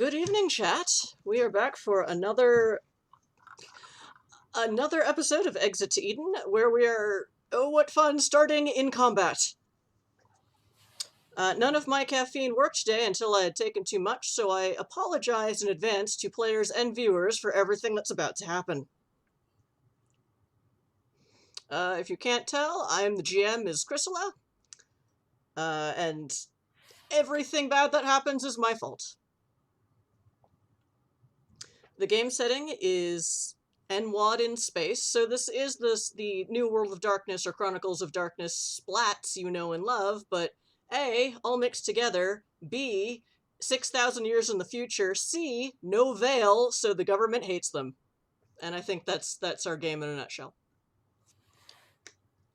Good evening, chat. We are back for another episode of Exit to Eden, where we are, oh what fun, starting in combat. None of my caffeine worked today until I had taken too much, so I apologize in advance to players and viewers for everything that's about to happen. If you can't tell, I am the GM, Ms. Chrysala, and everything bad that happens is my fault. The game setting is NWoD in space, so this is the New World of Darkness or Chronicles of Darkness splats you know and love, but A, all mixed together, B, 6,000 years in the future, C, no veil, so the government hates them. And I think that's our game in a nutshell.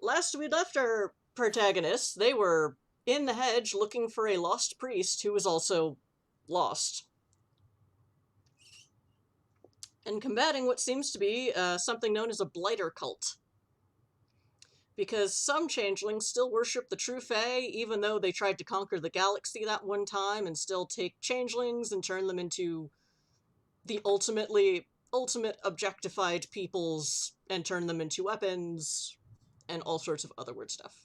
Last we left our protagonists, they were in the hedge looking for a lost priest who was also lost. And combating what seems to be something known as a Blighter Cult. Because some changelings still worship the true Fae, even though they tried to conquer the galaxy that one time and still take changelings and turn them into the ultimate objectified peoples and turn them into weapons and all sorts of other weird stuff.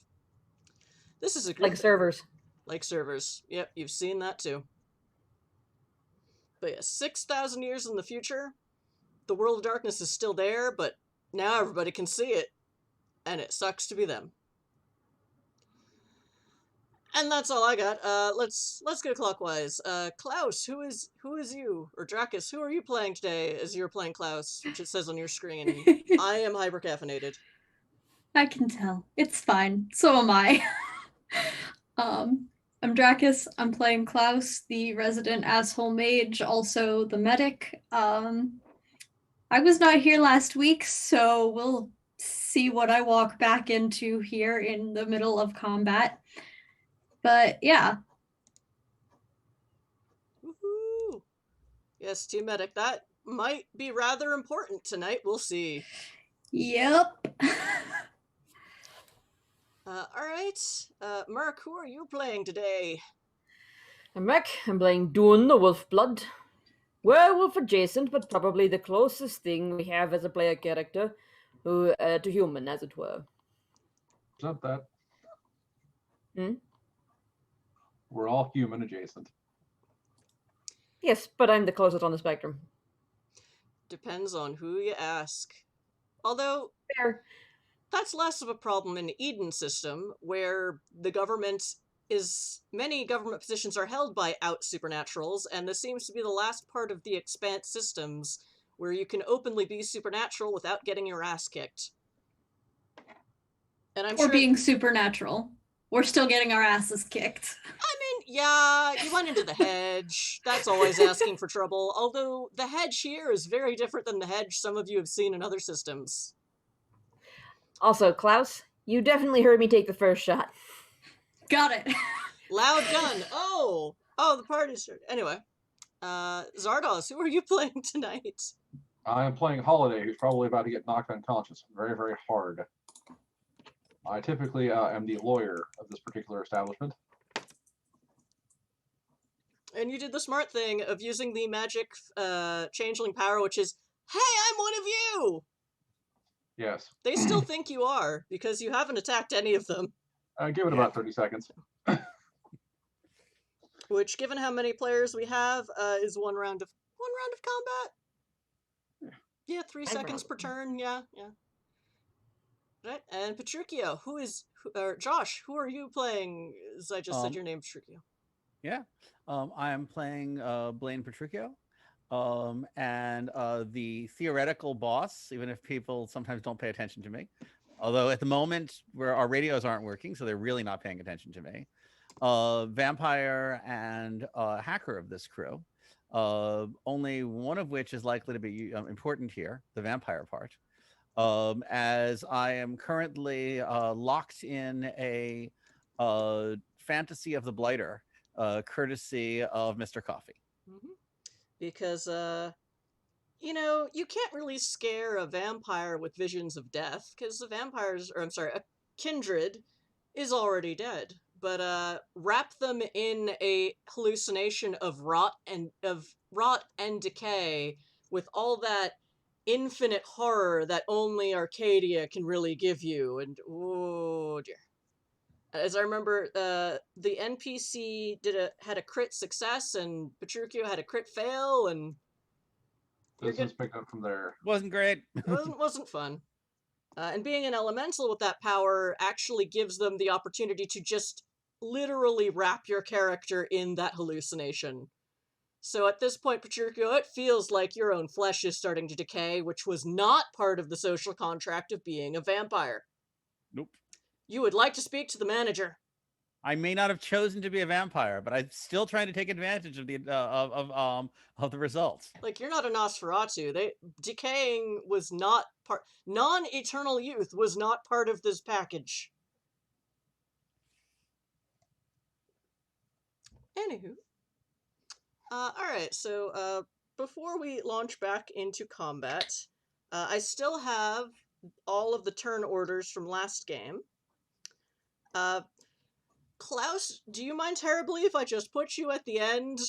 This is a group like servers. Like servers. Yep, you've seen that too. But yeah, 6,000 years in the future, the world of darkness is still there, but now everybody can see it, and it sucks to be them. And that's all I got. Let's go clockwise. Klaus, who is you? Or Dracus, who are you playing today as you're playing Klaus, which it says on your screen. I am hypercaffeinated. I can tell. It's fine. So am I. I'm Dracus. I'm playing Klaus, the resident asshole mage, also the medic. I was not here last week, so we'll see what I walk back into here in the middle of combat. But yeah. Woohoo! Yes, Team Medic, that might be rather important tonight. We'll see. Yep. Alright. Merc, who are you playing today? I'm back. I'm playing Idun, the Wolfblood. Werewolf adjacent, but probably the closest thing we have as a player character to human, as it were. It's not that. Hmm? We're all human adjacent. Yes, but I'm the closest on the spectrum. Depends on who you ask. Although, Fair. that's less of a problem in the Eden system, where many government positions are held by out-supernaturals, and this seems to be the last part of the Expanse systems where you can openly be supernatural without getting your ass kicked. And I'm Or sure being supernatural. We're still getting our asses kicked. I mean, yeah, you went into the hedge. That's always asking for trouble. Although the hedge here is very different than the hedge some of you have seen in other systems. Also, Klaus, you definitely heard me take the first shot. Got it. Loud gun. Oh, the party started. Anyway, Zardos, who are you playing tonight? I am playing Holiday, who's probably about to get knocked unconscious very, very hard. I typically am the lawyer of this particular establishment. And you did the smart thing of using the magic changeling power, which is, hey, I'm one of you! Yes. They still think you are, because you haven't attacked any of them. Give it about 30 seconds. Which, given how many players we have, is one round of combat. Yeah, 3 seconds per turn. Yeah. Right, and Patricio, Josh, who are you playing? As I just said your name, Patricio. Yeah, I am playing Blaine Patricio, and the theoretical boss, even if people sometimes don't pay attention to me. Although at the moment where our radios aren't working, so they're really not paying attention to me. Vampire and hacker of this crew, only one of which is likely to be important here, the vampire part. As I am currently locked in a fantasy of the Blighter, courtesy of Mr. Coffee. Mm-hmm. Because, you can't really scare a vampire with visions of death, because a kindred is already dead. but wrap them in a hallucination of rot and decay, with all that infinite horror that only Arcadia can really give you. And oh dear. As I remember, the NPC had a crit success, and Petruchio had a crit fail, and Business pick up from there. Wasn't great. wasn't fun. And being an elemental with that power actually gives them the opportunity to just literally wrap your character in that hallucination. So at this point, Petruchio, it feels like your own flesh is starting to decay, which was not part of the social contract of being a vampire. Nope. You would like to speak to the manager. I may not have chosen to be a vampire, but I'm still trying to take advantage of the results. Like, you're not a Nosferatu. Decaying was not part. Non-eternal youth was not part of this package. Anywho. Alright, so, before we launch back into combat, I still have all of the turn orders from last game. Klaus, do you mind terribly if I just put you at the end,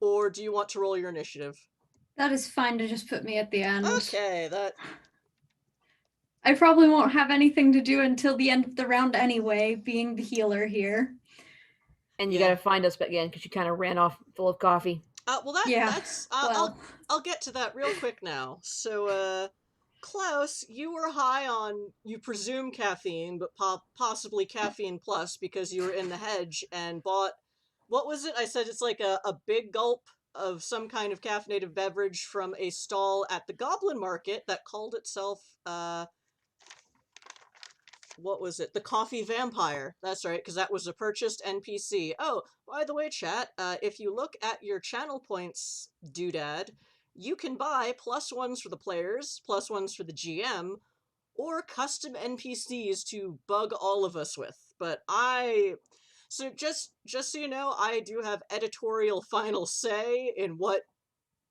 or do you want to roll your initiative? That is fine to just put me at the end. Okay, that... I probably won't have anything to do until the end of the round anyway, being the healer here. And you gotta find us again, because you kind of ran off full of coffee. That's... I'll get to that real quick now. So, Klaus, you were high on, you presume caffeine, but possibly caffeine plus, because you were in the Hedge and bought... What was it? I said it's like a big gulp of some kind of caffeinated beverage from a stall at the Goblin Market that called itself, what was it? The Coffee Vampire. That's right, because that was a purchased NPC. Oh, by the way, chat, if you look at your channel points doodad, you can buy +1s for the players, +1s for the GM, or custom NPCs to bug all of us with. But so just so you know, I do have editorial final say in what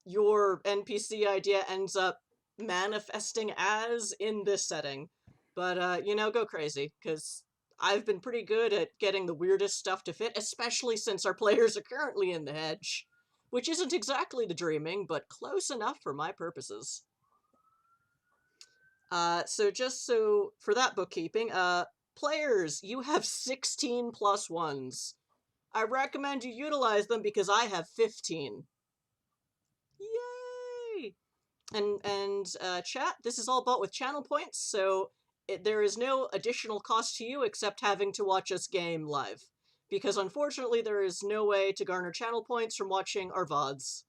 your NPC idea ends up manifesting as in this setting. But, go crazy, because I've been pretty good at getting the weirdest stuff to fit, especially since our players are currently in the Hedge, which isn't exactly the dreaming, but close enough for my purposes. So for that bookkeeping, players, you have 16 +1s. I recommend you utilize them because I have 15. Yay! And chat, this is all bought with channel points, so there is no additional cost to you except having to watch us game live. Because unfortunately there is no way to garner channel points from watching our VODs.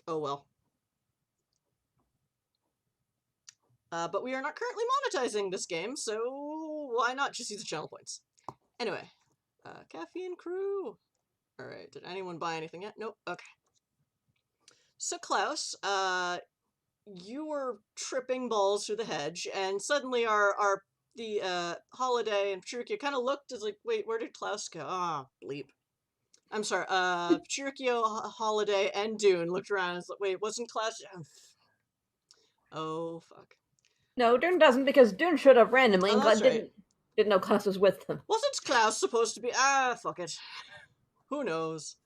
Oh well. But we are not currently monetizing this game, so why not just use the channel points? Anyway, Caffeine Crew. Alright, did anyone buy anything yet? Nope, okay. So Klaus, you were tripping balls through the Hedge, and suddenly the Holiday and Petruchio kind of looked as like, wait, where did Klaus go? Ah, bleep. I'm sorry, Petruchio, Holiday, and Dune looked around and was like, wait, wasn't Klaus... Oh, fuck. No, Dune doesn't, because Dune showed up randomly and that's right. didn't know Klaus was with them. Wasn't Klaus supposed to be... fuck it. Who knows?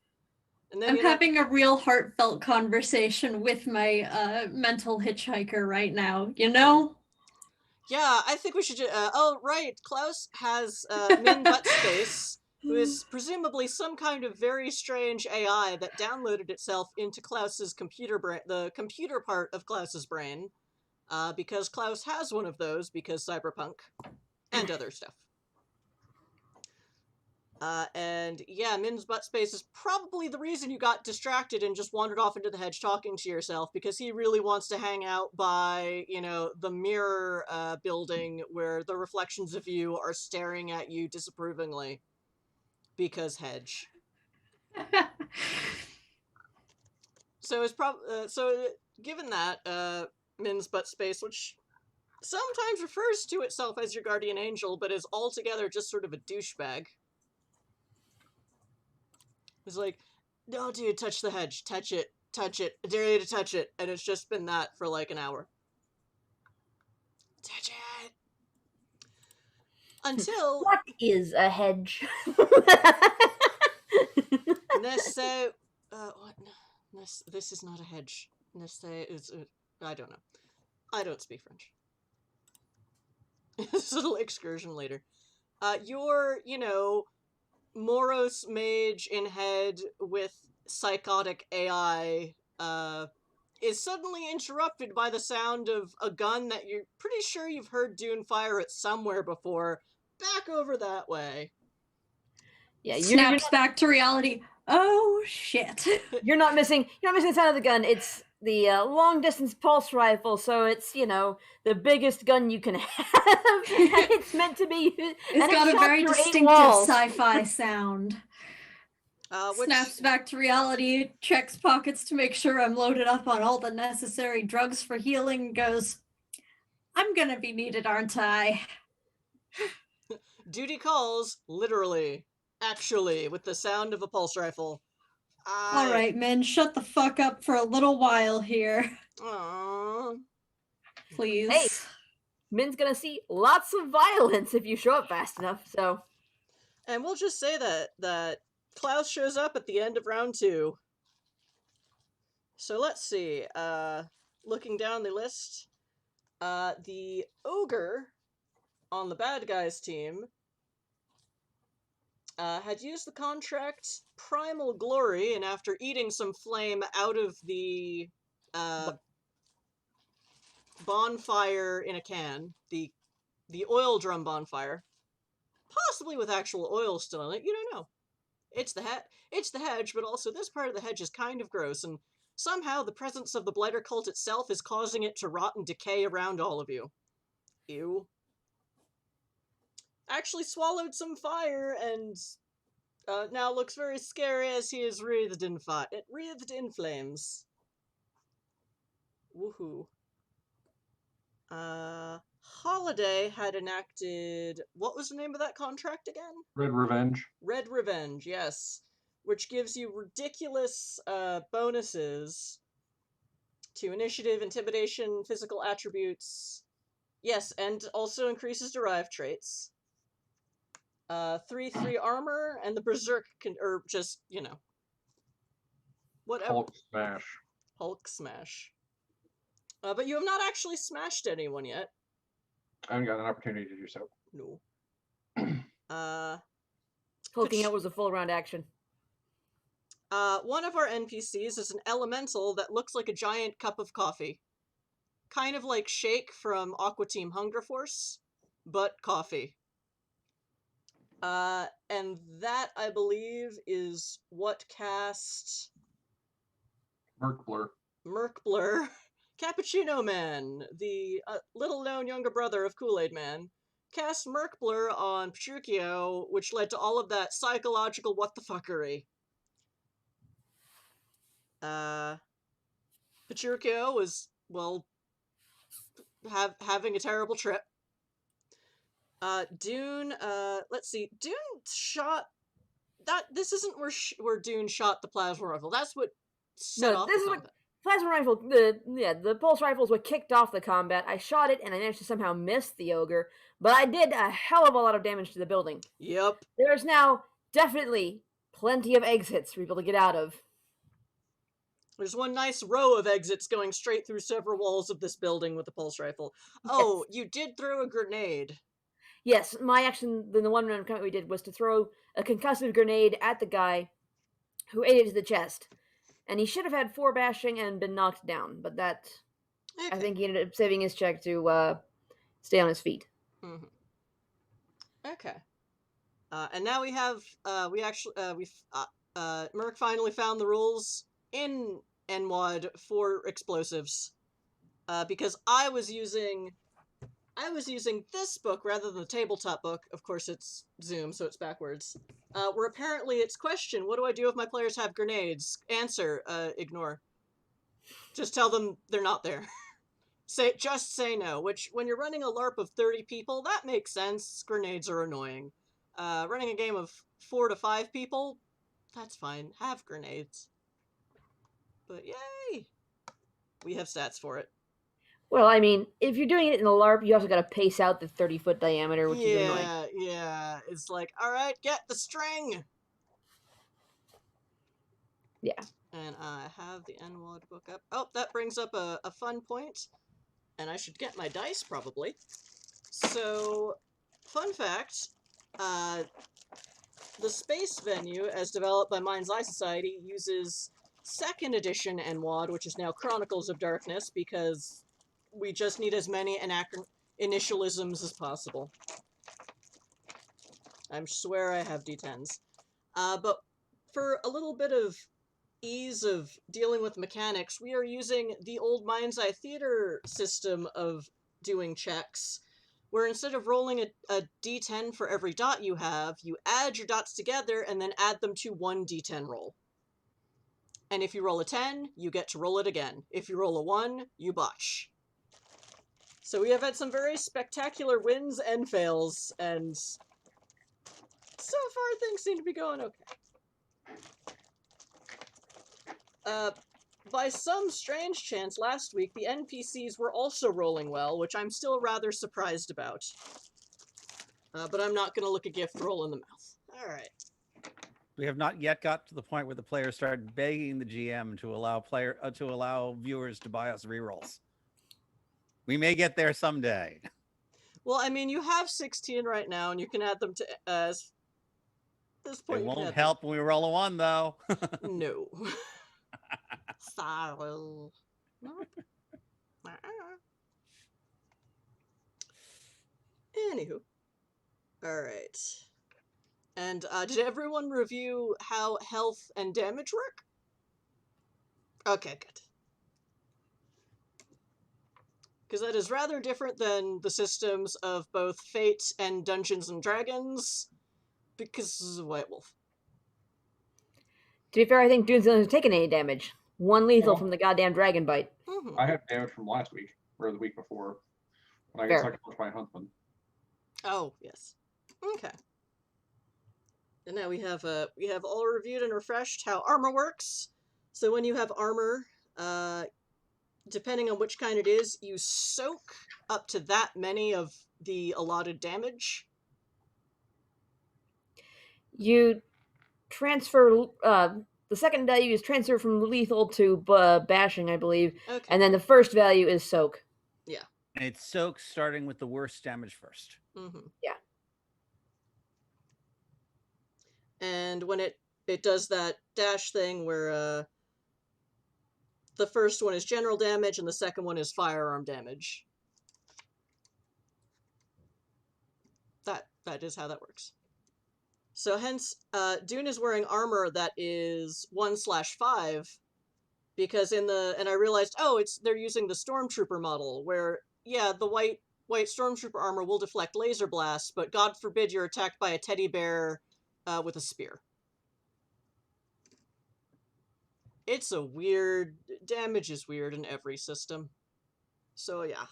And then, I'm having a real heartfelt conversation with my mental hitchhiker right now, you know? Yeah, I think we should... oh, right, Klaus has Min Buttspace, who is presumably some kind of very strange AI that downloaded itself into Klaus's computer brain, the computer part of Klaus's brain, because Klaus has one of those, because cyberpunk, and other stuff. And yeah, Min's butt space is probably the reason you got distracted and just wandered off into the Hedge talking to yourself, because he really wants to hang out by, the mirror building where the reflections of you are staring at you disapprovingly. Because Hedge. So it's given that, Min's butt space, which sometimes refers to itself as your guardian angel, but is altogether just sort of a douchebag. It's like, no, dude, touch the Hedge. Touch it. Touch it. I dare you to touch it. And it's just been that for like an hour. Touch it! Until What is a hedge? Nesse, what? This is not a hedge. Nesse is, I don't know. I don't speak French. This little excursion later. Your, Moros mage in head with psychotic AI, is suddenly interrupted by the sound of a gun that you're pretty sure you've heard Dune fire at somewhere before, back over that way. Yeah, you're Snaps not, back to reality. Oh shit. you're not missing the sound of the gun. It's the long distance pulse rifle, so it's the biggest gun you can have, and it's meant to be. It's got a very distinctive sci-fi sound. Snaps back to reality, checks pockets to make sure I'm loaded up on all the necessary drugs for healing, goes, I'm gonna be needed, aren't I? Duty calls, literally, actually, with the sound of a pulse rifle. All right, men, shut the fuck up for a little while here. Aww. Please. Hey, Min's gonna see lots of violence if you show up fast enough, so. And we'll just say that Klaus shows up at the end of round 2. So let's see, looking down the list, the ogre on the bad guys team had used the contract Primal Glory, and after eating some flame out of the bonfire in a can, the oil drum bonfire, possibly with actual oil still in it, you don't know. It's the hedge, but also this part of the hedge is kind of gross, and somehow the presence of the Blighter Cult itself is causing it to rot and decay around all of you. Ew. Actually swallowed some fire, and now looks very scary as he is wreathed in flames. Woohoo. Holiday had enacted, what was the name of that contract again? Red Revenge. Red Revenge, yes. Which gives you ridiculous bonuses to initiative, intimidation, physical attributes. Yes, and also increases derived traits. 3/3 armor, and the Berserk or just, whatever. Hulk smash. Hulk smash. But you have not actually smashed anyone yet. I haven't got an opportunity to do so. No. Hulking out was a full round action. One of our NPCs is an elemental that looks like a giant cup of coffee. Kind of like Shake from Aqua Team Hunger Force, but coffee. And that, I believe, is what cast Merc Blur. Cappuccino Man, the little-known younger brother of Kool-Aid Man, cast Merc Blur on Petruchio, which led to all of that psychological what-the-fuckery. Petruchio was, well, having a terrible trip. Dune, let's see, Dune shot... This isn't where Dune shot the plasma rifle. That's what set off the combat. Plasma rifle, the pulse rifles were kicked off the combat. I shot it, and I managed to somehow miss the ogre, but I did a hell of a lot of damage to the building. Yep. There's now definitely plenty of exits for people to get out of. There's one nice row of exits going straight through several walls of this building with the pulse rifle. Oh, yes. You did throw a grenade. Yes, my action, the one round we did, was to throw a concussive grenade at the guy who ate it to the chest. And he should have had 4 bashing and been knocked down, but that... Okay. I think he ended up saving his check to stay on his feet. Mm-hmm. Okay. And now we have... Merc finally found the rules in NWoD for explosives. Because I was using this book rather than the tabletop book. Of course, it's Zoom, so it's backwards. Where apparently it's question, what do I do if my players have grenades? Answer, ignore. Just tell them they're not there. Just say no, which, when you're running a LARP of 30 people, that makes sense. Grenades are annoying. Running a game of 4 to 5 people, that's fine. Have grenades. But yay! We have stats for it. Well, I mean, if you're doing it in a LARP, you also got to pace out the 30-foot diameter, which is annoying. Yeah. It's like, all right, get the string. Yeah. And I have the NWoD book up. Oh, that brings up a fun point. And I should get my dice, probably. So, fun fact, the space venue, as developed by Mind's Eye Society, uses 2nd edition NWoD, which is now Chronicles of Darkness, because we just need as many initialisms as possible. I swear I have D10s. But for a little bit of ease of dealing with mechanics, we are using the old Mind's Eye Theater system of doing checks, where instead of rolling a d10 for every dot you have, you add your dots together and then add them to one d10 roll. And if you roll a 10, you get to roll it again. If you roll a 1, you botch. So we have had some very spectacular wins and fails, and so far things seem to be going okay. By some strange chance last week, the NPCs were also rolling well, which I'm still rather surprised about. But I'm not going to look a gift roll in the mouth. Alright. We have not yet got to the point where the players started begging the GM to allow viewers to buy us rerolls. We may get there someday. Well, I mean, you have 16 right now, and you can add them to... this point, It you can won't add help when we roll a 1, though. them. No. Sorrow. Nope. Anywho. Alright. And did everyone review how health and damage work? Okay, good. Because that is rather different than the systems of both Fate and Dungeons and Dragons, because this is a White Wolf. To be fair, I think Dune's not taken any damage. 1 lethal Well, from the goddamn dragon bite. Mm-hmm. I had damage from last week, or the week before, when I got sucked punch by a huntsman. Oh, yes. Okay. And now we have all reviewed and refreshed how armor works. So when you have armor, depending on which kind it is, you soak up to that many of the allotted damage. You transfer the second value is transfer from lethal to bashing, I believe, Okay. and then the first value is soak. Yeah. And it's soak starting with the worst damage first. Mm-hmm. Yeah. And when it does that dash thing where the first one is general damage and the second one is firearm damage. That is how that works. So hence, Dune is wearing armor that is 1/5, because and I realized, oh, they're using the Stormtrooper model, where, yeah, the white Stormtrooper armor will deflect laser blasts, but God forbid you're attacked by a teddy bear with a spear. It's a weird... damage is weird in every system. So, yeah.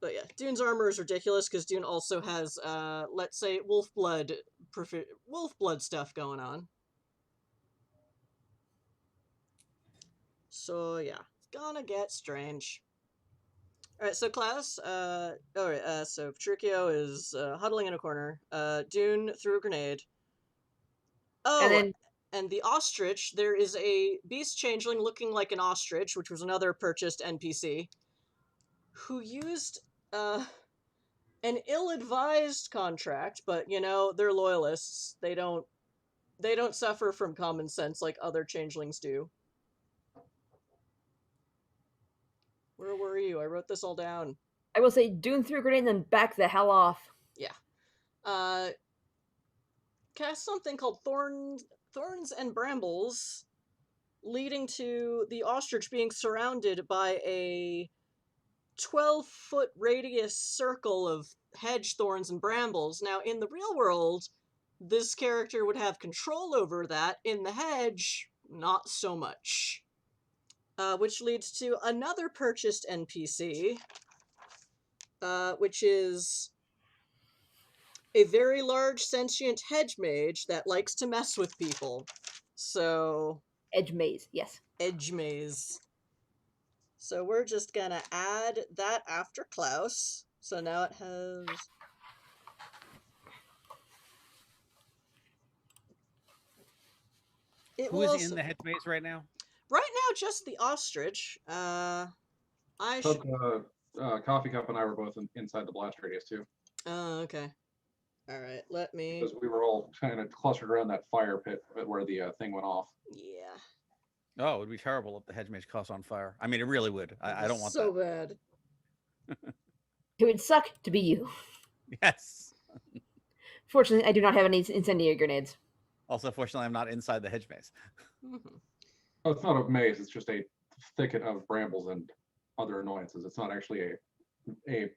But yeah, Dune's armor is ridiculous, because Dune also has, let's say, wolf blood stuff going on. So, yeah. It's gonna get strange. Alright, so class, so Patricio is huddling in a corner. Dune threw a grenade. Oh, and the ostrich, there is a beast changeling looking like an ostrich, which was another purchased NPC, who used an ill-advised contract, but, you know, they're loyalists. They don't suffer from common sense like other changelings do. Where were you? I wrote this all down. I will say Dune threw a grenade and then back the hell off. Yeah. Cast something called Thorns and Brambles, leading to the ostrich being surrounded by a 12-foot radius circle of hedge, thorns, and brambles. Now, in the real world, this character would have control over that. In the hedge, not so much. Which leads to another purchased NPC, which is a very large sentient hedge mage that likes to mess with people. So... Edge maze, yes. Edge maze. So we're just gonna add that after Klaus. So now it has... Who is in the hedge maze right now? Right now, just the ostrich. I But Coffee Cup and I were both inside the blast radius too. Oh, okay. All right, let me... Because we were all kind of clustered around that fire pit where the thing went off. Yeah. Oh, it would be terrible if the hedge maze caught on fire. I mean, it really would. I don't want so that. Bad. It would suck to be you. Yes. Fortunately, I do not have any incendiary grenades. Also, fortunately, I'm not inside the hedge maze. Mm-hmm. Oh, it's not a maze. It's just a thicket of brambles and other annoyances. It's not actually a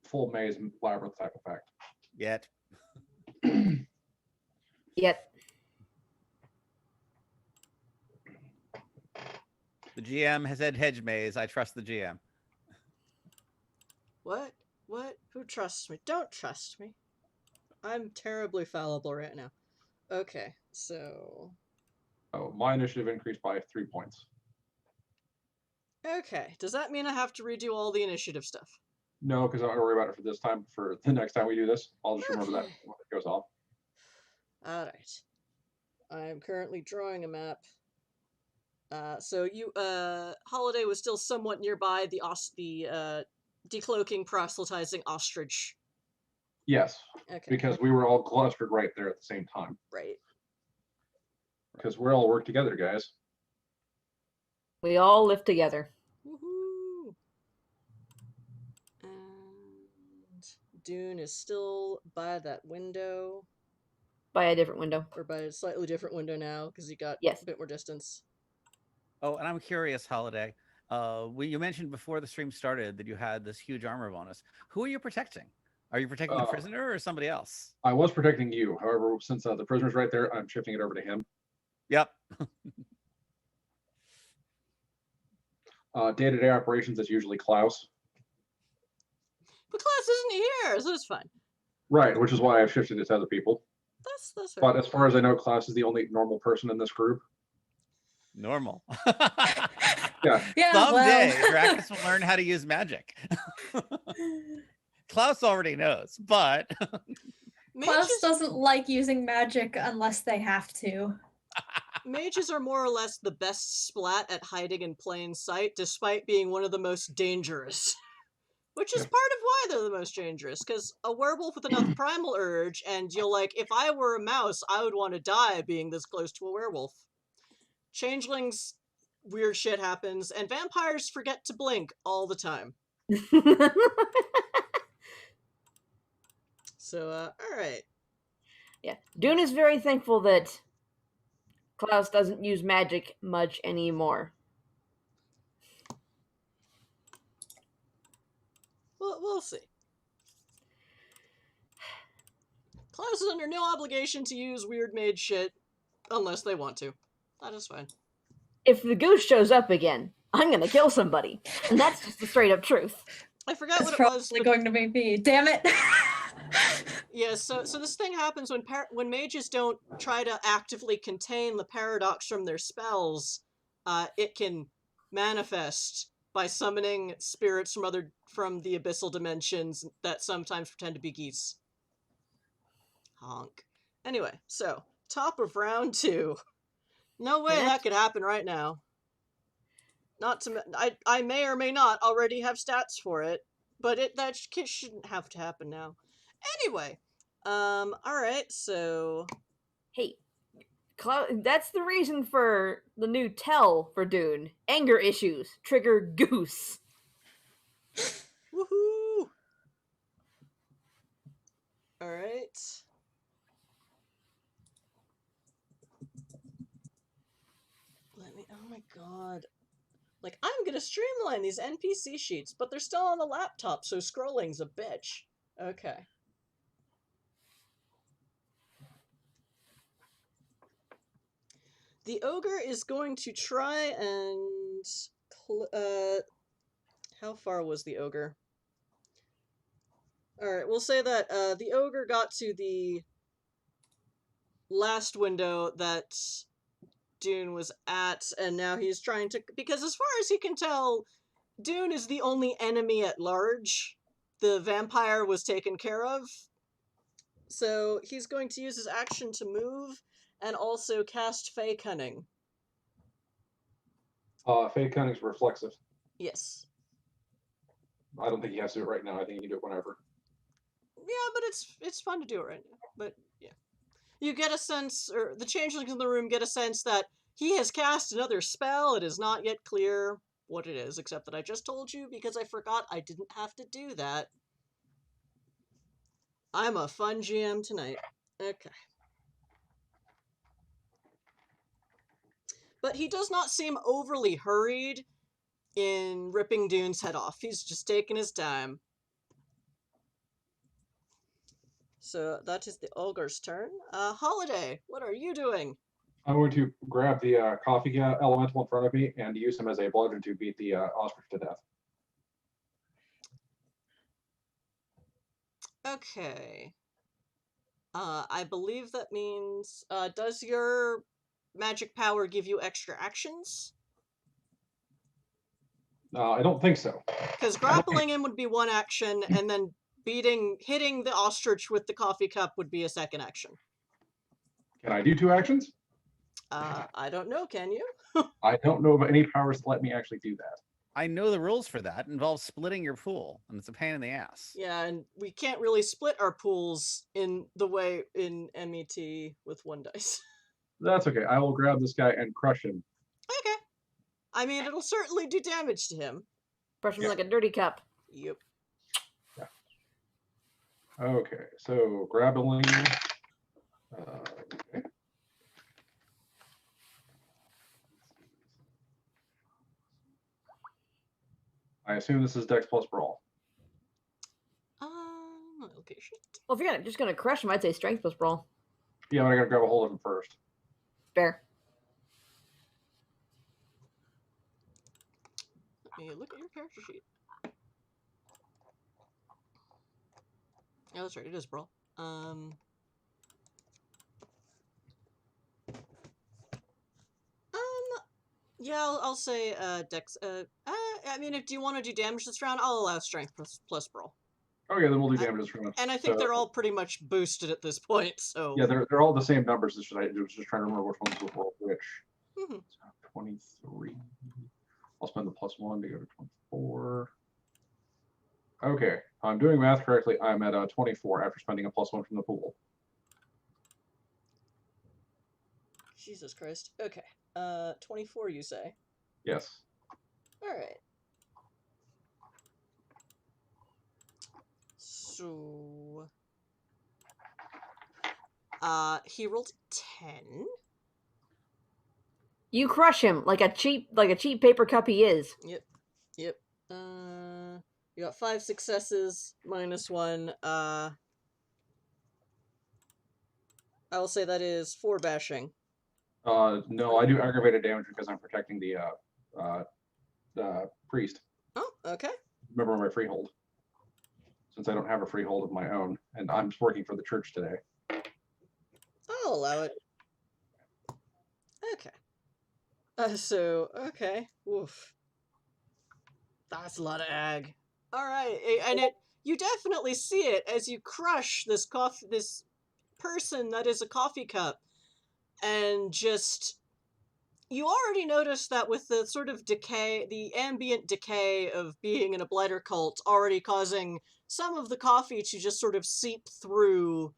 full maze labyrinth type effect. Yet. Yet. The GM has said hedge maze. I trust the GM. What? What? Who trusts me? Don't trust me. I'm terribly fallible right now. Okay, so... Oh, my initiative increased by 3 points. Okay, does that mean I have to redo all the initiative stuff? No, because I don't worry about it for this time. For the next time we do this, I'll just remember that Okay. when it goes off. Alright. I'm currently drawing a map. So you, Holiday was still somewhat nearby the decloaking, proselytizing ostrich. Yes, Okay. because we were all clustered right there at the same time. Right. Because we're all work together, guys. We all live together. Woohoo! And Dune is still by that window. By a different window. Or by a slightly different window now, because he got Yes. a bit more distance. Oh, and I'm curious, Holiday. You mentioned before the stream started that you had this huge armor bonus. Who are you protecting? Are you protecting the prisoner or somebody else? I was protecting you. However, since the prisoner's right there, I'm shifting it over to him. Yep. Day-to-day operations is usually Klaus. But Klaus isn't here, so it's fine. Right, which is why I've shifted it to other people. That's But fair. as far as I know, Klaus is the only normal person in this group. Normal. Yeah. Yeah, Someday, well. Dracus will learn how to use magic. Klaus already knows, but Klaus Mages, doesn't like using magic unless they have to. mages are more or less the best splat at hiding in plain sight, despite being one of the most dangerous. Which is part of why they're the most dangerous, because a werewolf with enough primal urge, and you'll like, if I were a mouse, I would want to die being this close to a werewolf. Changelings, weird shit happens, and vampires forget to blink all the time. So, alright. Yeah. Dune is very thankful that Klaus doesn't use magic much anymore. We'll see. Klaus is under no obligation to use weird mage shit, unless they want to. That is fine. If the goose shows up again, I'm gonna kill somebody. And that's just the straight up truth. I forgot That's what it was. probably going to be me. Damn it! Yeah, so this thing happens when mages don't try to actively contain the paradox from their spells. It can manifest by summoning spirits from the abyssal dimensions that sometimes pretend to be geese. Honk. Anyway, so top of round 2. No way that could happen right now. Not to I may or may not already have stats for it, but that shouldn't have to happen now. Anyway, alright, so... Hey, that's the reason for the new tell for Dune. Anger issues trigger goose. Woohoo! Alright. Oh my god. Like, I'm gonna streamline these NPC sheets, but they're still on the laptop, so scrolling's a bitch. Okay. The ogre is going to try and... how far was the ogre? Alright, we'll say that the ogre got to the last window that Dune was at, and now he's trying to... Because as far as he can tell, Dune is the only enemy at large. The vampire was taken care of. So he's going to use his action to move and also cast Fey Cunning. Fey Cunning's reflexive. Yes. I don't think he has to do it right now. I think he can do it whenever. Yeah, but it's fun to do it right now. But yeah. You get a sense, or the changelings in the room get a sense that he has cast another spell. It is not yet clear what it is, except that I just told you because I forgot I didn't have to do that. I'm a fun GM tonight. Okay. But he does not seem overly hurried in ripping Dune's head off. He's just taking his time. So that is the Ogre's turn. Holiday, what are you doing? I'm going to grab the coffee elemental in front of me and use him as a bludgeon to beat the ostrich to death. Okay. I believe that means, does your magic power give you extra actions? I don't think so. Because grappling him would be one action, and then hitting the ostrich with the coffee cup would be a second action. Can I do 2 actions? I don't know, can you? I don't know of any powers that let me actually do that. I know the rules for that. It involves splitting your pool, and it's a pain in the ass. Yeah, and we can't really split our pools in the way in MET with 1 dice. That's okay. I will grab this guy and crush him. Okay. I mean, it'll certainly do damage to him. Brush him like a dirty cup. Yep. Yeah. Okay, so grappling. Okay. I assume this is Dex plus Brawl. Location. Well, if you're just gonna crush him, I'd say Strength plus Brawl. Yeah, but I gotta grab a hold of him first. Fair. Let me look at your character sheet. Yeah, that's right. It is Brawl. Yeah, I'll say Dex. I mean, do you want to do damage this round? I'll allow Strength plus Brawl. Okay, then we'll do damage this round. And I think they're all pretty much boosted at this point, so... Yeah, they're all the same numbers. I was just trying to remember which ones will roll which. Mm-hmm. So 23. I'll spend the +1 to go to 24. Okay, I'm doing math correctly. I'm at 24 after spending a +1 from the pool. Jesus Christ. Okay. 24, you say? Yes. Alright. So... he rolled 10. You crush him like a cheap paper cup he is. Yep. You got 5 successes, -1. I will say that is 4 bashing. No, I do aggravated damage because I'm protecting the priest. Oh, okay. Remember my freehold. Since I don't have a freehold of my own, and I'm working for the church today. I'll allow it. Okay. Okay. Woof. That's a lot of ag. Alright, and you definitely see it as you crush this person that is a coffee cup. And just... You already noticed that with the sort of decay, the ambient decay of being in a Blighter Cult already causing some of the coffee to just sort of seep through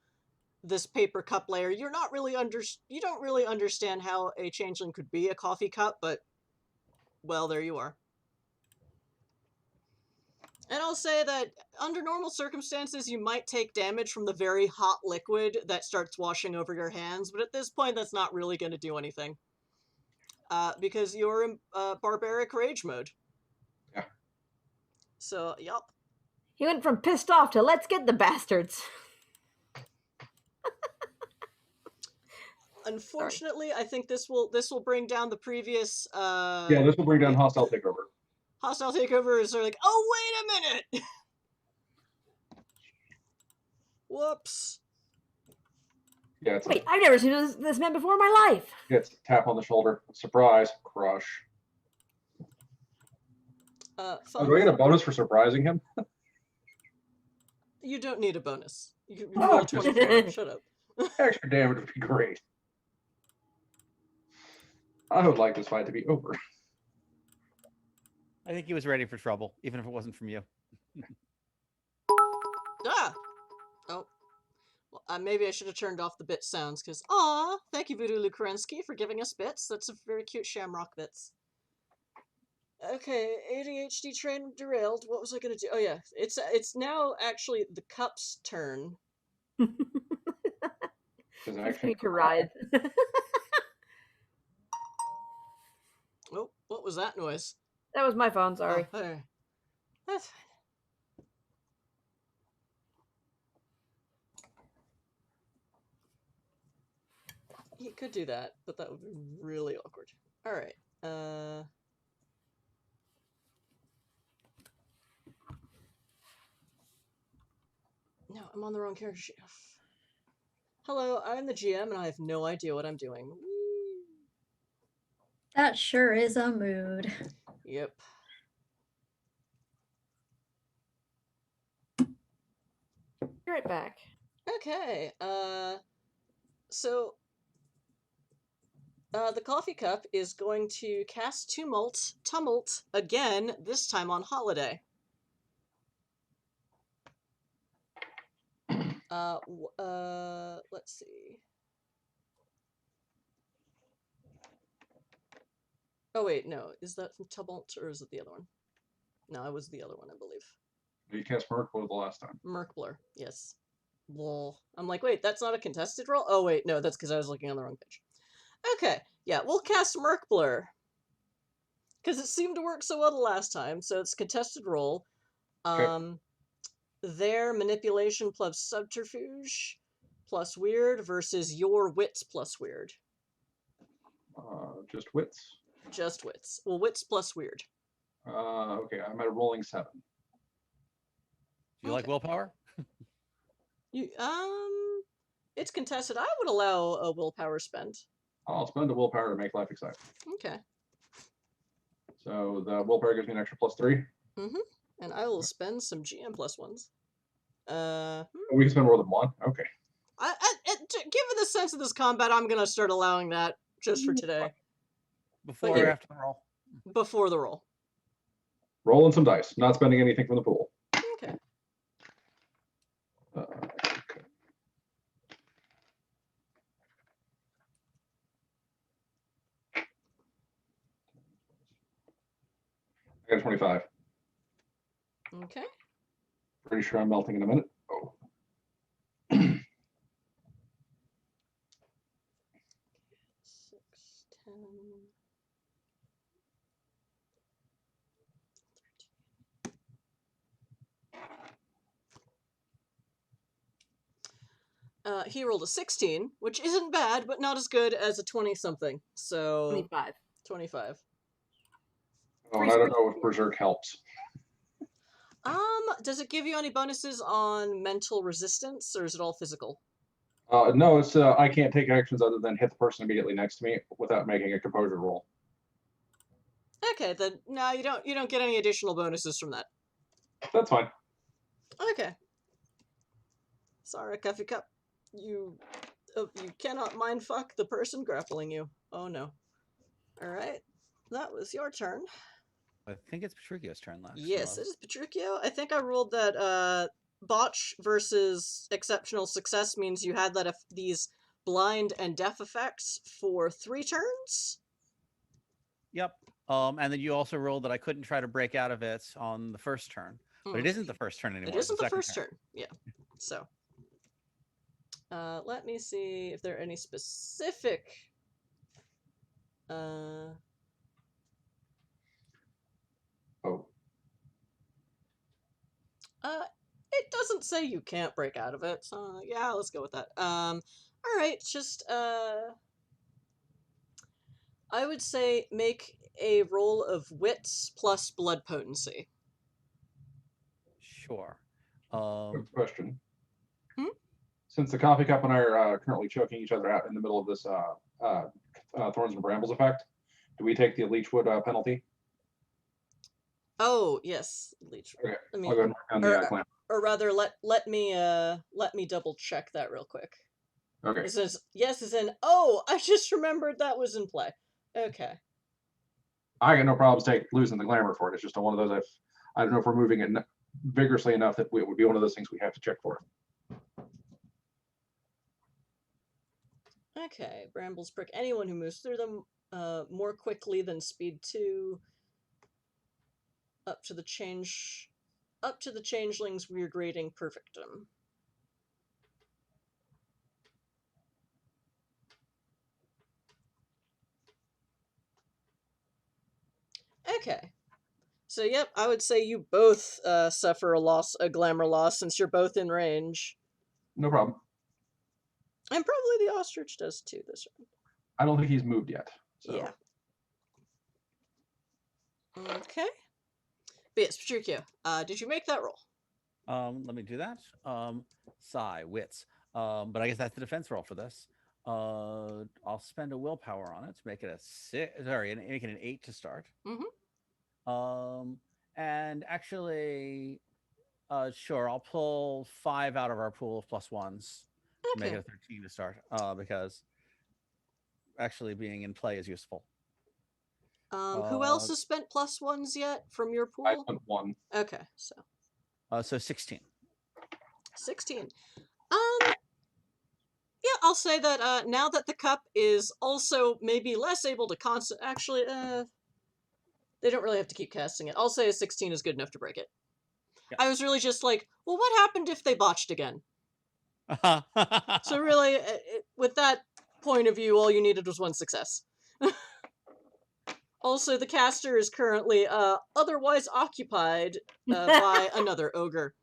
this paper cup layer. You don't really understand how a changeling could be a coffee cup, but, well, there you are. And I'll say that under normal circumstances, you might take damage from the very hot liquid that starts washing over your hands, but at this point, that's not really going to do anything. Because you're in barbaric rage mode. Yeah. So, yup. He went from pissed off to let's get the bastards. Unfortunately, I think this will bring down the previous. Yeah, this will bring down hostile takeover. Hostile takeovers are like, oh wait a minute. Whoops. Yeah, Wait, I've never seen this man before in my life. It's tap on the shoulder, surprise, crush. Oh, Fun. do I get a bonus for surprising him? You don't need a bonus. You Oh, roll just 24. Shut up. Extra damage would be great. I would like this fight to be over. I think he was ready for trouble, even if it wasn't from you. Ah! Oh. Well, maybe I should have turned off the bit sounds, because, aw, thank you, Voodoo Lukerensky, for giving us bits. That's a very cute shamrock bits. Okay, ADHD train derailed. What was I gonna do? Oh yeah, it's now actually the cup's turn. Because He's going to ride. Oh, what was that noise? That was my phone, sorry. Oh, okay. That's fine. He could do that, but that would be really awkward. Alright, no, I'm on the wrong character sheet. Hello, I'm the GM and I have no idea what I'm doing. Whee! That sure is a mood. Yep. Be right back. Okay, so the coffee cup is going to cast Tumult again, this time on Holiday. Let's see. Oh wait, no, is that from Tumult or is it the other one? No, it was the other one, I believe. You cast Merkblur the last time. Merkblur, yes. Lol. I'm like, wait, that's not a contested roll? Oh wait, no, that's because I was looking on the wrong page. Okay, yeah, we'll cast Merkblur. Because it seemed to work so well the last time, so it's contested roll. Okay. Their manipulation plus subterfuge plus weird versus your wits plus weird. Just wits. Just wits. Well, wits plus weird. Okay, I'm at a rolling 7. Do you like willpower? You it's contested. I would allow a willpower spend. I'll spend a willpower to make life exciting. Okay. So the willpower gives me an extra +3. And I will spend some GM plus ones. We can spend more than one. Okay. Given the sense of this combat, I'm gonna start allowing that just for today. Before or after the roll? Before the roll. Rolling some dice, not spending anything from the pool. Okay. Okay. I got a 25. Okay. Pretty sure I'm melting in a minute. Oh. 6, 10. He rolled a 16, which isn't bad, but not as good as a 20-something. So 25. 25. Oh, and I don't know if Berserk helps. Does it give you any bonuses on mental resistance, or is it all physical? No, it's I can't take actions other than hit the person immediately next to me without making a composure roll. Okay, then no, you don't get any additional bonuses from that. That's fine. Okay. Sorry, Coffee Cup. You cannot mindfuck the person grappling you. Oh no. Alright. That was your turn. I think it's Petruchio's turn last. Yes, it is Petruchio. I think I ruled that botch versus exceptional success means you had that these blind and deaf effects for 3 turns. Yep. And then you also rolled that I couldn't try to break out of it on the first turn. But it isn't the first turn anymore. It isn't the second first turn. Yeah. So let me see if there are any specific it doesn't say you can't break out of it, so yeah, let's go with that. Alright, just I would say make a roll of wits plus blood potency. Sure. Quick question. Hmm? Since the coffee cup and I are currently choking each other out in the middle of this thorns and brambles effect, do we take the leechwood penalty? Oh yes, leech. Okay, Let me, I'll go and mark down the or, clan. or rather, let me double check that real quick. Okay. It says yes is in. Oh, I just remembered that was in play. Okay. I got no problems losing the glamour for it. It's just one of those I don't know if we're moving it vigorously enough that it would be one of those things we have to check for. Okay, Brambles prick anyone who moves through them more quickly than speed 2 up to the changeling's weird rating perfectum. Okay. So yep, I would say you both suffer a glamour loss since you're both in range. No problem. And probably the ostrich does too this round. I don't think he's moved yet. So. Yeah. Okay. But yes, Petruchio, did you make that roll? Let me do that. Psi, wits. But I guess that's the defense roll for this. I'll spend a willpower on it to make it a 6. Sorry, make it an 8 to start. And actually, sure, I'll pull 5 out of our pool of +1s to make it a 13 to start. Because actually being in play is useful. Who else has spent +1s yet from your pool? I spent 1. Okay, so 16. 16. Yeah, I'll say that now that the cup is also maybe less able to actually, they don't really have to keep casting it. I'll say a 16 is good enough to break it. Yeah. I was really just like, well, what happened if they botched again? So really, with that point of view, all you needed was 1 success. Also, the caster is currently otherwise occupied by another ogre.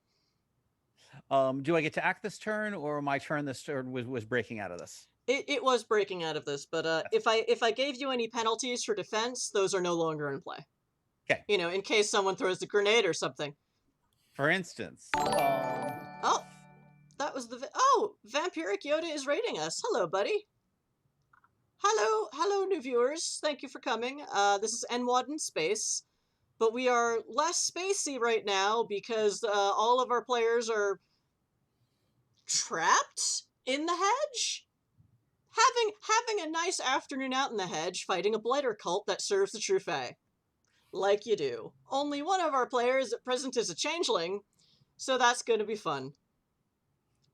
Do I get to act this turn, or my turn this turn was breaking out of this? It was breaking out of this, but if I gave you any penalties for defense, those are no longer in play. Okay. You know, in case someone throws a grenade or something. For instance. Oh, that was Vampiric Yoda is rating us. Hello, buddy. Hello, new viewers. Thank you for coming. This is NWoD in space, but we are less spacey right now because all of our players are trapped in the hedge, having a nice afternoon out in the hedge, fighting a blighter cult that serves the true fae, like you do. Only one of our players at present is a changeling, so that's going to be fun.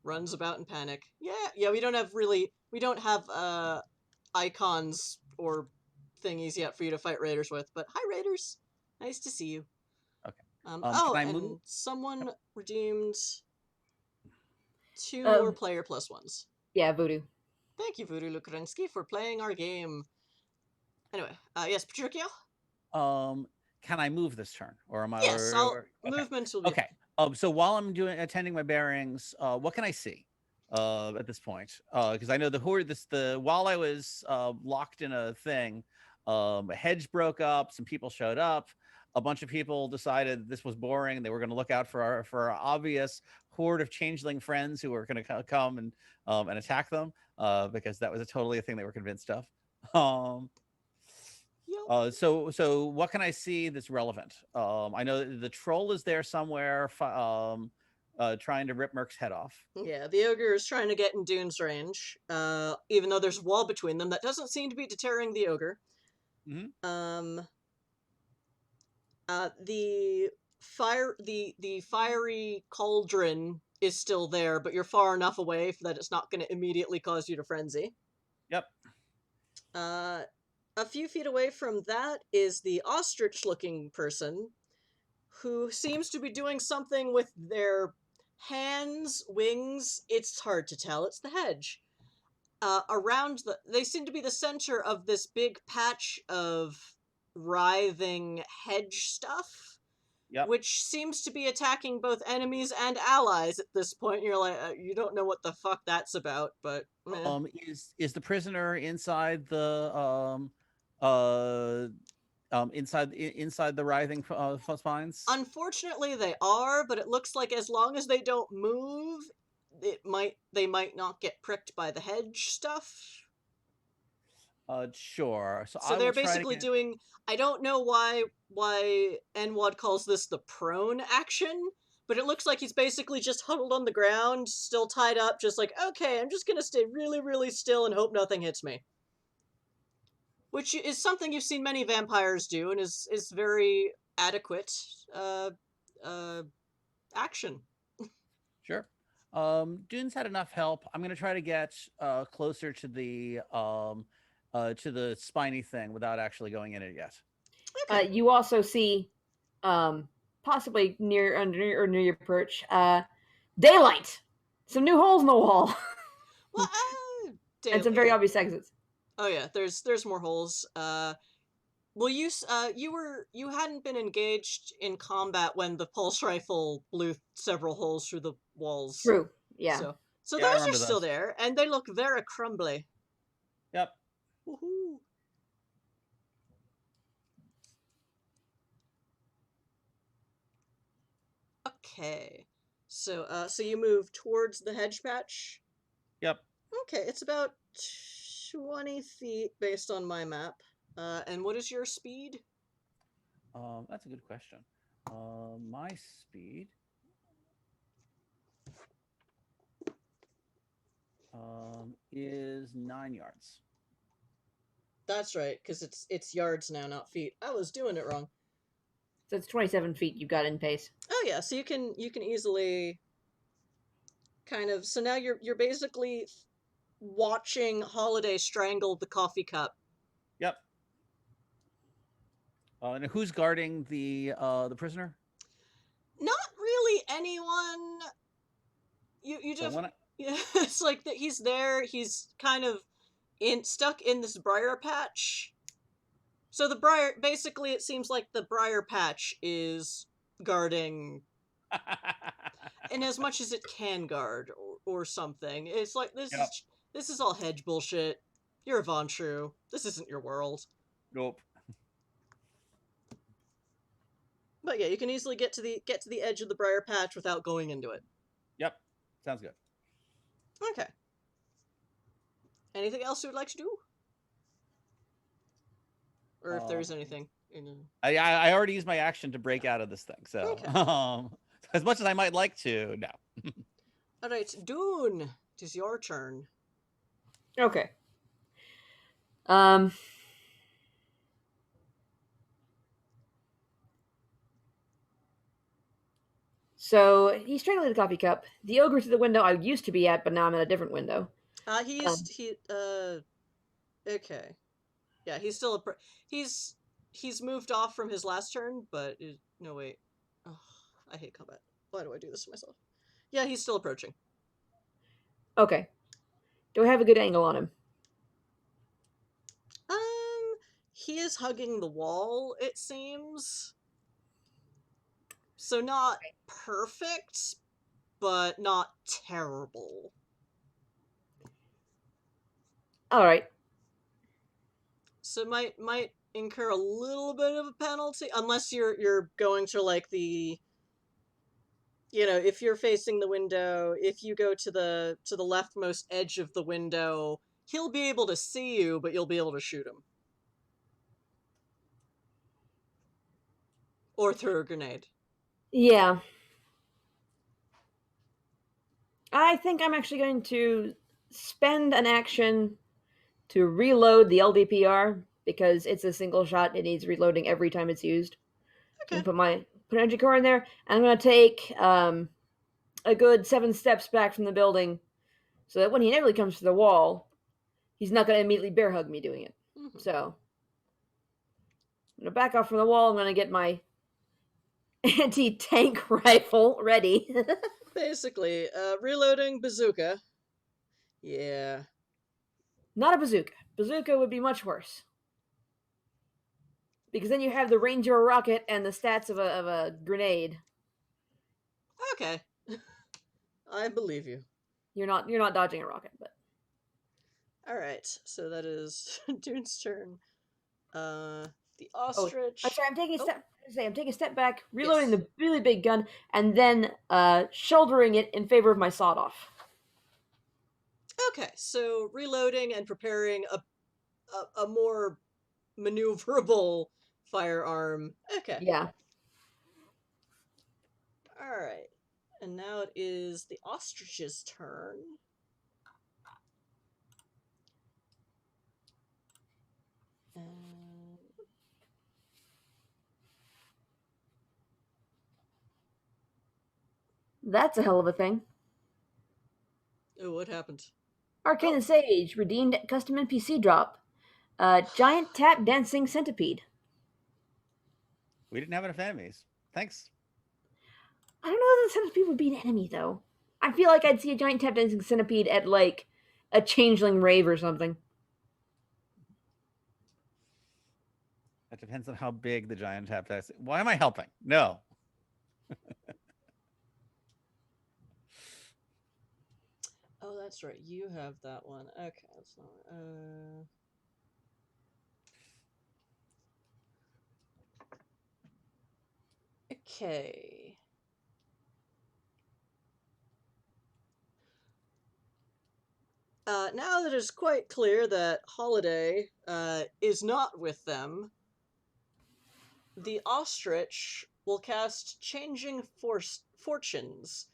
Runs about in panic. Yeah. We don't have icons or thingies yet for you to fight raiders with, but hi raiders, nice to see you. Okay. And someone redeemed 2 more player +1s. Yeah, Voodoo. Thank you, Voodoo Lukrinsky, for playing our game. Anyway, yes, Petruchio? Can I move this turn, or am I? Yes, movements will be okay. So while I'm attending my bearings, what can I see at this point? Because I know the horde. While I was locked in a thing, a hedge broke up. Some people showed up. A bunch of people decided this was boring. They were going to look out for our obvious horde of changeling friends who were going to come and attack them because that was totally a thing they were convinced of. So what can I see that's relevant? I know the troll is there somewhere trying to rip Merc's head off. Yeah, the ogre is trying to get in Dune's range, even though there's a wall between them. That doesn't seem to be deterring the ogre. The fiery cauldron is still there, but you're far enough away that it's not going to immediately cause you to frenzy. Yep. A few feet away from that is the ostrich-looking person, who seems to be doing something with their hands, wings. It's hard to tell. It's the hedge. They seem to be the center of this big patch of writhing hedge stuff, which seems to be attacking both enemies and allies at this point. You're like, you don't know what the fuck that's about, but is the prisoner inside the inside the writhing spines? Unfortunately, they are, but it looks like as long as they don't move, they might not get pricked by the hedge stuff. Sure. So So I they're will try to basically get... doing. I don't know why NWoD calls this the prone action, but it looks like he's basically just huddled on the ground, still tied up, just like, okay, I'm just gonna stay really, really still and hope nothing hits me. Which is something you've seen many vampires do, and is very adequate action. Sure. Dune's had enough help. I'm gonna try to get closer to the spiny thing without actually going in it yet. Okay. You also see, possibly near near your perch, daylight. Some new holes in the wall, Well, and some very obvious exits. Oh yeah, there's more holes. Well, you hadn't been engaged in combat when the pulse rifle blew several holes through the walls. True. Yeah. So Yeah, I those are remember still those. there, and they look very crumbly. Yep. Woohoo! Okay, so you move towards the hedge patch. Yep. Okay, it's about 20 feet based on my map. And what is your speed? That's a good question. My speed is 9 yards. That's right, because it's yards now, not feet. I was doing it wrong. So it's 27 feet you've got in pace. Oh yeah, so you can easily kind of. So now you're basically watching Holiday strangle the coffee cup. Yep. And who's guarding the prisoner? Not really anyone. You So just when I, yeah, it's like that he's there. He's kind of stuck in this briar patch. So the briar, basically, it seems like the briar patch is guarding in as much as it can guard, or something. It's like Yep. This is all Hedge bullshit. You're a Von True. This isn't your world. Nope. But yeah, you can easily get to the edge of the briar patch without going into it. Yep. Sounds good. Okay. Anything else you would like to do? Or if there's anything. I already used my action to break out of this thing, so Okay. as much as I might like to, no. All right, Dune, it is your turn. Okay. So he's strangling the coffee cup. The ogre to the window I used to be at, but now I'm at a different window. Okay. Yeah, he's still he's moved off from his last turn, but no wait. Oh, I hate combat. Why do I do this to myself? Yeah, he's still approaching. Okay. Do I have a good angle on him? He is hugging the wall, it seems. So not perfect, but not terrible. All right. So might incur a little bit of a penalty unless you're going to like the, if you're facing the window, if you go to the leftmost edge of the window, he'll be able to see you, but you'll be able to shoot him. Or throw a grenade. Yeah. I think I'm actually going to spend an action to reload the LDPR because it's a single shot. It needs reloading every time it's used. Okay. Put energy core in there. And I'm going to take a good 7 steps back from the building so that when he inevitably comes to the wall, he's not going to immediately bear hug me doing it. Mm-hmm. So I'm going to back off from the wall. I'm going to get my anti-tank rifle ready. Basically, reloading bazooka. Yeah. Not a bazooka. Bazooka would be much worse. Because then you have the range of a rocket and the stats of a grenade. Okay. I believe you. You're not dodging a rocket, but Alright, so that is Dune's turn. The ostrich. I'm sorry, I'm taking a step back, reloading Yes. the really big gun, and then shouldering it in favor of my sawed-off. Okay, so reloading and preparing a more maneuverable firearm. Okay. Yeah. All right. And now it is the ostrich's turn. And That's a hell of a thing. oh, what happened? Arcana Sage, redeemed custom NPC drop. Giant tap dancing centipede. We didn't have enough enemies. Thanks. I don't know if the centipede would be an enemy, though. I feel like I'd see a giant tap dancing centipede at, like, a changeling rave or something. That depends on how big the giant tap is. Why am I helping? No. Oh, that's right. You have that one. Okay, that's not. Okay. Now that it's quite clear that Holiday is not with them, the ostrich will cast Changing Fortunes,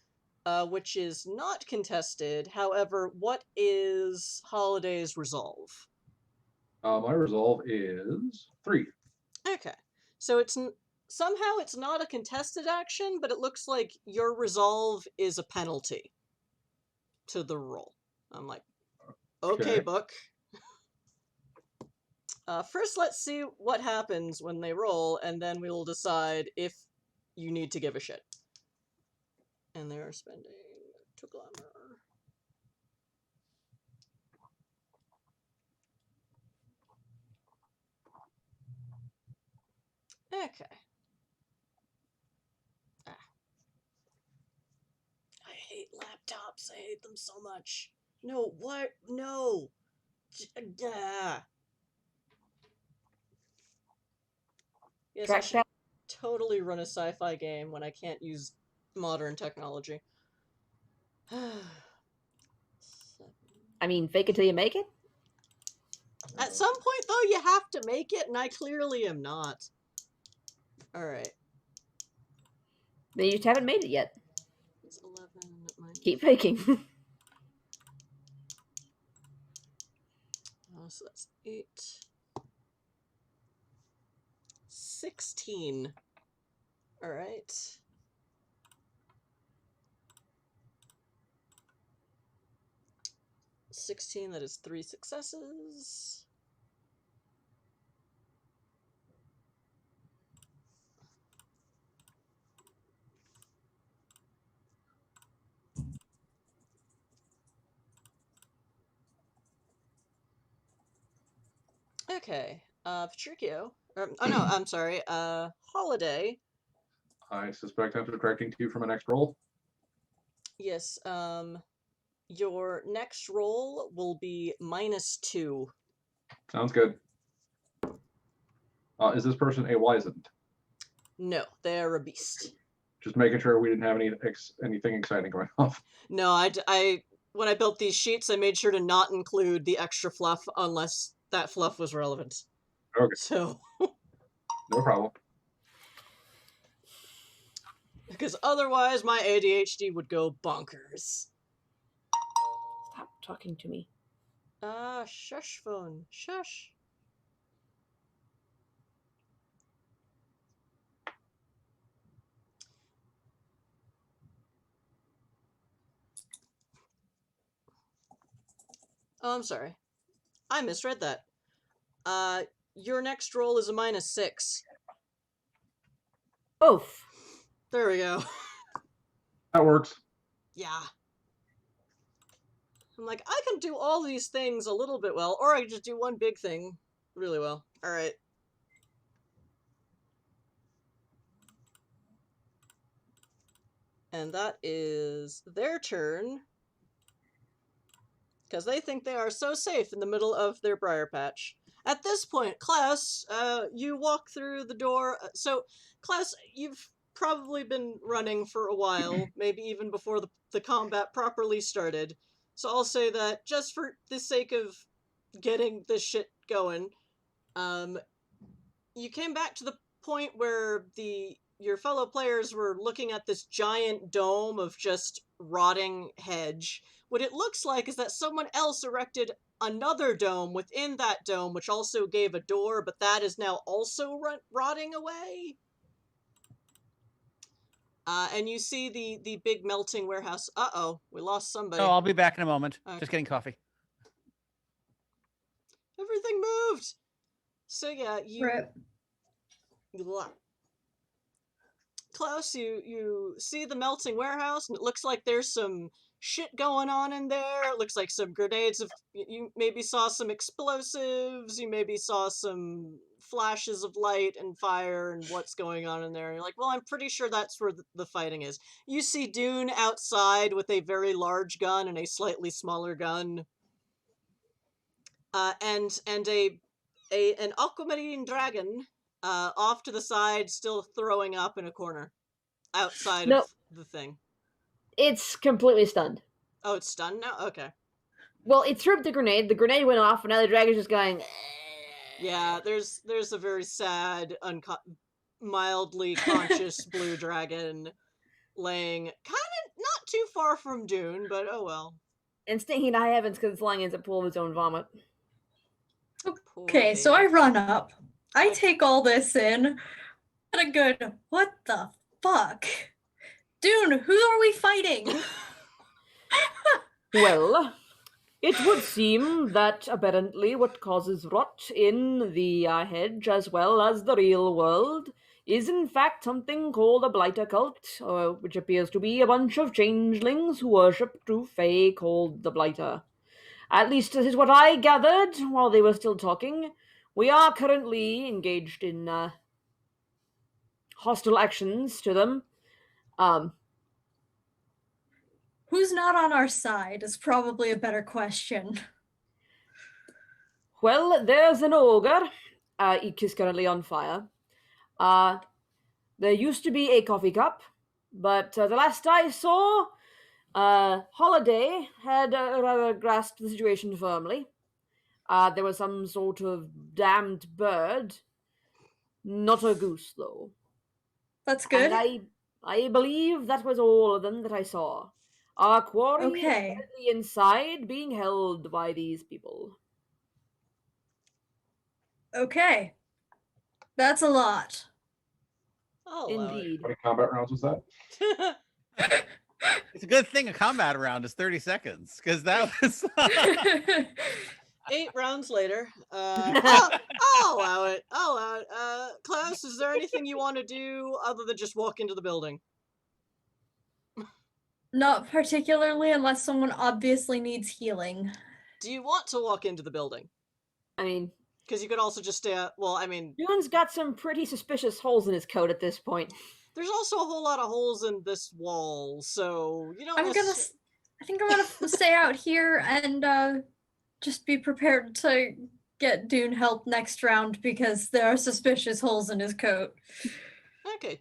which is not contested. However, what is Holiday's resolve? My resolve is 3. Okay, so somehow it's not a contested action, but it looks like your resolve is a penalty to the roll. I'm like, okay, book. First, let's see what happens when they roll, and then we will decide if you need to give a shit. And they're spending 2 glamour. Okay. I hate laptops. I hate them so much. No, what? No. Yes, I should totally run a sci-fi game when I can't use modern technology. I mean, fake it till you make it? At some point, though, you have to make it, and I clearly am not. Alright. They just haven't made it yet. It's 11 minus... Keep faking. Oh, so that's 8. 16. Alright. That is 3 successes. Okay, Patricio. Oh no, I'm sorry. Holiday. I suspect I'm subtracting 2 from my next roll. Yes. Your next roll will be -2. Sounds good. Is this person a wizened? No, they are a beast. Just making sure we didn't have anything exciting going off. No, I when I built these sheets, I made sure to not include the extra fluff unless that fluff was relevant. Okay. So. No problem. Because otherwise, my ADHD would go bonkers. Stop talking to me. Shush phone. Shush. Oh, I'm sorry. I misread that. Your next roll is a -6. Oof. There we go. That works. Yeah. I'm like, I can do all these things a little bit well, or I can just do one big thing really well. Alright. And that is their turn. Because they think they are so safe in the middle of their briar patch. At this point, Klaus, you walk through the door. So, Klaus, you've probably been running for a while, maybe even before the combat properly started. So I'll say that just for the sake of getting this shit going. You came back to the point where your fellow players were looking at this giant dome of just rotting hedge. What it looks like is that someone else erected another dome within that dome, which also gave a door, but that is now also rotting away. And you see the big melting warehouse. Uh-oh, we lost somebody. Oh, I'll be back in a moment. Okay. Just getting coffee. Everything moved. So yeah, Right. Klaus, you see the melting warehouse, and it looks like there's some shit going on in there. It looks like some grenades you maybe saw some explosives, you maybe saw some flashes of light and fire and what's going on in there. And you're like, well, I'm pretty sure that's where the fighting is. You see Dune outside with a very large gun and a slightly smaller gun. And an aquamarine dragon off to the side, still throwing up in a corner outside of the thing. It's completely stunned. Oh, it's stunned now? Okay. Well, it threw up the grenade went off, and now the dragon's just going... Yeah, there's a very sad, mildly conscious blue dragon laying kind of not too far from Dune, but oh well. And stinking to high heavens because it's lying in a pool of its own vomit. Okay, so I run up. I take all this in. And a good, what the fuck? Dune, who are we fighting? Well, it would seem that apparently what causes rot in the Hedge as well as the real world is in fact something called a Blighter Cult, which appears to be a bunch of changelings who worship true fae called the Blighter. At least this is what I gathered while they were still talking. We are currently engaged in hostile actions to them. Who's not on our side is probably a better question. Well, there's an ogre. It is currently on fire. There used to be a coffee cup, but the last I saw, Holiday had rather grasped the situation firmly. There was some sort of damned bird. Not a goose, though. That's good. And I believe that was all of them that I saw. Our quarry is currently inside, being held by these people. Okay. That's a lot. Oh, indeed. How many combat rounds was that? It's a good thing a combat round is 30 seconds, because that was... 8 rounds later. I'll allow it. Klaus, is there anything you want to do other than just walk into the building? Not particularly, unless someone obviously needs healing. Do you want to walk into the building? I mean... Because you could also just stay out... Well, I mean... Dune's got some pretty suspicious holes in his coat at this point. There's also a whole lot of holes in this wall, so... You don't I think I'm gonna stay out here and just be prepared to get Dune help next round because there are suspicious holes in his coat. Okay,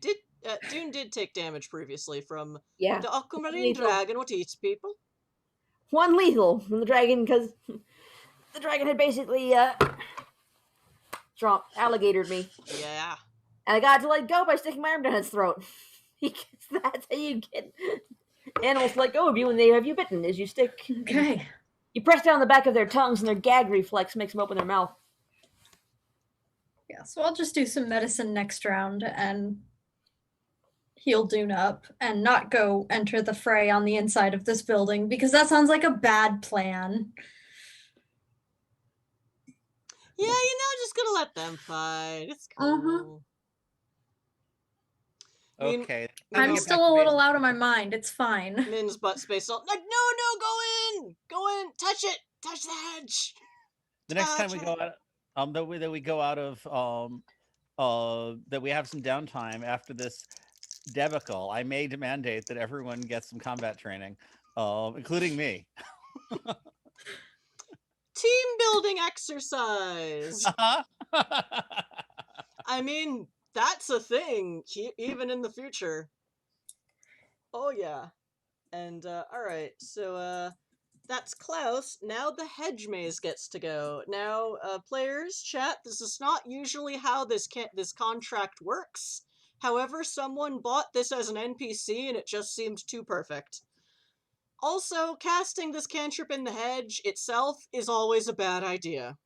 Dune did take damage previously from the aquamarine dragon, what eats people. One lethal from the dragon, because the dragon had basically alligatored me. Yeah. And I got to let go by sticking my arm down its throat. That's how you get animals to let go of you when they have you bitten, is you stick... Okay. You press down the back of their tongues and their gag reflex makes them open their mouth. Yeah, so I'll just do some medicine next round and heal Dune up and not go enter the fray on the inside of this building because that sounds like a bad plan. Yeah, just gonna let them fight. It's cool. Okay. I'm still a little out of my mind. It's fine. Min's butt space all like, no, go in, touch it, touch the hedge. The next time we go out, that we go out of, that we have some downtime after this debacle, I may mandate that everyone gets some combat training, including me. Team building exercise. I mean, that's a thing, even in the future. Oh, yeah. And, alright, so, That's Klaus. Now the hedge maze gets to go. Now, players, chat, this is not usually how this contract works. However, someone bought this as an NPC and it just seemed too perfect. Also, casting this cantrip in the hedge itself is always a bad idea.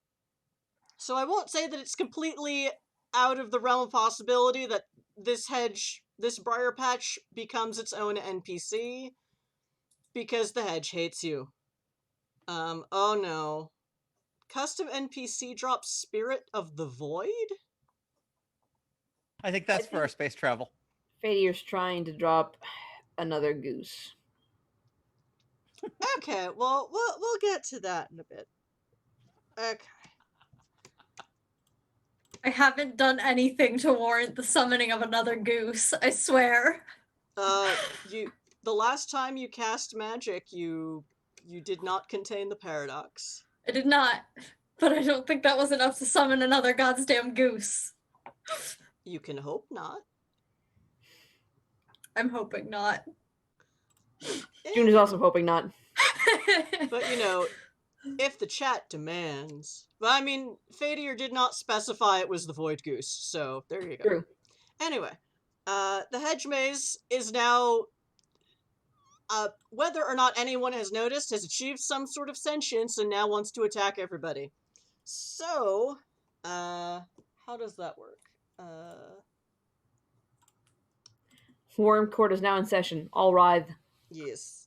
So I won't say that it's completely out of the realm of possibility that this briar patch becomes its own NPC, because the hedge hates you. Oh no. Custom NPC drops Spirit of the Void? I think that's for our space travel. Fadier's trying to drop another goose. Okay, well, we'll get to that in a bit. Okay. I haven't done anything to warrant the summoning of another goose, I swear. The last time you cast magic, you did not contain the paradox. I did not, but I don't think that was enough to summon another goddamn goose. You can hope not. I'm hoping not. June is also hoping not. But, you know, if the chat demands. But I mean, Fadier did not specify it was the Void Goose, so there you go. True. Anyway, the hedge maze is now, whether or not anyone has noticed, has achieved some sort of sentience and now wants to attack everybody. So, how does that work? Worm Court is now in session. All writhe. Yes.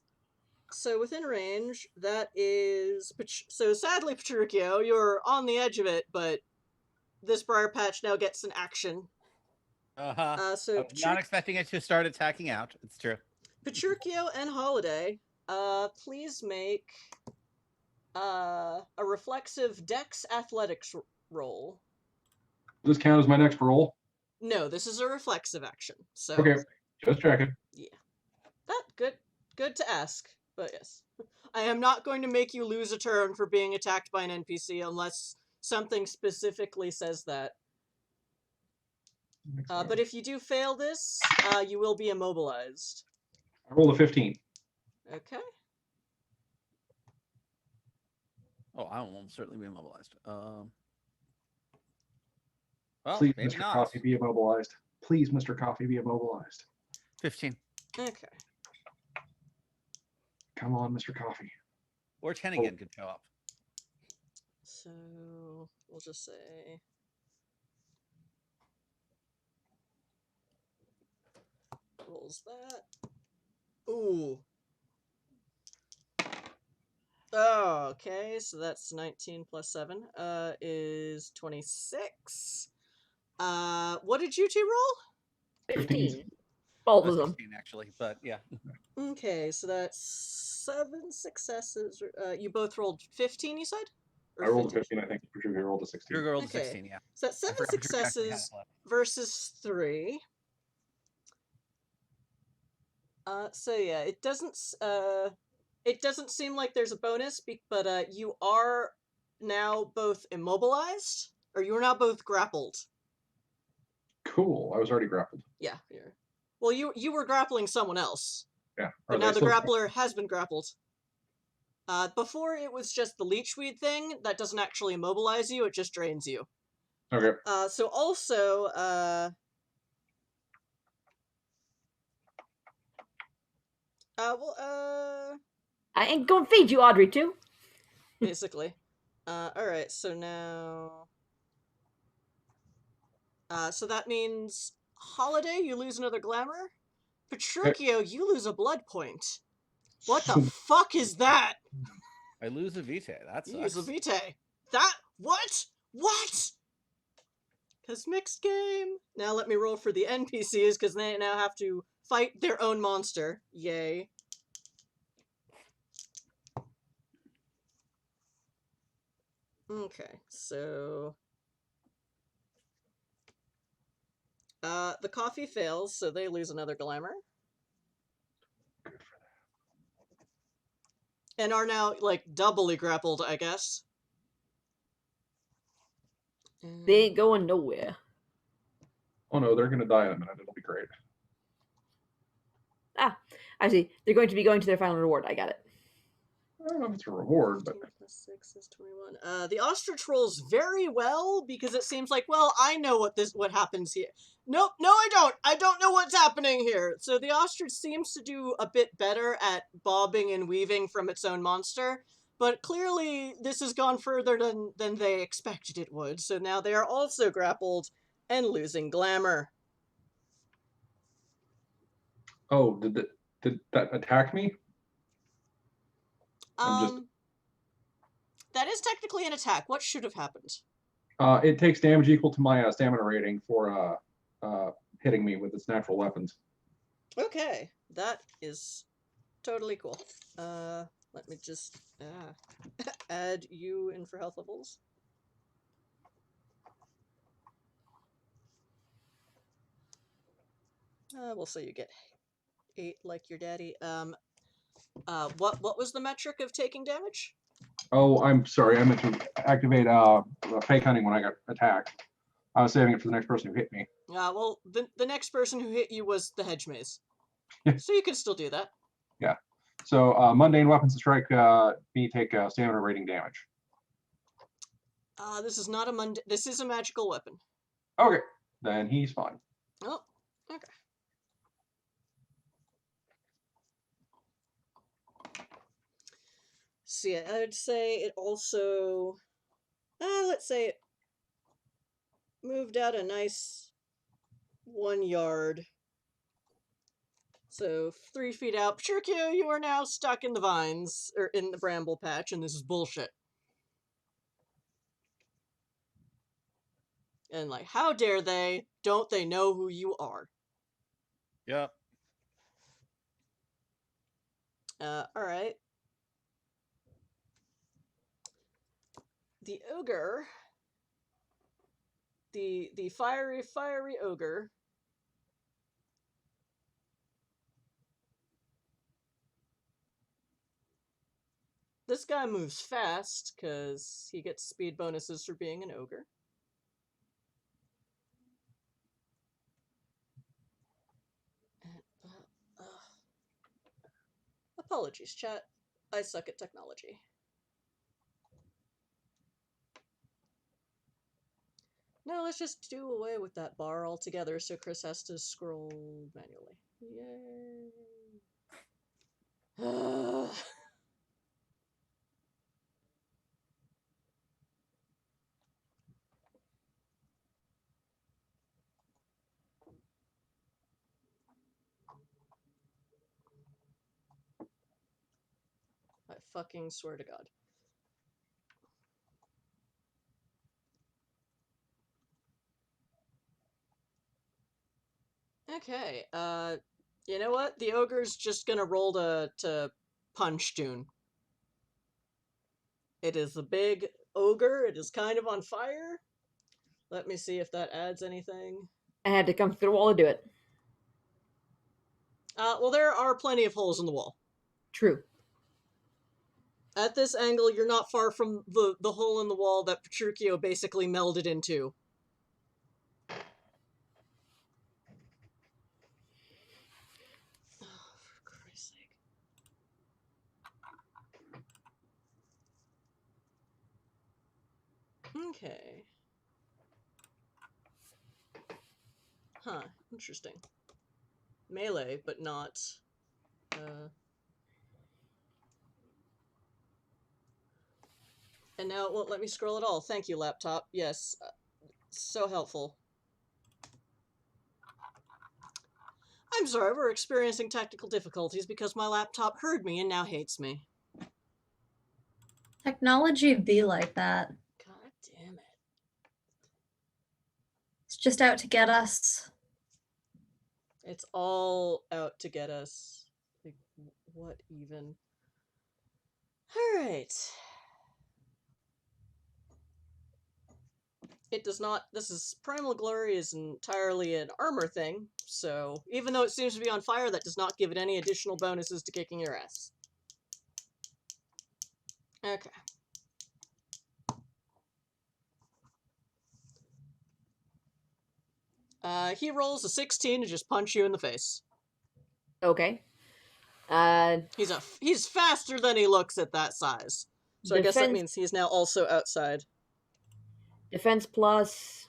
So within range, that is... So sadly, Petruchio, you're on the edge of it, but this briar patch now gets an action. So I'm not expecting it to start attacking out. It's true. Petruchio and Holiday, please make a reflexive Dex Athletics roll. Does this count as my next roll? No, this is a reflexive action. So Okay, just checking. Yeah, good to ask. But yes, I am not going to make you lose a turn for being attacked by an NPC unless something specifically says that. But if you do fail this, you will be immobilized. I rolled a 15. Okay. Oh, I will certainly be immobilized. Well, Please, maybe Mr. not. Coffee, be immobilized. Please, Mr. Coffee, be immobilized. 15. Okay. Come on, Mr. Coffee. Or 10 again could show up. So we'll just say rolls that. Ooh. Oh, okay, so that's 19 plus 7 is 26. What did you two roll? 15. Both of them. 16 actually, but yeah. Okay, so that's 7 successes. You both rolled 15, you said? Or I rolled a 15, I think. Petruchio rolled a 16. Drew rolled a Okay. 16, yeah. So that's 7 forgot Drew actually had successes it left. versus 3. So yeah, it doesn't seem like there's a bonus, but you are now both immobilized, or you are now both grappled. Cool. I was already grappled. Yeah. Well, you were grappling someone else, Yeah. but now the grappler has been grappled. Before it was just the leechweed thing that doesn't actually immobilize you; it just drains you. Okay. So also, I ain't gonna feed you, Audrey, too. basically. Alright, so now... so that means Holiday, you lose another glamour. Petruchio, you lose a blood point. What the fuck is that? I lose a vitae. That's You use a vitae. That... What? What? Because mixed game. Now let me roll for the NPCs, because they now have to fight their own monster. Yay. Okay, so... the coffee fails, so they lose another glamour. And are now, like, doubly grappled, I guess. They ain't going nowhere. Oh no, they're gonna die in a minute. It'll be great. I see. They're going to be going to their final reward. I got it. I don't know if it's a reward, but 15 plus 6 is 21. The ostrich rolls very well because it seems like, well, I know what happens here. Nope, no, I don't. I don't know what's happening here. So the ostrich seems to do a bit better at bobbing and weaving from its own monster, but clearly this has gone further than they expected it would. So now they are also grappled and losing glamour. oh, did that attack me? I'm just- That is technically an attack. What should have happened? It takes damage equal to my stamina rating for hitting me with its natural weapons. Okay, that is totally cool. Let me just add you in for health levels. We'll say you get 8 like your daddy. What was the metric of taking damage? Oh, I'm sorry. I meant to activate fake hunting when I got attacked. I was saving it for the next person who hit me. Well, the next person who hit you was the hedge maze. Yeah. So you can still do that. Yeah. So mundane weapons to strike me take stamina rating damage. This is not a this is a magical weapon. Okay, then he's fine. Oh, okay. So yeah, I would say it also, let's say it moved out a nice 1 yard. So 3 feet out. Patricio, you are now stuck in the vines, or in the bramble patch, and this is bullshit. And like, how dare they? Don't they know who you are? Yep. Alright. The ogre, the fiery ogre, this guy moves fast because he gets speed bonuses for being an ogre. Apologies, chat. I suck at technology. No, let's just do away with that bar altogether so Chris has to scroll manually. Yay. I fucking swear to God. Okay, you know what? The ogre's just gonna roll to punch Dune. It is a big ogre. It is kind of on fire. Let me see if that adds anything. I had to come through the wall to do it. Well, there are plenty of holes in the wall. True. At this angle, you're not far from the hole in the wall that Petruchio basically melded into. Oh, for Christ's sake. Okay. Huh, interesting. Melee, but not... And now it won't let me scroll at all. Thank you, laptop. Yes, so helpful. I'm sorry, we're experiencing technical difficulties because my laptop heard me and now hates me. Technology be like that. God damn it. It's just out to get us. It's all out to get us. Like, what even? Alright. It does not... This is... Primal Glory is entirely an armor thing, so even though it seems to be on fire, that does not give it any additional bonuses to kicking your ass. Okay. He rolls a 16 to just punch you in the face. Okay. He's faster than he looks at that size. So I guess that Defense- means he's now also outside. Defense plus,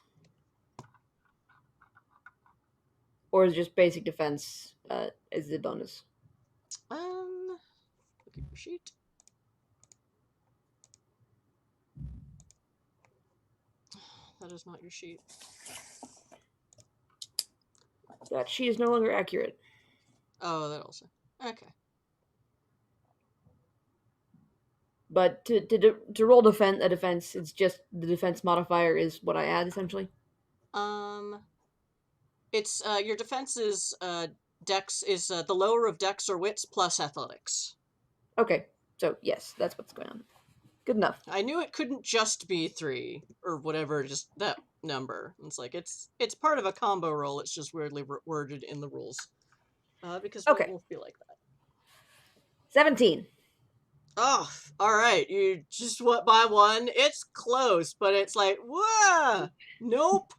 or is it just basic defense is the bonus? Look at your sheet. That is not your sheet. That sheet is no longer accurate. Oh, that also. Okay. But to roll a defense, it's just the defense modifier is what I add essentially. It's your defense is dex is the lower of dex or wits plus athletics. Okay, so yes, that's what's going on. Good enough. I knew it couldn't just be 3 or whatever, just that number. It's like it's part of a combo roll. It's just weirdly worded in the rules. Because Okay. it won't be like that. 17. Oh, all right. You just went by 1. It's close, but it's like, whoa, nope.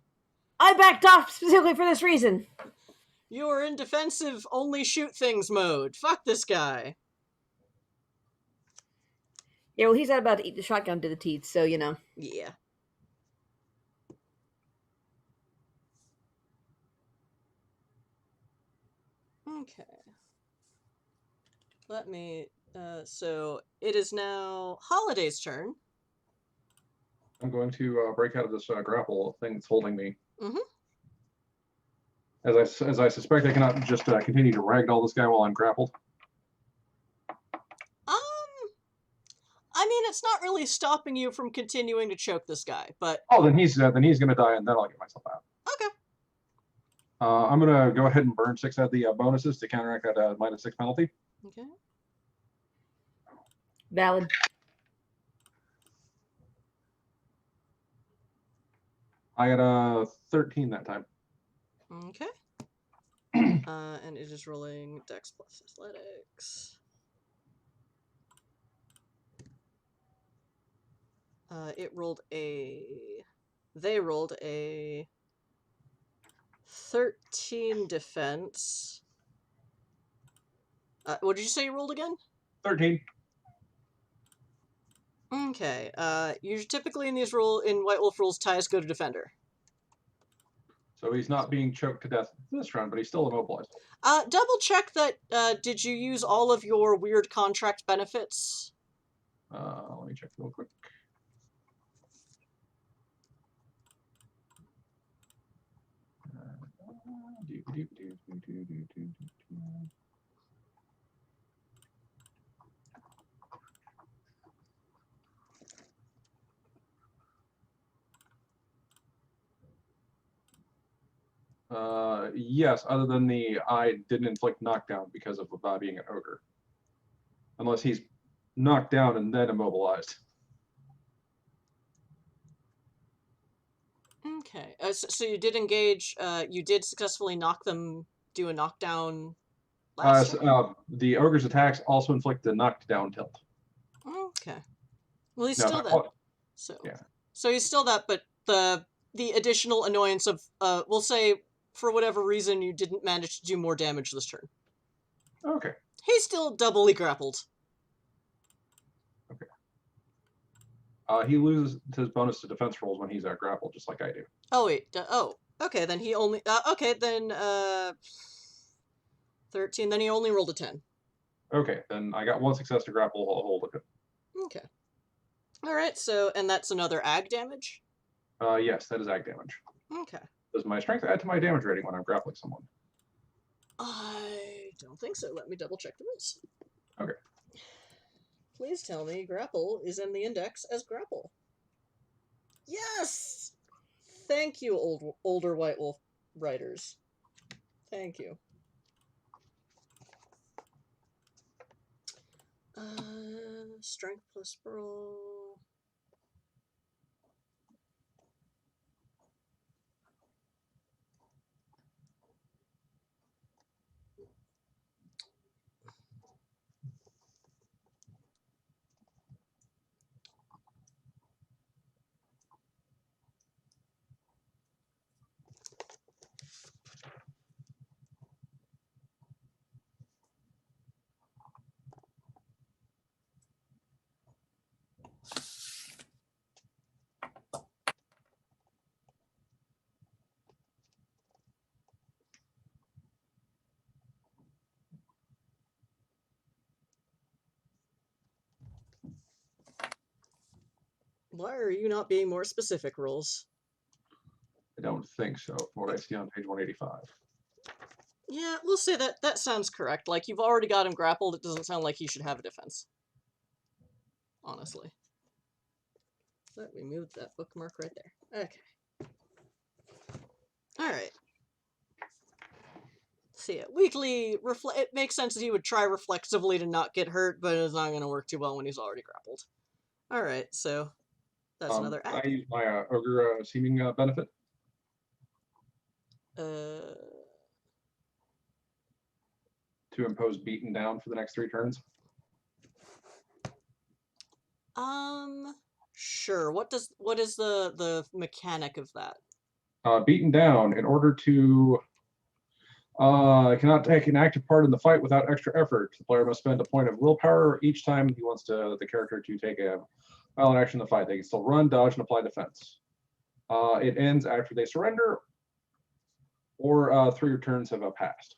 I backed off specifically for this reason. You are in defensive, only shoot things mode. Fuck this guy. Yeah, well, he's about to eat the shotgun to the teeth, so you know. Yeah. Okay. Let me, so it is now Holiday's turn. I'm going to break out of this grapple thing that's holding me. Mhm. As I suspect, I cannot just continue to ragdoll this guy while I'm grappled. I mean, it's not really stopping you from continuing to choke this guy, but Oh, then he's going to die, and then I'll get myself out. okay. I'm going to go ahead and burn 6 of the bonuses to counteract that -6 penalty. Okay. Valid. I got 13 that time. Okay. And it is rolling Dex plus Athletics. They rolled a 13 defense. What did you say you rolled again? 13. Okay. Usually, typically in White Wolf rules, ties go to defender. So he's not being choked to death this round, but he's still immobilized. Double check that. Did you use all of your weird contract benefits? Let me check real quick. Yes, other than I didn't inflict knockdown because of being an ogre. Unless he's knocked down and then immobilized. Okay. So you did engage. You did successfully do a knockdown last turn? The ogre's attacks also inflict the knockdown tilt. Okay. Well, he's No, still that. So yeah. So he's still that, but the additional annoyance of we'll say for whatever reason you didn't manage to do more damage this turn. Okay. He's still doubly grappled. Okay. He loses his bonus to defense rolls when he's grappled, just like I do. Oh wait. Okay. Then he only. Okay. Then 13. Then he only rolled a 10. Okay. Then I got 1 success to grapple hold of it. Okay. All right. So and that's another ag damage. Yes, that is ag damage. Okay. Does my strength add to my damage rating when I'm grappling someone? I don't think so. Let me double check the rules. Okay. Please tell me grapple is in the index as grapple. Yes! Thank you, older White Wolf writers. Thank you. Strength plus brawl. Why are you not being more specific, Rules? I don't think so, from what I see on page 185. Yeah, we'll say that sounds correct. Like, you've already got him grappled. It doesn't sound like he should have a defense. Honestly. Let me move that bookmark right there. Okay. Alright. See it. Weekly, it makes sense that he would try reflexively to not get hurt, but it's not going to work too well when he's already grappled. Alright, so that's another Can act. I use my ogre seeming benefit? To impose beaten down for the next 3 turns? Sure. What is the mechanic of that? Beaten down, in order to cannot take an active part in the fight without extra effort. The player must spend a point of willpower each time he wants the character to take a violent action in the fight. They can still run, dodge, and apply defense. It ends after they surrender, or 3 turns have passed.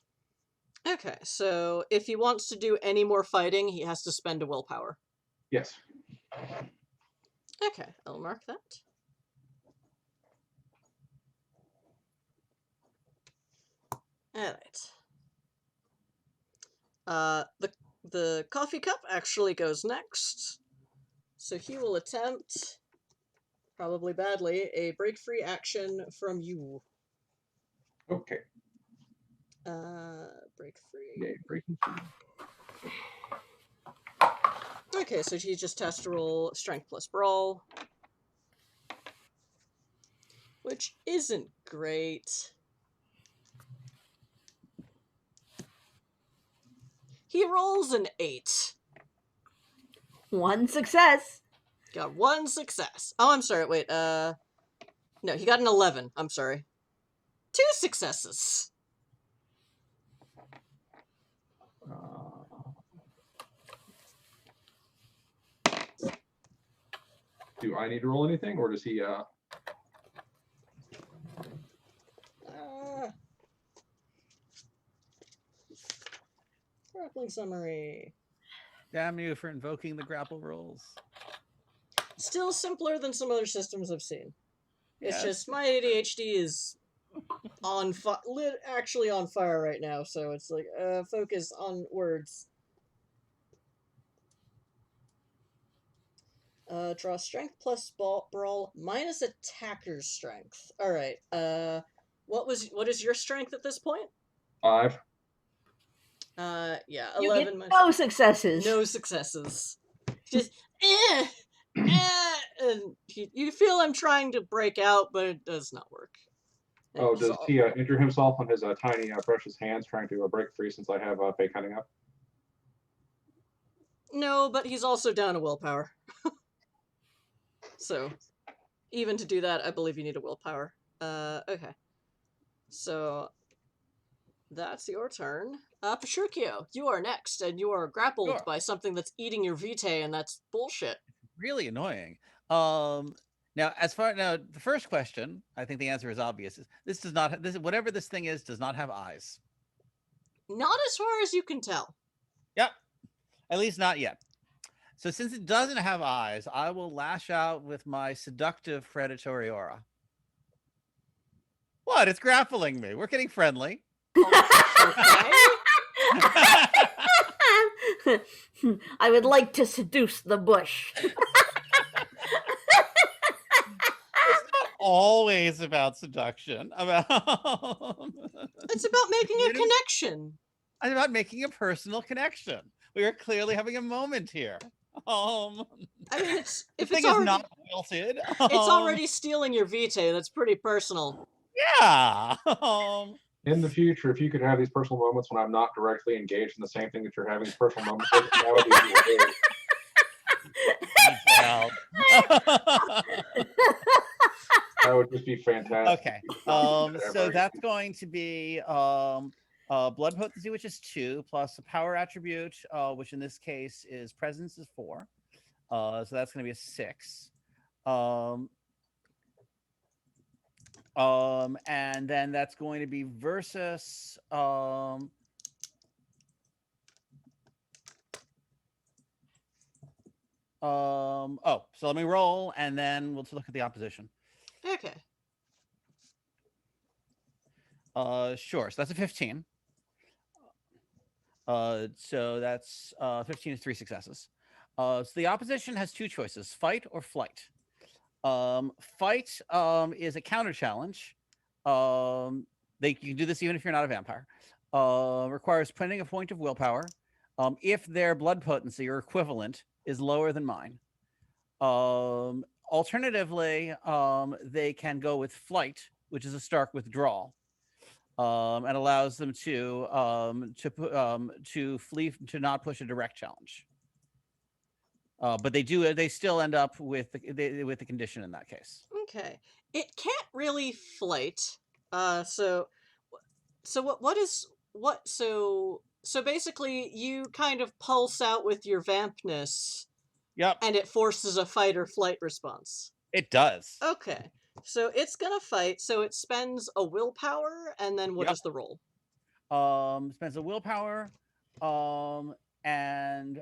Okay, so if he wants to do any more fighting, he has to spend a willpower. Yes. Okay, I'll mark that. Alright. The coffee cup actually goes next. So he will attempt, probably badly, a break free action from you. Okay. Break free. Yay, breaking free. Okay, so he just has to roll strength plus brawl. Which isn't great. He rolls an 8. One success. Got 1 success. Oh, I'm sorry, wait, no, he got an 11. I'm sorry. 2 successes. Do I need to roll anything, or does he Grappling summary. Damn you for invoking the grapple rules. Still simpler than some other systems I've seen. It's Yes. just my ADHD is actually on fire right now, so it's like, focus on words. Draw strength plus brawl minus attacker's strength. Alright, what is your strength at this point? 5? Yeah, You 11 get no successes. No successes. Just, and you feel him trying to break out, but it does not work. Oh, does he injure himself on his tiny, precious hands trying to break free since I have fake hunting up? No, but he's also down a willpower. So, even to do that, I believe you need a willpower. Okay. So, that's your turn. Patricio, you are next, and you are grappled Sure. by something that's eating your vitae, and that's bullshit. Really annoying. Now, the first question, I think the answer is obvious. This does not. Whatever this thing is, does not have eyes. Not as far as you can tell. Yep. At least not yet. So since it doesn't have eyes, I will lash out with my seductive predatory aura. What? It's grappling me. We're getting friendly. Okay. I would like to seduce the bush. It's not always about seduction. It's about making a connection. It's about making a personal connection. We are clearly having a moment here. I mean, if the it's thing already, is not wilted. It's already stealing your vitae. That's pretty personal. Yeah. In the future, if you could have these personal moments when I'm not directly engaged in the same thing that you're having these personal moments with, that would be great. That would just be fantastic. Okay. So that's going to be blood potency, which is 2, plus a power attribute, which in this case is presence is 4. So that's going to be a 6. And then that's going to be versus Oh, so let me roll, and then we'll look at the opposition. Okay. Sure. So that's a 15. So that's 15 is 3 successes. So the opposition has 2 choices: fight or flight. Fight is a counter challenge. You can do this even if you're not a vampire. Requires spending a point of willpower. If their blood potency or equivalent is lower than mine. Alternatively, they can go with flight, which is a stark withdrawal, and allows them to flee, to not push a direct challenge. But they still end up with the condition in that case. Okay. It can't really flight. So so basically you kind of pulse out with your vampness. Yep. And it forces a fight or flight response. It does. Okay. So it's gonna fight, so it spends a willpower, and then what is the roll? Spends a willpower, and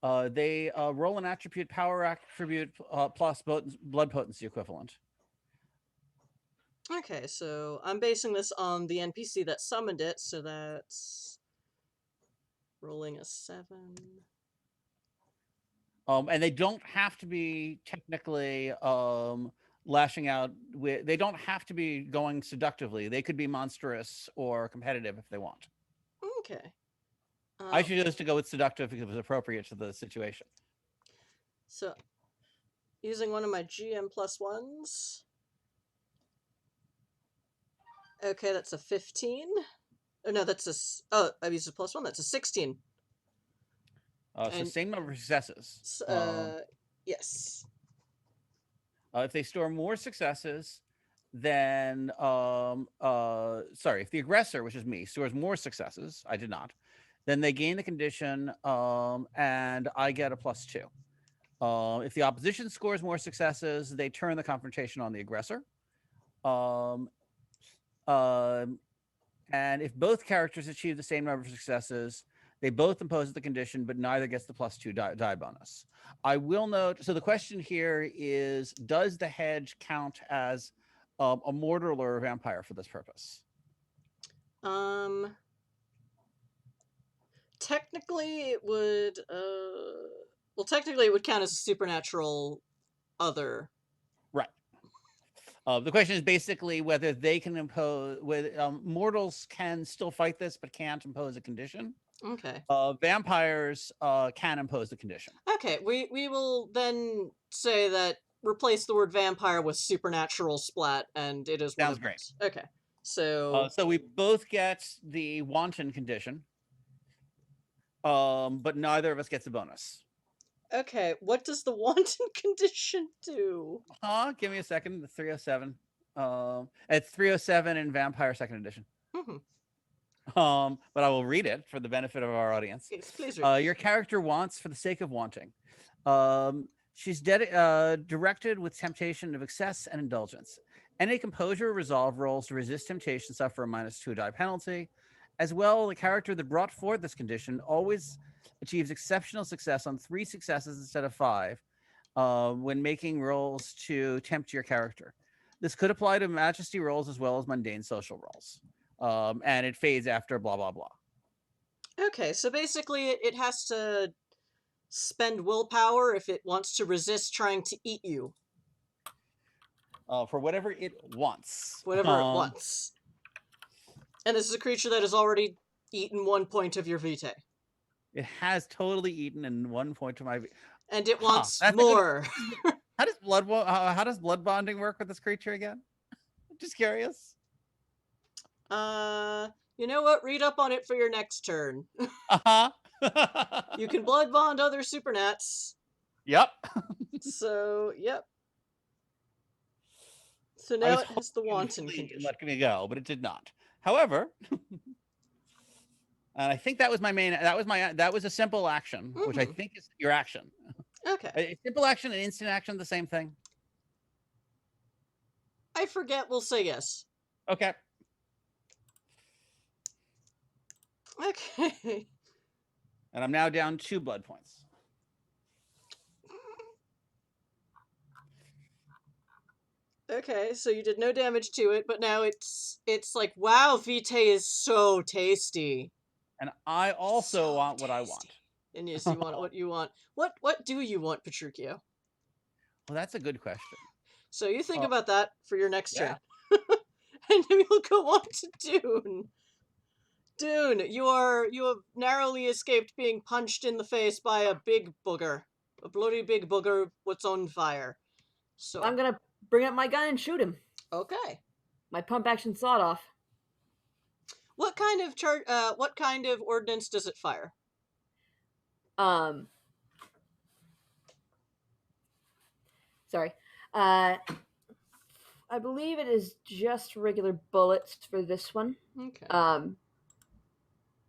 they roll an attribute, power attribute plus blood potency equivalent. Okay, so I'm basing this on the NPC that summoned it, so that's rolling a 7. And they don't have to be technically lashing out with. They don't have to be going seductively. They could be monstrous or competitive if they want. Okay. I chose to go with seductive because it was appropriate to the situation. So, using one of my GM +1s. Okay, that's a 15. Oh, no, that's a... Oh, I used a +1. That's a 16. So same number of successes. Yes. If they store more successes, then sorry, if the aggressor, which is me, stores more successes, I did not, then they gain the condition, and I get a +2. If the opposition scores more successes, they turn the confrontation on the aggressor. And if both characters achieve the same number of successes, they both impose the condition, but neither gets the +2 die bonus. I will note, so the question here is, does the hedge count as a mortal or a vampire for this purpose? Technically it would, well, technically it would count as a supernatural other. Right. The question is basically whether they can impose, mortals can still fight this, but can't impose a condition. Okay. Vampires can impose the condition. Okay, we will then say that replace the word vampire with supernatural splat, and it is Sounds great. Okay, so so we both get the wanton condition, but neither of us gets a bonus. Okay, what does the wanton condition do? Give me a second. The 307. It's 307 in Vampire Second Edition. Mm-hmm. But I will read it for the benefit of our audience. Yes, please read. Your character wants for the sake of wanting. She's directed with temptation of excess and indulgence. Any composure or resolve rolls to resist temptation suffer a -2 die penalty. As well, the character that brought forth this condition always achieves exceptional success on 3 successes instead of 5 when making rolls to tempt your character. This could apply to majesty rolls as well as mundane social rolls. And it fades after blah, blah, blah. Okay, so basically it has to spend willpower if it wants to resist trying to eat you. For whatever it wants. Whatever it wants. And this is a creature that has already eaten 1 point of your vitae. It has totally eaten in 1 point of my... And it wants more. How does blood bonding work with this creature again? Just curious. You know what? Read up on it for your next turn. You can blood bond other supernats. Yep. So, yep. So now it has the wanton condition. Let me go, but it did not. However, and I think that was my main. That was a simple action, which I think is your action. Okay. A simple action and instant action, the same thing. I forget. We'll say yes. Okay. Okay. And I'm now down 2 blood points. Okay, so you did no damage to it, but now it's like, wow, Vitae is so tasty. And I also So want what I tasty. want. And yes, you want what you want. What do you want, Petruchio? Well, that's a good question. So you think Uh, about that for your next yeah. turn. And then we'll go on to Dune. Dune, you have narrowly escaped being punched in the face by a big booger. A bloody big booger what's on fire. So I'm gonna bring up my gun and shoot him. okay. My pump action sawed off. What kind of ordnance does it fire? Sorry. I believe it is just regular bullets for this one. Okay.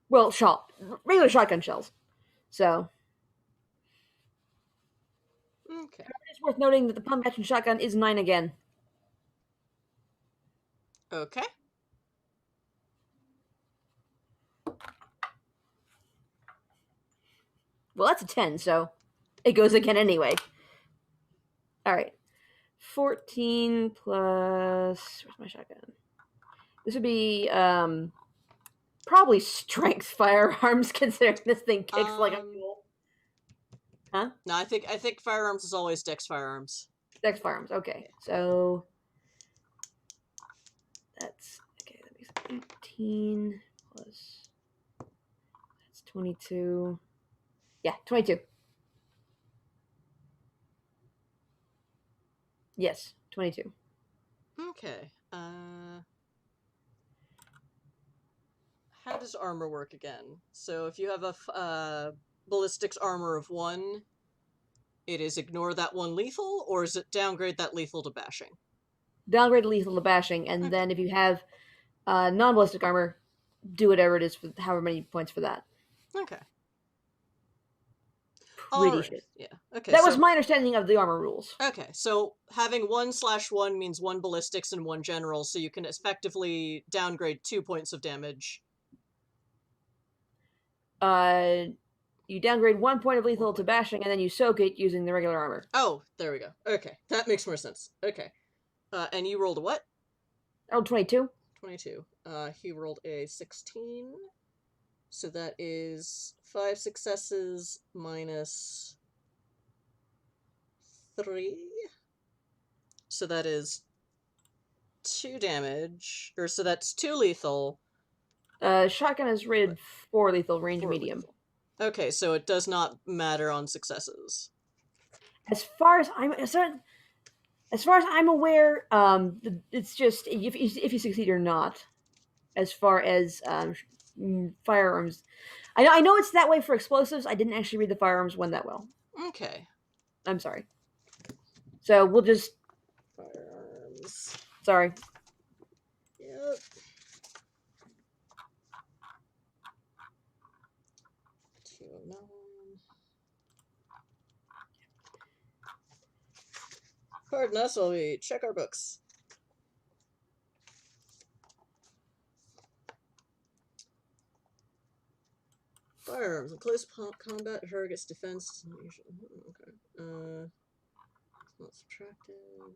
Well, regular shotgun shells. So Okay. it's worth noting that the pump action shotgun is 9 again. Okay. Well, that's a 10, so it goes again anyway. All right. 14 plus... Where's my shotgun? This would be probably strength firearms, considering this thing kicks like a mule. Huh? No, I think firearms is always Dex firearms. Dex firearms. Okay, so that's okay. That makes 18 plus. That's 22. Yeah, 22. Yes, 22. Okay. How does armor work again? So if you have a ballistics armor of 1, it is ignore that one lethal, or is it downgrade that lethal to bashing? Downgrade lethal to bashing, and Okay. then if you have non-ballistic armor, do whatever it is for however many points for that. Okay. Pretty Alright. shit. Yeah. Okay. That was my understanding of the armor rules. Okay, so having 1/1 means 1 ballistics and 1 general, so you can effectively downgrade 2 points of damage. You downgrade 1 point of lethal to bashing, and then you soak it using the regular armor. Oh, there we go. Okay, that makes more sense. Okay. And you rolled a what? I rolled 22. 22. He rolled a 16. So that is 5 successes minus 3. So that is 2 damage. Or so that's 2 lethal. Shotgun is rated 4 lethal, range 4 medium. lethal. Okay, so it does not matter on successes. As far as I'm aware, it's just if you succeed or not. As far as firearms, I know it's that way for explosives. I didn't actually read the firearms one that well. Okay. I'm sorry. So we'll just Firearms. sorry. Yep. Pardon us while we check our books. Firearms. In close combat, target's defense. Okay. It's not subtracted.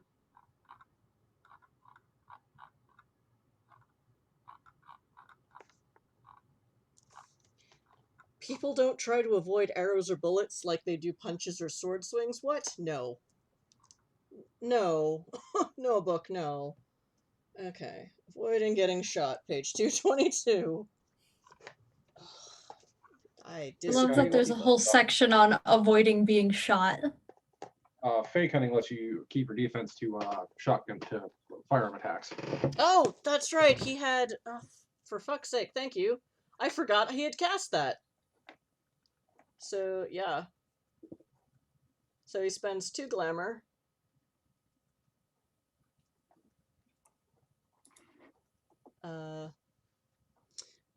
People don't try to avoid arrows or bullets like they do punches or sword swings. What? No. No. No book, no. Okay. Avoiding getting shot. Page 222. I I love disagree that with there's you a whole both. section on avoiding being shot. Fake hunting lets you keep your defense to shotgun to firearm attacks. Oh, that's right. He had. For fuck's sake, thank you. I forgot he had cast that. So, yeah. So he spends 2 glamour.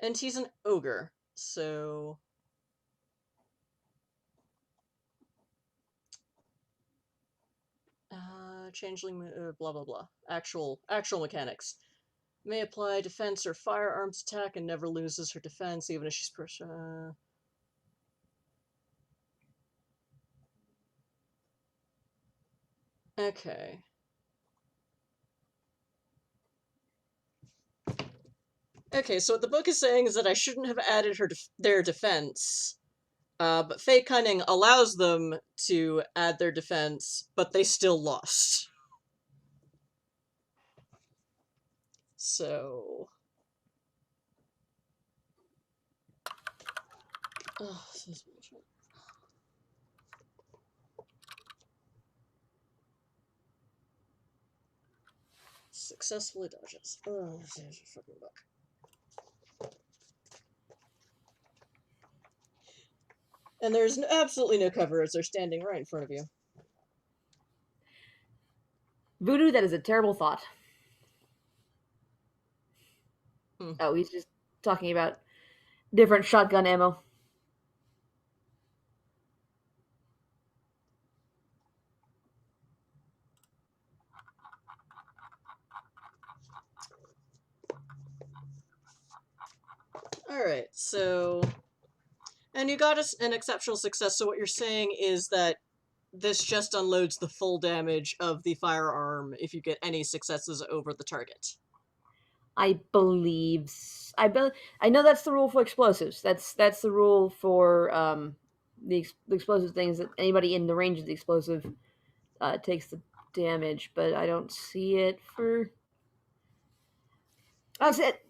And he's an ogre, so. Changeling, blah blah blah. Actual mechanics. May apply defense or firearms attack and never loses her defense, even if she's Okay. Okay, so what the book is saying is that I shouldn't have added their defense, but Fey Cunning allows them to add their defense, but they still lost. So... Oh, this is bullshit. Successfully dodges. Oh, this is a fucking book. And there's absolutely no cover as they're standing right in front of you. Voodoo, that is a terrible thought. Oh, he's just talking about different shotgun ammo. Alright, so... And you got an exceptional success, so what you're saying is that this just unloads the full damage of the firearm if you get any successes over the target. I believe... I know that's the rule for explosives. That's the rule for the explosive things, that anybody in the range of the explosive takes the damage, but I don't see it for... That's it.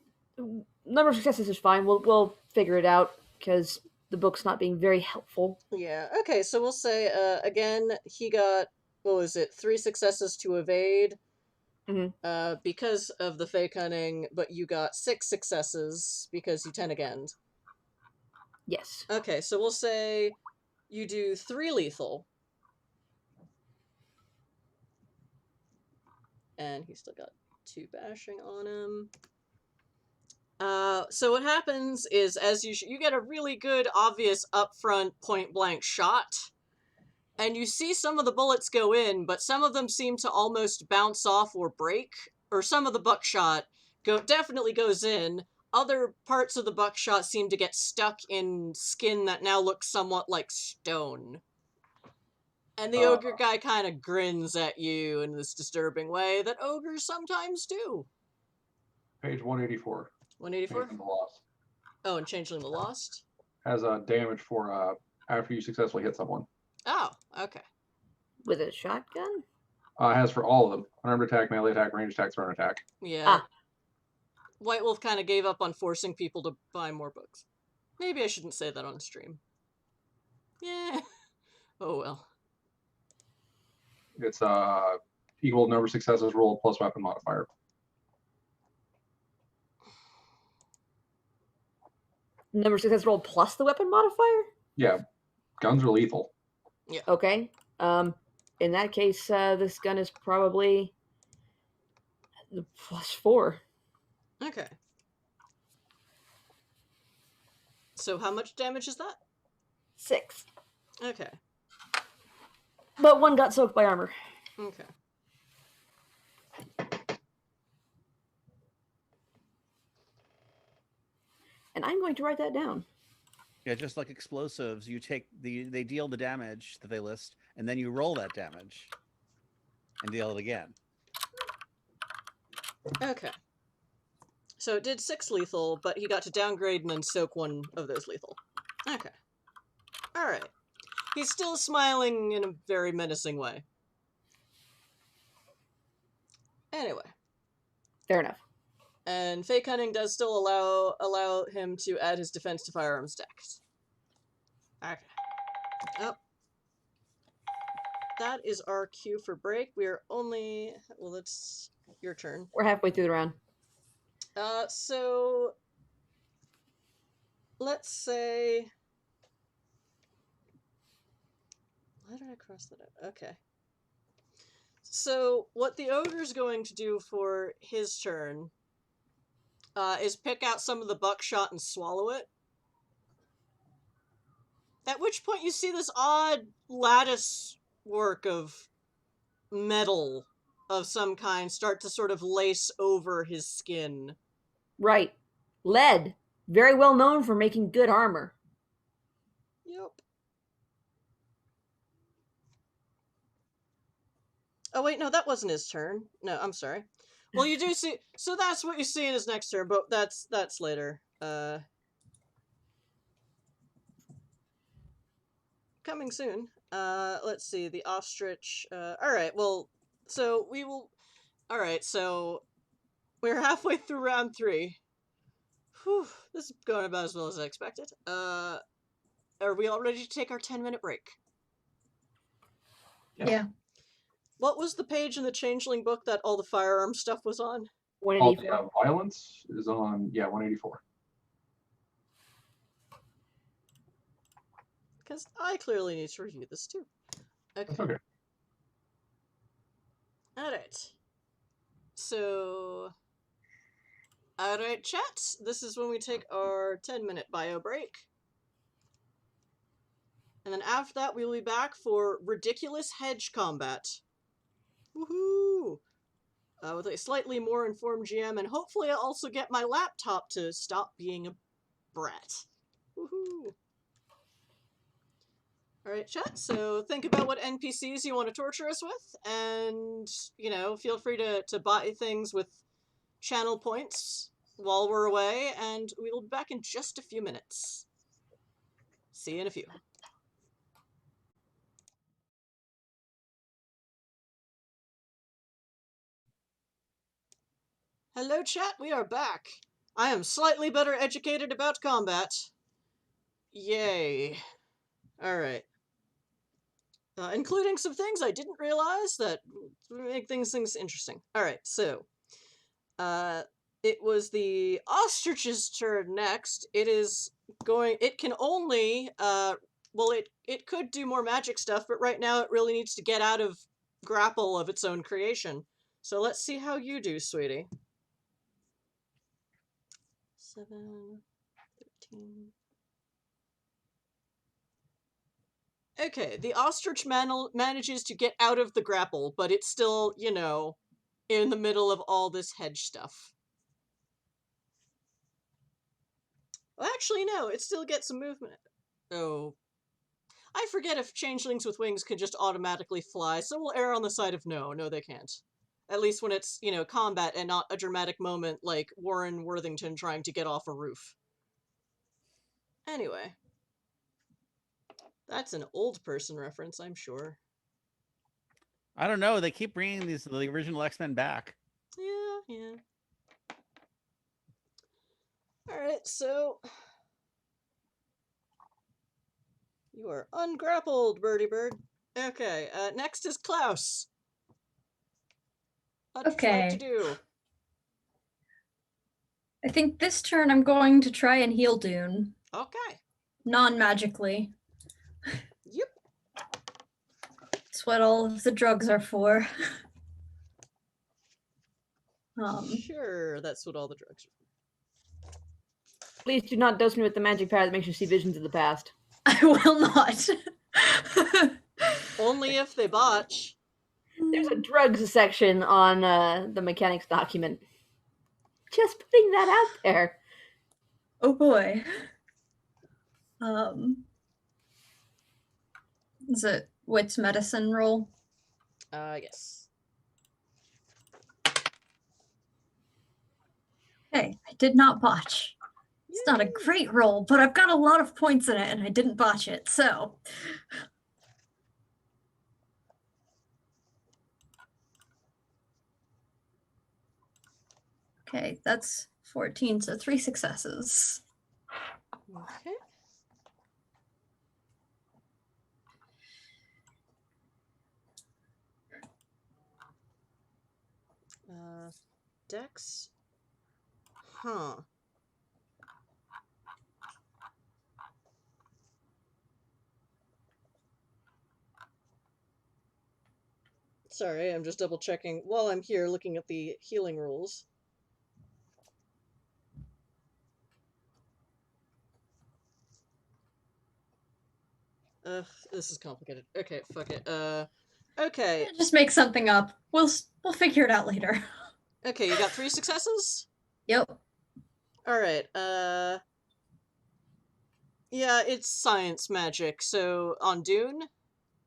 Number of successes is fine. We'll figure it out, because the book's not being very helpful. Yeah, okay, so we'll say, again, he got, what was it, 3 successes to evade, because of the Fey Cunning, but you got 6 successes because you 10 again. Yes. Okay, so we'll say you do 3 lethal. And he's still got 2 bashing on him. So what happens is, as you get a really good, obvious, upfront, point-blank shot, and you see some of the bullets go in, but some of them seem to almost bounce off or break, or some of the buckshot definitely goes in. Other parts of the buckshot seem to get stuck in skin that now looks somewhat like stone. And the ogre guy kind of grins at you in this disturbing way that ogres sometimes do. Page 184. 184? Changeling the Lost. Oh, and Changeling the Lost? Has a damage for after you successfully hit someone. Oh, okay. With a shotgun? Has for all of them. Unarmed attack, melee attack, range attack, thrown attack. Yeah. White Wolf kind of gave up on forcing people to buy more books. Maybe I shouldn't say that on stream. Yeah. Oh well. It's equal number of successes rolled plus weapon modifier. Number of success rolled plus the weapon modifier? Yeah. Guns are lethal. Yeah. Okay. In that case, this gun is probably the +4. Okay. So how much damage is that? 6. Okay. But 1 got soaked by armor. Okay. And I'm going to write that down. Yeah, just like explosives, they deal the damage that they list, and then you roll that damage and deal it again. Okay. So it did 6 lethal, but he got to downgrade and then soak 1 of those lethal. Okay. Alright. He's still smiling in a very menacing way. Anyway. Fair enough. And Fey Cunning does still allow him to add his defense to firearms decks. Okay. Oh. That is our cue for break. We are only... Well, it's your turn. We're halfway through the round. So... Let's say... Why did I cross that out? Okay. So, what the ogre's going to do for his turn... is pick out some of the buckshot and swallow it. At which point you see this odd lattice work of metal of some kind start to sort of lace over his skin. Right. Lead. Very well known for making good armor. Yep. Oh wait, no, that wasn't his turn. No, I'm sorry. Well, you do see. So that's what you see in his next turn, but that's later. Coming soon. Let's see. The ostrich. All right. Well, so we will. All right. So we're halfway through round 3. Whew, this is going about as well as I expected. Are we all ready to take our 10-minute break? Yes. Yeah. What was the page in the Changeling book that all the firearm stuff was on? 184. Violence is on 184. Because I clearly need to review this too. Okay. That's okay. Alright. So... Alright, chat. This is when we take our 10-minute bio break. And then after that, we will be back for ridiculous hedge combat. Woohoo! With a slightly more informed GM, and hopefully I'll also get my laptop to stop being a brat. Woohoo! Alright, chat, so think about what NPCs you want to torture us with, and, you know, feel free to buy things with channel points while we're away, and we will be back in just a few minutes. See you in a few. Hello, chat, we are back. I am slightly better educated about combat. Yay. Alright. Including some things I didn't realize that make things interesting. Alright, so. It was the ostrich's turn next. It can only, well, it could do more magic stuff, but right now it really needs to get out of grapple of its own creation. So let's see how you do, sweetie. 7, 13... Okay, the ostrich manages to get out of the grapple, but it's still, you know, in the middle of all this hedge stuff. Well, actually, no, it still gets some movement. Oh. I forget if changelings with wings can just automatically fly, so we'll err on the side of no. No, they can't. At least when it's, you know, combat and not a dramatic moment like Warren Worthington trying to get off a roof. Anyway. That's an old person reference, I'm sure. I don't know. They keep bringing the original X-Men back. Yeah. Alright, so... You are ungrappled, birdie bird. Okay, next is Klaus. What would you like to do? I think this turn I'm going to try and heal Dune. Okay. Non-magically. Yep. That's what all of the drugs are for. Sure, that's what all the drugs are. Please do not dose me with the magic power that makes you see visions of the past. I will not. Only if they botch. There's a drugs section on the mechanics document. Just putting that out there. Oh boy. Is it wits medicine roll? Yes. Hey, I did not botch. It's not a great roll, but I've got a lot of points in it and I didn't botch it, so. Okay, that's 14, so 3 successes. Okay. Dex? Huh. Sorry, I'm just double checking while I'm here looking at the healing rules. This is complicated. Okay, fuck it. Okay. Just make something up. We'll figure it out later. Okay, you got 3 successes? Yep. Alright, yeah, it's science magic, so on Dune?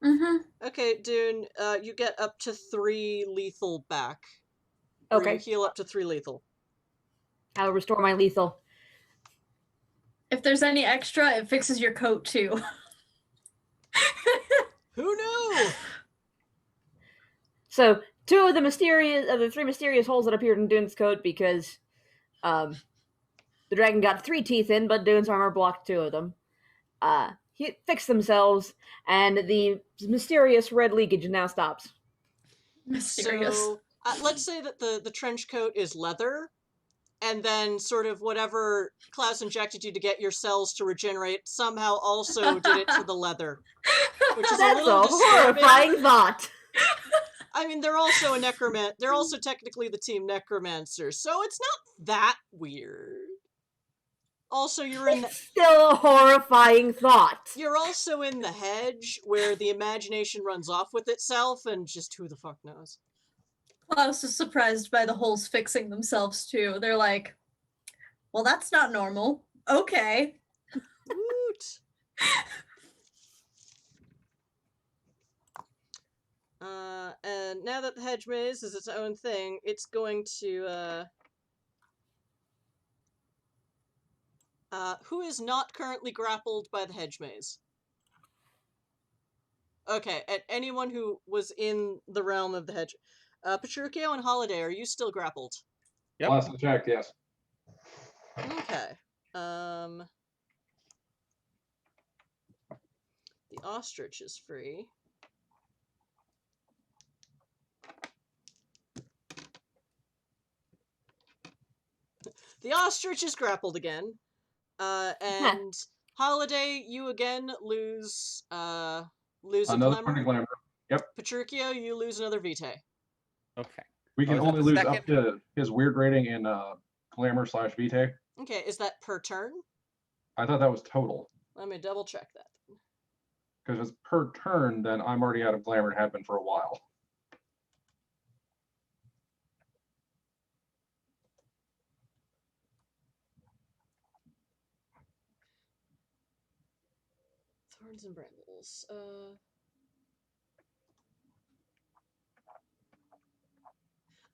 Mm-hmm. Okay, Dune, you get up to 3 lethal back. where you Okay. heal up to 3 lethal. I'll restore my lethal. If there's any extra, it fixes your coat too. Who knew? So 2 of the 3 mysterious holes that appeared in Dune's coat because the dragon got 3 teeth in, but Dune's armor blocked 2 of them. He fixed themselves, and the mysterious red leakage now stops. Mysterious. So let's say that the trench coat is leather, and then sort of whatever Klaus injected you to get your cells to regenerate somehow also did it to the leather. Which is a That's little a disturbing. horrifying thought. I mean, they're also a necromancer. They're also technically the team necromancer, so it's not that weird. Also, you're in It's still a horrifying thought. you're also in the hedge where the imagination runs off with itself, and just who the fuck knows. Klaus is surprised by the holes fixing themselves too. They're like, well, that's not normal. Okay. Woot. And now that the hedge maze is its own thing, it's going to who is not currently grappled by the hedge maze? Okay, and anyone who was in the realm of the hedge. Petruchio and Holiday, are you still grappled? Yep. Last I checked, yes. Okay. The ostrich is free. The ostrich is grappled again. And Holiday, you again lose a Another glamour. point of glamour. Yep. Petruchio, you lose another vitae. Okay. We can is that only the lose second? up to his weird rating in glamour / vitae. Okay, is that per turn? I thought that was total. Let me double check that. Because if it's per turn, then I'm already out of glamour and have been for a while. Thorns and brambles.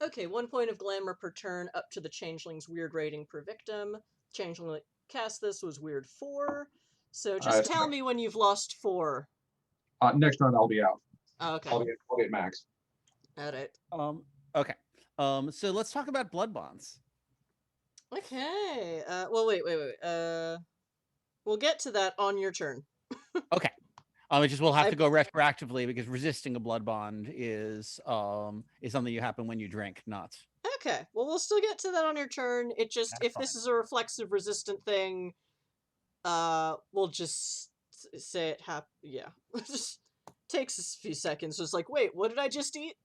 Okay, 1 point of glamour per turn up to the changeling's weird rating per victim. Changeling that cast this was weird 4. So just tell me when you've lost 4. Next round I'll be out. Oh, okay. I'll get max. Alright. Okay. So let's talk about blood bonds. Okay. Well, wait. We'll get to that on your turn. Okay. It just will have to go retroactively because resisting a blood bond is something you happen when you drink, not. Okay. Well, we'll still get to that on your turn. It just That's if this is a reflexive resistant thing, we'll just say it yeah. Just takes a few seconds. Just like, wait, what did I just eat?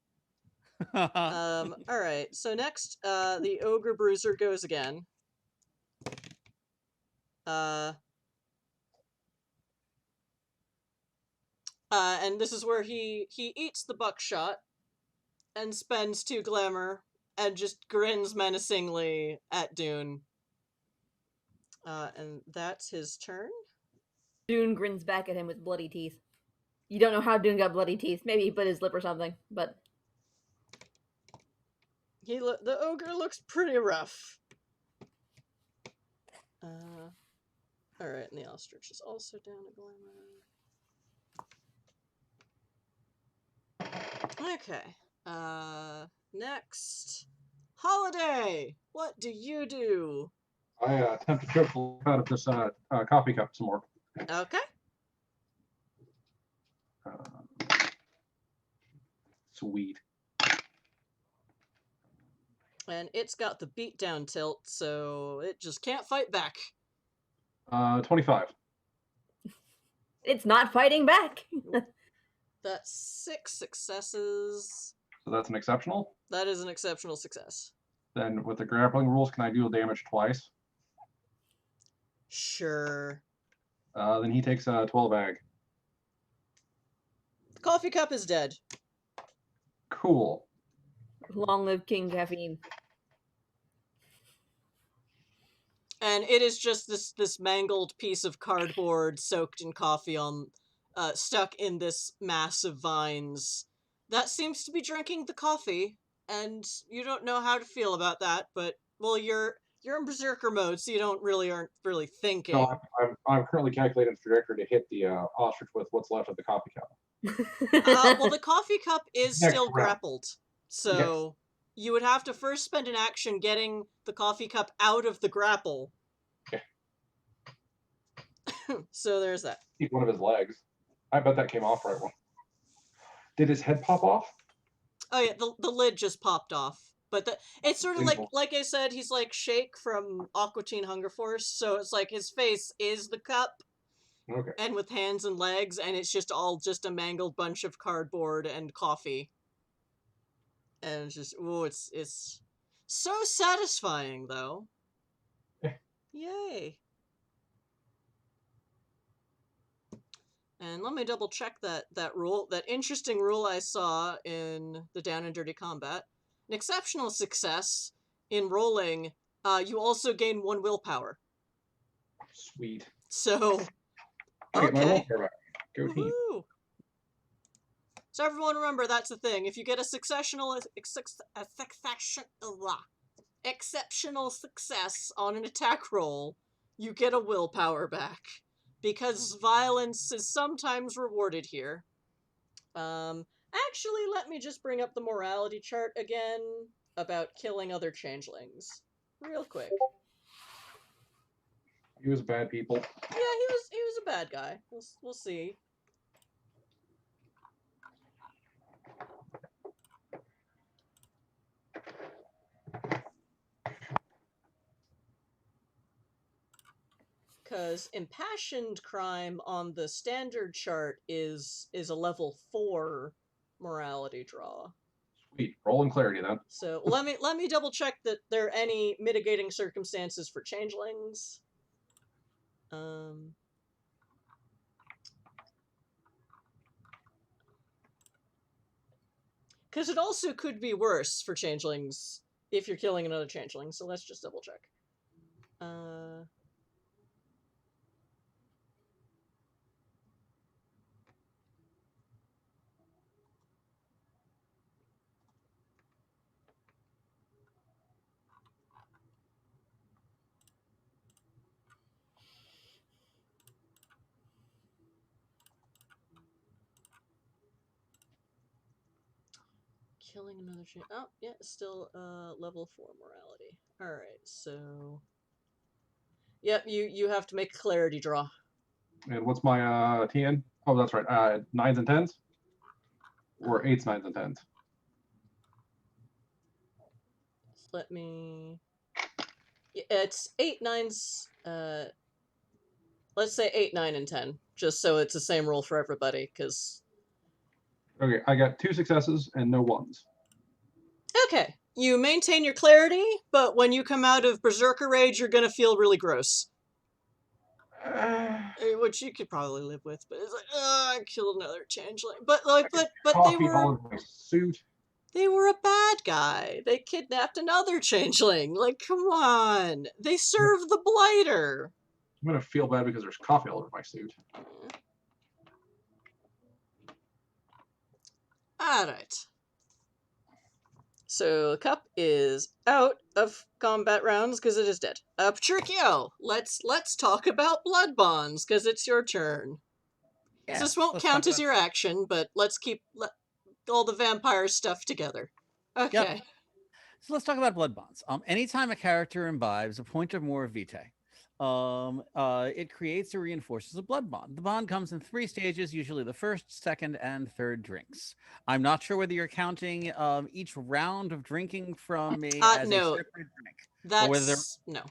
All right. So next, the ogre bruiser goes again. And this is where he eats the buckshot and spends 2 glamour and just grins menacingly at Dune. And that's his turn. Dune grins back at him with bloody teeth. You don't know how Dune got bloody teeth. Maybe he bit his lip or something, but The ogre looks pretty rough. Alright, and the ostrich is also down a glamour. Okay. Next. Holiday! What do you do? I attempt to triple out of this coffee cup some more. Okay. Sweet. And it's got the beatdown tilt, so it just can't fight back. 25. it's not fighting back. That's 6 successes. So that's an exceptional. That is an exceptional success. Then with the grappling rules, can I deal damage twice? Sure. Then he takes 12 ag. The coffee cup is dead. Cool. Long live King Caffeine. And it is just this mangled piece of cardboard soaked in coffee stuck in this mass of vines that seems to be drinking the coffee and you don't know how to feel about that. But well, you're in berserker mode, so you aren't really thinking. No, I'm currently calculating the trajectory to hit the ostrich with what's left of the coffee cup. Well, the coffee cup is Next still round. grappled, so you would have to first spend an action getting the coffee cup out of the grapple. Okay. So there's that. Keep one of his legs. I bet that came off right one. Did his head pop off? Oh yeah, the lid just popped off. But it's sort of Beautiful. like I said, he's like Shake from Aqua Teen Hunger Force, so it's like his face is the cup, Okay. and with hands and legs, and it's just all just a mangled bunch of cardboard and coffee. And it's just, ooh, it's so satisfying, though. Yay. And let me double check that rule, that interesting rule I saw in the Down and Dirty Combat. An exceptional success in rolling, you also gain 1 willpower. Sweet. So, I get my okay. willpower back. Go team. Woohoo. So everyone remember, that's the thing. If you get a exceptional success on an attack roll, you get a willpower back. Because violence is sometimes rewarded here. Actually, let me just bring up the morality chart again about killing other changelings. Real quick. He was bad people. Yeah, he was a bad guy. We'll see. Because impassioned crime on the standard chart is a level 4 morality draw. Sweet. Rolling clarity then. So let me double check that there are any mitigating circumstances for changelings. Because it also could be worse for changelings if you're killing another changeling. So let's just double check. Killing another changeling. Oh, yeah, still level 4 morality. Alright, so... Yep, you have to make a clarity draw. And what's my TN? Oh, that's right. 9s and 10s? Or 8s, 9s, and 10s? Let me... Yeah, it's 8, 9s... let's say 8, 9, and 10. Just so it's the same roll for everybody, because... Okay, I got 2 successes and no 1s. Okay, you maintain your clarity, but when you come out of Berserker Rage, you're gonna feel really gross. Which you could probably live with, but it's like, oh, I killed another changeling. But like, but they were all in my suit. They were a bad guy. They kidnapped another changeling. Like, come on. They serve the Blighter. I'm gonna feel bad because there's coffee all over my suit. Alright. So, the cup is out of combat rounds because it is dead. Patricio, let's talk about blood bonds because it's your turn. Yeah, This won't count as your action, but let's keep all the vampire stuff together. Okay. Yep. So let's talk about blood bonds. Anytime a character imbibes a point or more of vitae, it creates or reinforces a blood bond. The bond comes in 3 stages, usually the first, second, and third drinks. I'm not sure whether you're counting each round of drinking from me as no. a separate drink. That's no.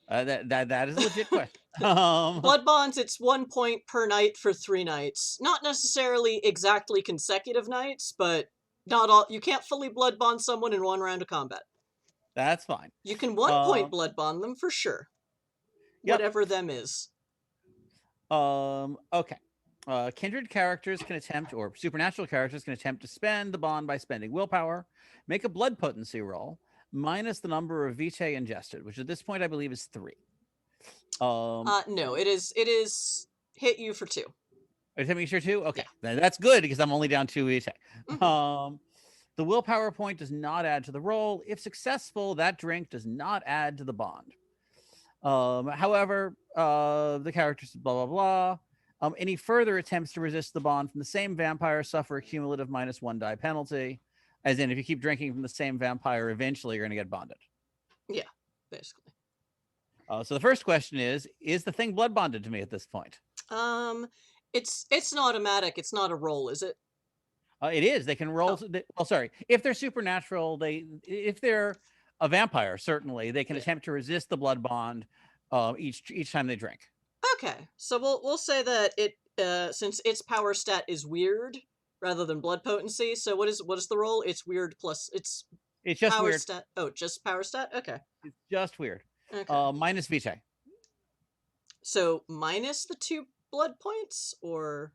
That is a legit question. Blood bonds, it's 1 point per night for 3 nights. Not necessarily exactly consecutive nights, but not all. You can't fully blood bond someone in 1 round of combat. That's fine. You can 1 point blood bond them for sure. Yep. Whatever them is. Okay. Kindred characters can attempt, or supernatural characters can attempt to spend the bond by spending willpower, make a blood potency roll, minus the number of vitae ingested, which at this point I believe is 3. No, it is hit you for 2. It's hit me for 2? Okay. Yeah. That's good because I'm only down 2 vitae. The willpower point does not add to the roll. If successful, that drink does not add to the bond. However, the characters blah, blah, blah. Any further attempts to resist the bond from the same vampire suffer a cumulative -1 die penalty. As in, if you keep drinking from the same vampire, eventually you're going to get bonded. Yeah, basically. So the first question is the thing blood bonded to me at this point? It's an automatic. It's not a roll, is it? It is. They can roll. Sorry. If they're supernatural, if they're a vampire, certainly they can attempt to resist the blood bond each time they drink. Okay, so we'll say that it since its power stat is weird rather than blood potency. So what is the roll? It's weird plus it's just power weird. stat. Oh, just power stat. Okay. It's just weird. Okay. Minus vitae. So minus the 2 blood points, or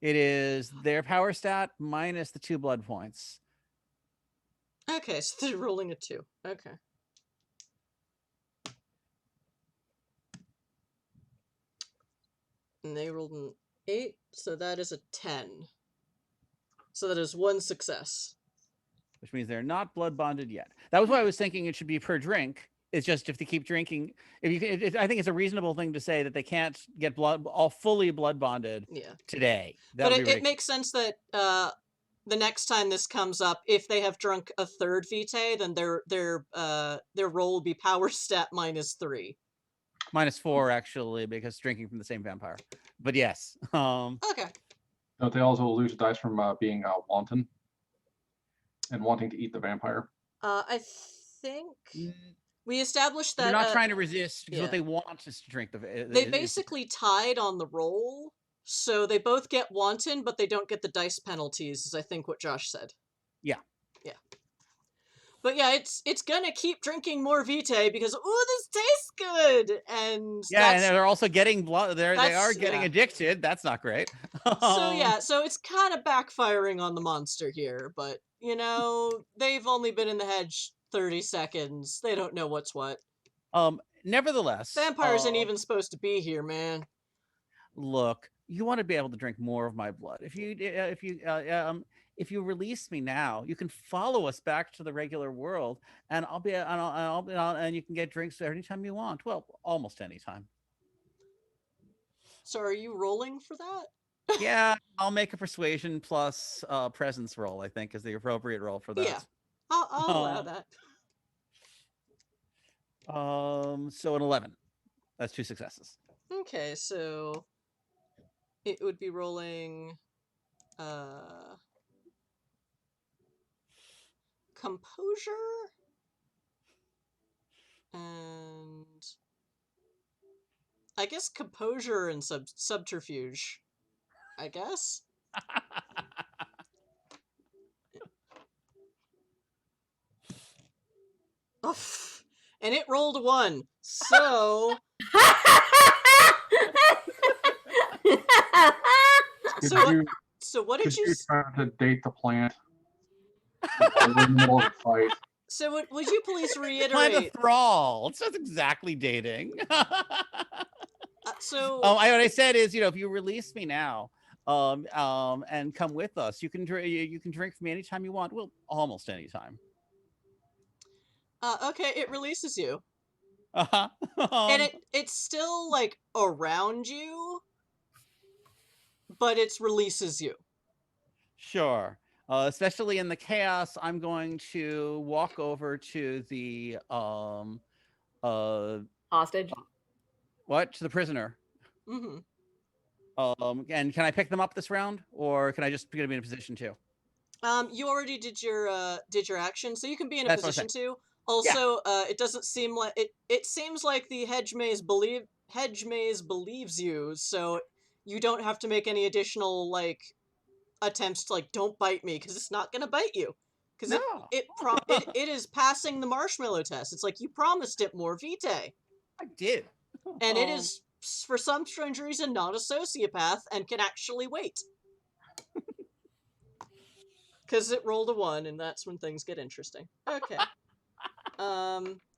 it is their power stat minus the 2 blood points. Okay, so they're rolling a 2. Okay. And they rolled an 8, so that is a 10. So that is 1 success. Which means they're not blood bonded yet. That was why I was thinking it should be per drink. It's just if they keep drinking, I think it's a reasonable thing to say that they can't get fully blood bonded today. But it makes sense that the next time this comes up, if they have drunk a 3rd vitae, then their roll will be power stat -3. -4 actually, because drinking from the same vampire. But yes. Okay. Don't they also lose dice from being wanton and wanting to eat the vampire? I think we established that they're not trying to resist, because what they want is to drink they basically tied on the roll, so they both get wanton, but they don't get the dice penalties, is I think what Josh said. Yeah. Yeah. But yeah, it's gonna keep drinking more vitae because this tastes good, and and they're also getting blood. They are getting addicted. That's not great. So it's kind of backfiring on the monster here, but they've only been in the hedge 30 seconds. They don't know what's what. Nevertheless, vampires ain't even supposed to be here, man. Look, you want to be able to drink more of my blood. If you release me now, you can follow us back to the regular world, and and you can get drinks anytime you want. Well, almost anytime. So are you rolling for that? Yeah, I'll make a persuasion plus presence roll, I think, is the appropriate roll for that. Yeah, I'll allow that. So an 11. That's 2 successes. Okay, so it would be rolling composure and I guess composure and subterfuge, I guess. And it rolled a 1, so so what did you try to date the plant in the middle of the fight? So would you please reiterate? By the thrall. It's not exactly dating. What I said is, if you release me now, and come with us, you can drink from me anytime you want. Well, almost anytime. Okay, it releases you. And it's still like around you, but it releases you. Sure. Especially in the chaos, I'm going to walk over to the hostage. What? To the prisoner. Mm-hmm. And can I pick them up this round, or can I just be in a position to? You already did your action, so you can be in a position to. Also, it doesn't seem like it seems like the hedge maze believes you, so you don't have to make any additional attempts to don't bite me, because it's not gonna bite you, because it is passing the marshmallow test. It's like you promised it more vitae. I did. And it is, for some strange reason, not a sociopath and can actually wait. Because it rolled a 1, and that's when things get interesting. Okay.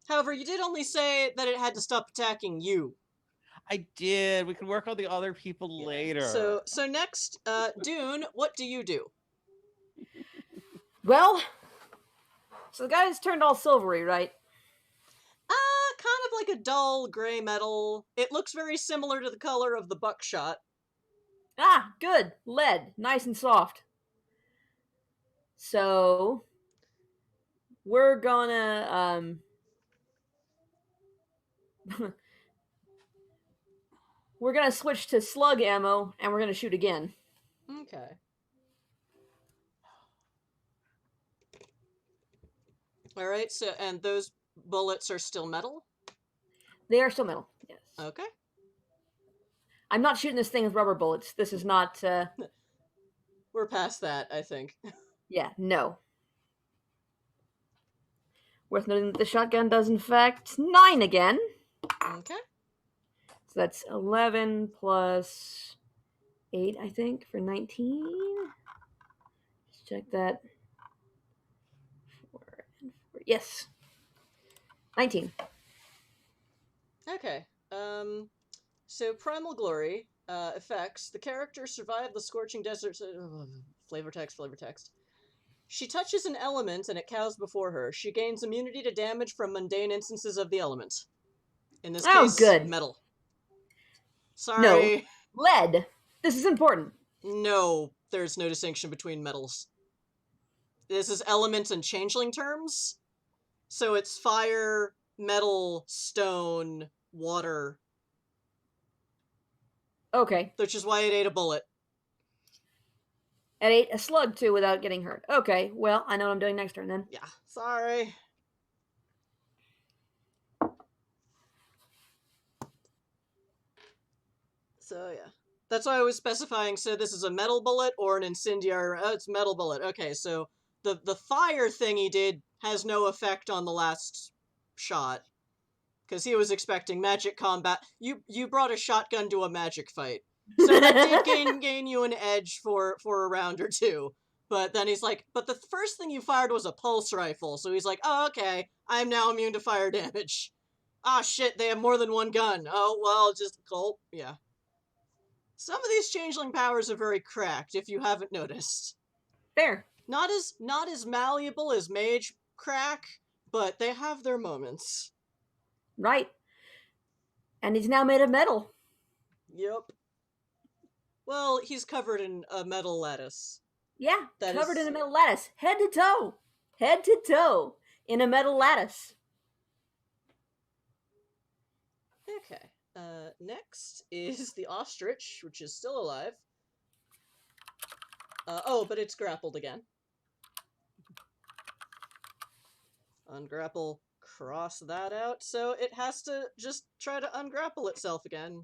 However, you did only say that it had to stop attacking you. I did. We can work on the other people later. So next, Dune, what do you do? Well, so the guy's turned all silvery, right? Kind of like a dull gray metal. It looks very similar to the color of the buckshot. Ah, good. Lead. Nice and soft. So, we're gonna, we're gonna switch to slug ammo, and we're gonna shoot again. Okay. Alright, so, and those bullets are still metal? They are still metal, yes. Okay. I'm not shooting this thing with rubber bullets. This is not, We're past that, I think. yeah, no. Worth noting that the shotgun does, in fact, 9 again. Okay. So that's 11 plus 8, I think, for 19. Let's check that. 4 and 4. Yes. 19. Okay. So Primal Glory effects. The character survived the scorching desert. Flavor text. She touches an element and it cows before her. She gains immunity to damage from mundane instances of the element. In this case, good. metal. Sorry. No. Lead. This is important. No, there's no distinction between metals. This is element and changeling terms. So it's fire, metal, stone, water. Okay. Which is why it ate a bullet. It ate a slug, too, without getting hurt. Okay, well, I know what I'm doing next turn, then. Yeah, sorry. So, yeah. That's why I was specifying, so this is a metal bullet or an incendiary... Oh, it's metal bullet. Okay, so the fire thing he did has no effect on the last shot. Because he was expecting magic combat. You brought a shotgun to a magic fight. So that did gain you an edge for a round or two. But then he's like, but the first thing you fired was a pulse rifle. So he's like, oh, okay, I'm now immune to fire damage. Ah, shit, they have more than one gun. Oh, well, just gulp. Yeah. Some of these changeling powers are very cracked, if you haven't noticed. Fair. Not as malleable as mage crack, but they have their moments. Right. And he's now made of metal. Yep. Well, he's covered in a metal lattice. Yeah, covered in a metal lattice. Head to toe. Head to toe in a metal lattice. Okay. Next is the ostrich, which is still alive. Oh, but it's grappled again. Ungrapple, cross that out, so it has to just try to ungrapple itself again.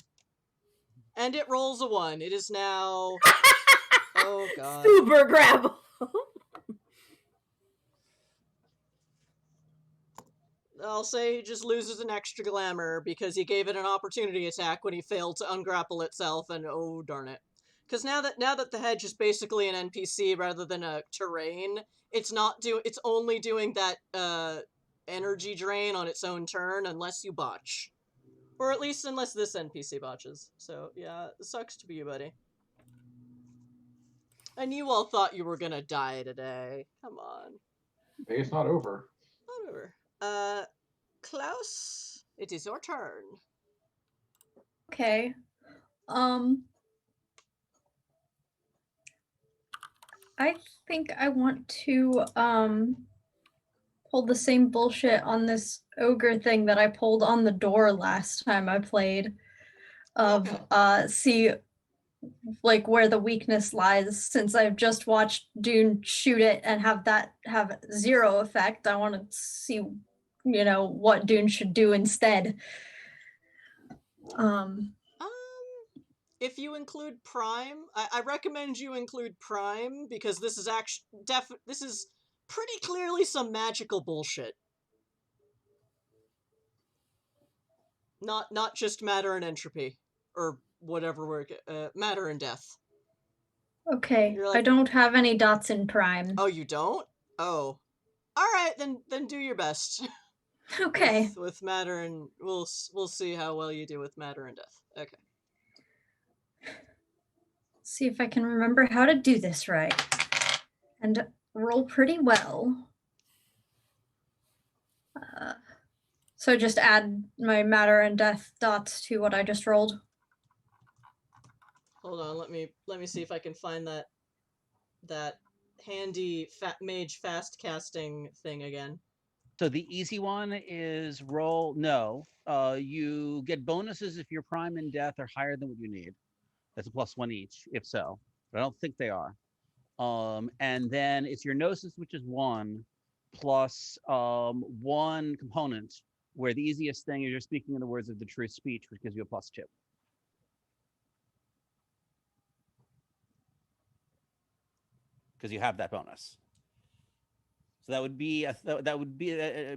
And it rolls a 1. It is now... Oh, God. Super grapple. I'll say he just loses an extra glamour because he gave it an opportunity attack when he failed to ungrapple itself, and oh darn it. Because now that the hedge is basically an NPC rather than a terrain, it's only doing that energy drain on its own turn unless you botch. Or at least unless this NPC botches. So yeah, it sucks to be you, buddy. And you all thought you were gonna die today. Come on. Day's not over. Not over. Klaus, it is your turn. Okay. I think I want to pull the same bullshit on this ogre thing that I pulled on the door last time I played. Of see like where the weakness lies, since I've just watched Dune shoot it and have that have 0 effect. I want to see, what Dune should do instead. If you include Prime, I recommend you include Prime because this is this is pretty clearly some magical bullshit. Not just matter and entropy or whatever matter and death. Okay, I don't have any dots in Prime. Oh, you don't? Oh, all right. Then do your best. Okay. With matter and we'll see how well you do with matter and death. Okay. See if I can remember how to do this right. And roll pretty well. So just add my matter and death dots to what I just rolled. Hold on, let me see if I can find that handy mage fast casting thing again. So the easy one is roll no. You get bonuses if your prime and death are higher than what you need. That's a +1 each, if so. But I don't think they are. And then it's your gnosis, which is 1, plus 1 component, where the easiest thing is you're speaking in the words of the true speech, which gives you a +2. Because you have that bonus. So that would be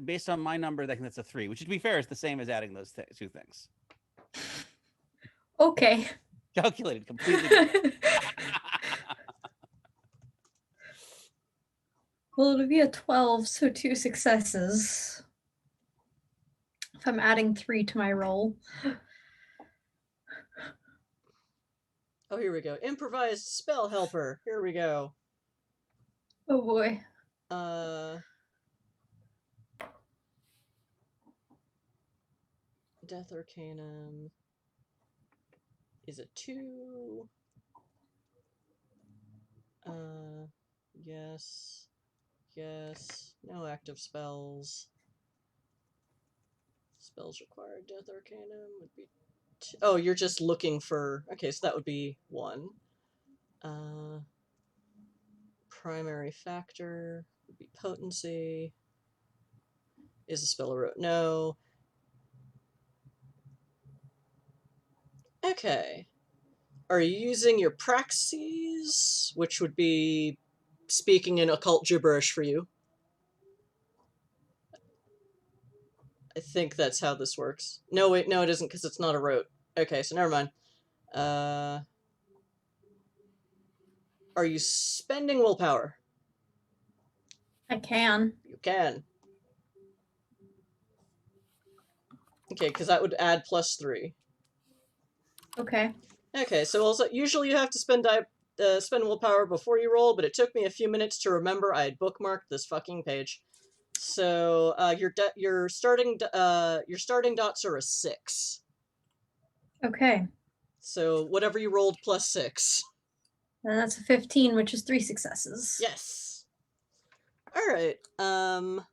based on my number. That's a 3, which, to be fair, is the same as adding those two things. Okay. Calculated completely. Well, it'll be a 12, so 2 successes. If I'm adding 3 to my roll. Oh, here we go. Improvised spell helper. Here we go. Oh boy. Death Arcanum is a 2. Yes. Yes. No active spells. Spells required. Death Arcanum would be 2. Oh, you're just looking for... Okay, so that would be 1. Primary factor would be potency. Is a spell a rote? No. Okay. Are you using your praxis, which would be speaking in occult gibberish for you? I think that's how this works. No, wait, no, it isn't, because it's not a rote. Okay, so never mind. Are you spending willpower? I can. You can. Okay, because that would add +3. Okay. Okay, so also usually you have to spend willpower before you roll, but it took me a few minutes to remember I had bookmarked this fucking page. So your starting dots are a 6. Okay. So whatever you rolled +6. And that's a 15, which is 3 successes. Yes. All right. I'm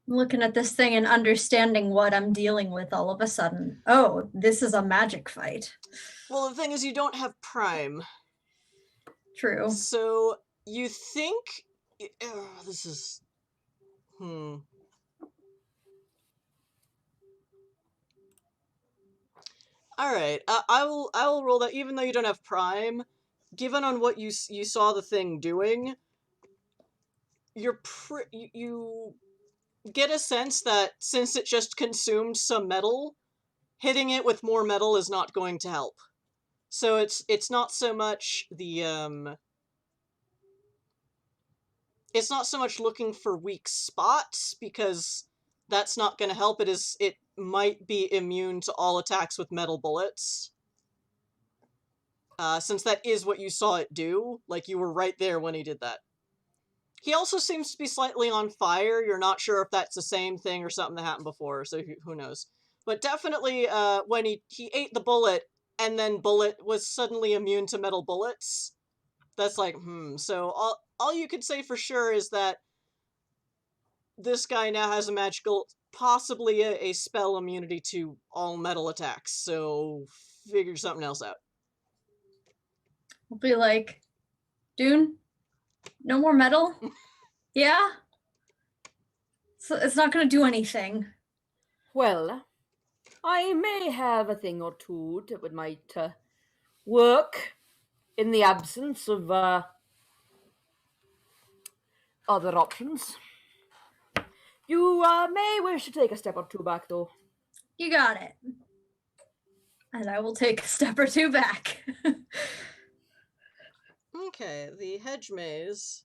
looking at this thing and understanding what I'm dealing with all of a sudden. Oh, this is a magic fight. Well, the thing is, you don't have prime. True. So you think this is All right. I will roll that, even though you don't have prime. Given on what you saw the thing doing, you get a sense that since it just consumed some metal, hitting it with more metal is not going to help. So it's not so much the it's not so much looking for weak spots, because that's not going to help. It might be immune to all attacks with metal bullets. Since that is what you saw it do, like you were right there when he did that. He also seems to be slightly on fire. You're not sure if that's the same thing or something that happened before, so who knows. But definitely when he ate the bullet, and then bullet was suddenly immune to metal bullets, that's like, So all you could say for sure is that this guy now has a magical, possibly a spell immunity to all metal attacks, so figure something else out. I'll be like, Dune, no more metal? Yeah? So it's not going to do anything. Well, I may have a thing or two that might work in the absence of other options. You may wish to take a step or two back, though. You got it. And I will take a step or 2 back. Okay, the hedge maze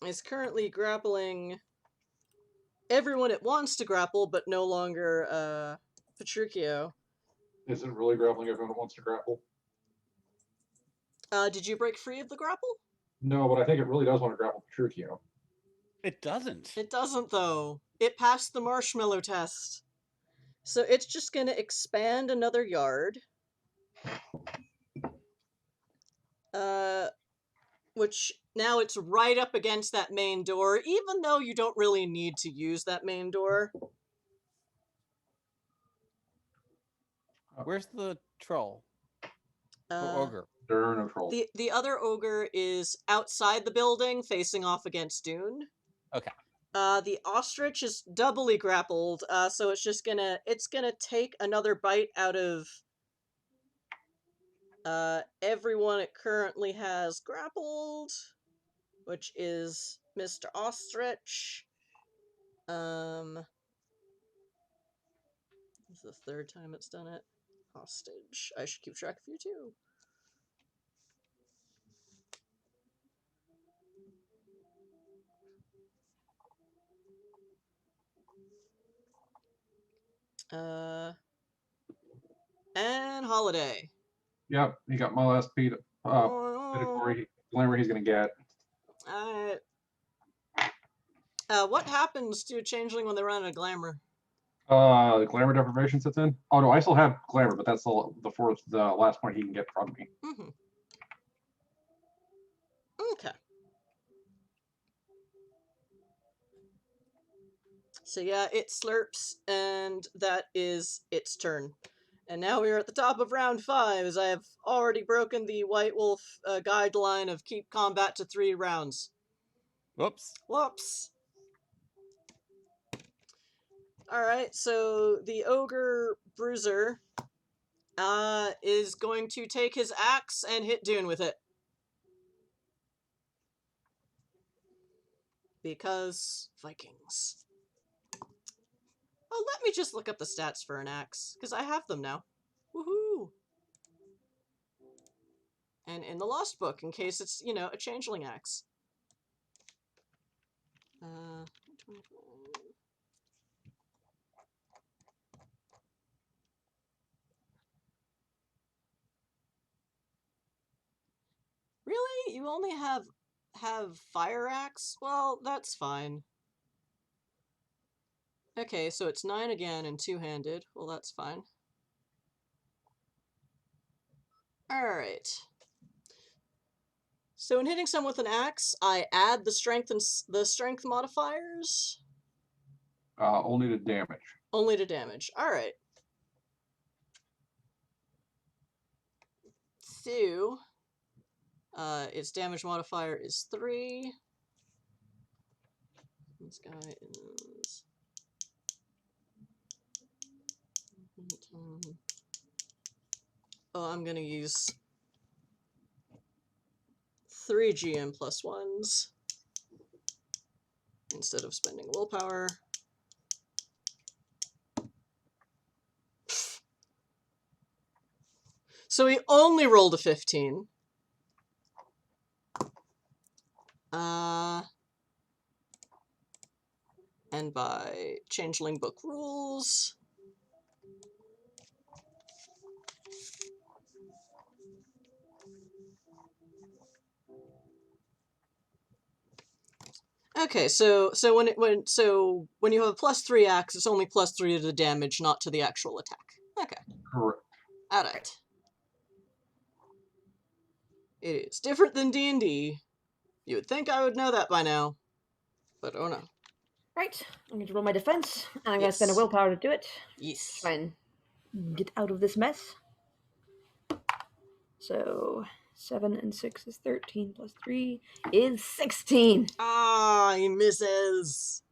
is currently grappling everyone it wants to grapple, but no longer Petruchio. Is it really grappling everyone who wants to grapple? Did you break free of the grapple? No, but I think it really does want to grapple Petruchio. It doesn't. It doesn't, though. It passed the marshmallow test. So it's just going to expand another yard. Which now it's right up against that main door, even though you don't really need to use that main door. Where's the troll? Or ogre? There are no trolls. The other ogre is outside the building, facing off against Dune. Okay. The ostrich is doubly grappled, so it's gonna take another bite out of everyone it currently has grappled, which is Mr. Ostrich. This is the third time it's done it. Hostage. I should keep track of you too. And Holiday. Yep, he got my last bit of glamour he's gonna get. What happens to a changeling when they run out of glamour? The glamour deprivation sits in. Oh no, I still have glamour, but that's the last point he can get from me. Mm-hmm. Okay. So yeah, it slurps, and that is its turn. And now we are at the top of round 5, as I have already broken the White Wolf guideline of keep combat to 3 rounds. Whoops. Whoops. Alright, so the Ogre Bruiser is going to take his axe and hit Dune with it. Because Vikings. Oh, let me just look up the stats for an axe, because I have them now. Woohoo! And in the Lost Book, in case it's, you know, a changeling axe. Really? You only have fire axe? Well, that's fine. Okay, so it's 9 again and 2-handed. Well, that's fine. Alright. So in hitting someone with an axe, I add the strength and the strength modifiers. Only to damage. Only to damage. Alright. So, its damage modifier is 3. This guy is... Oh, I'm gonna use 3 GM plus 1s instead of spending willpower. So he only rolled a 15. And by changeling book rules... Okay, so when you have a +3 axe, it's only +3 to the damage, not to the actual attack. Okay. Correct. Alright. It is different than D&D. You would think I would know that by now. But oh no. Right, I'm going to roll my defense, and I'm going to Yes. spend a willpower to do it. Yes. Try and get out of this mess. So 7 and 6 is 13 plus 3 is 16. Ah, he misses.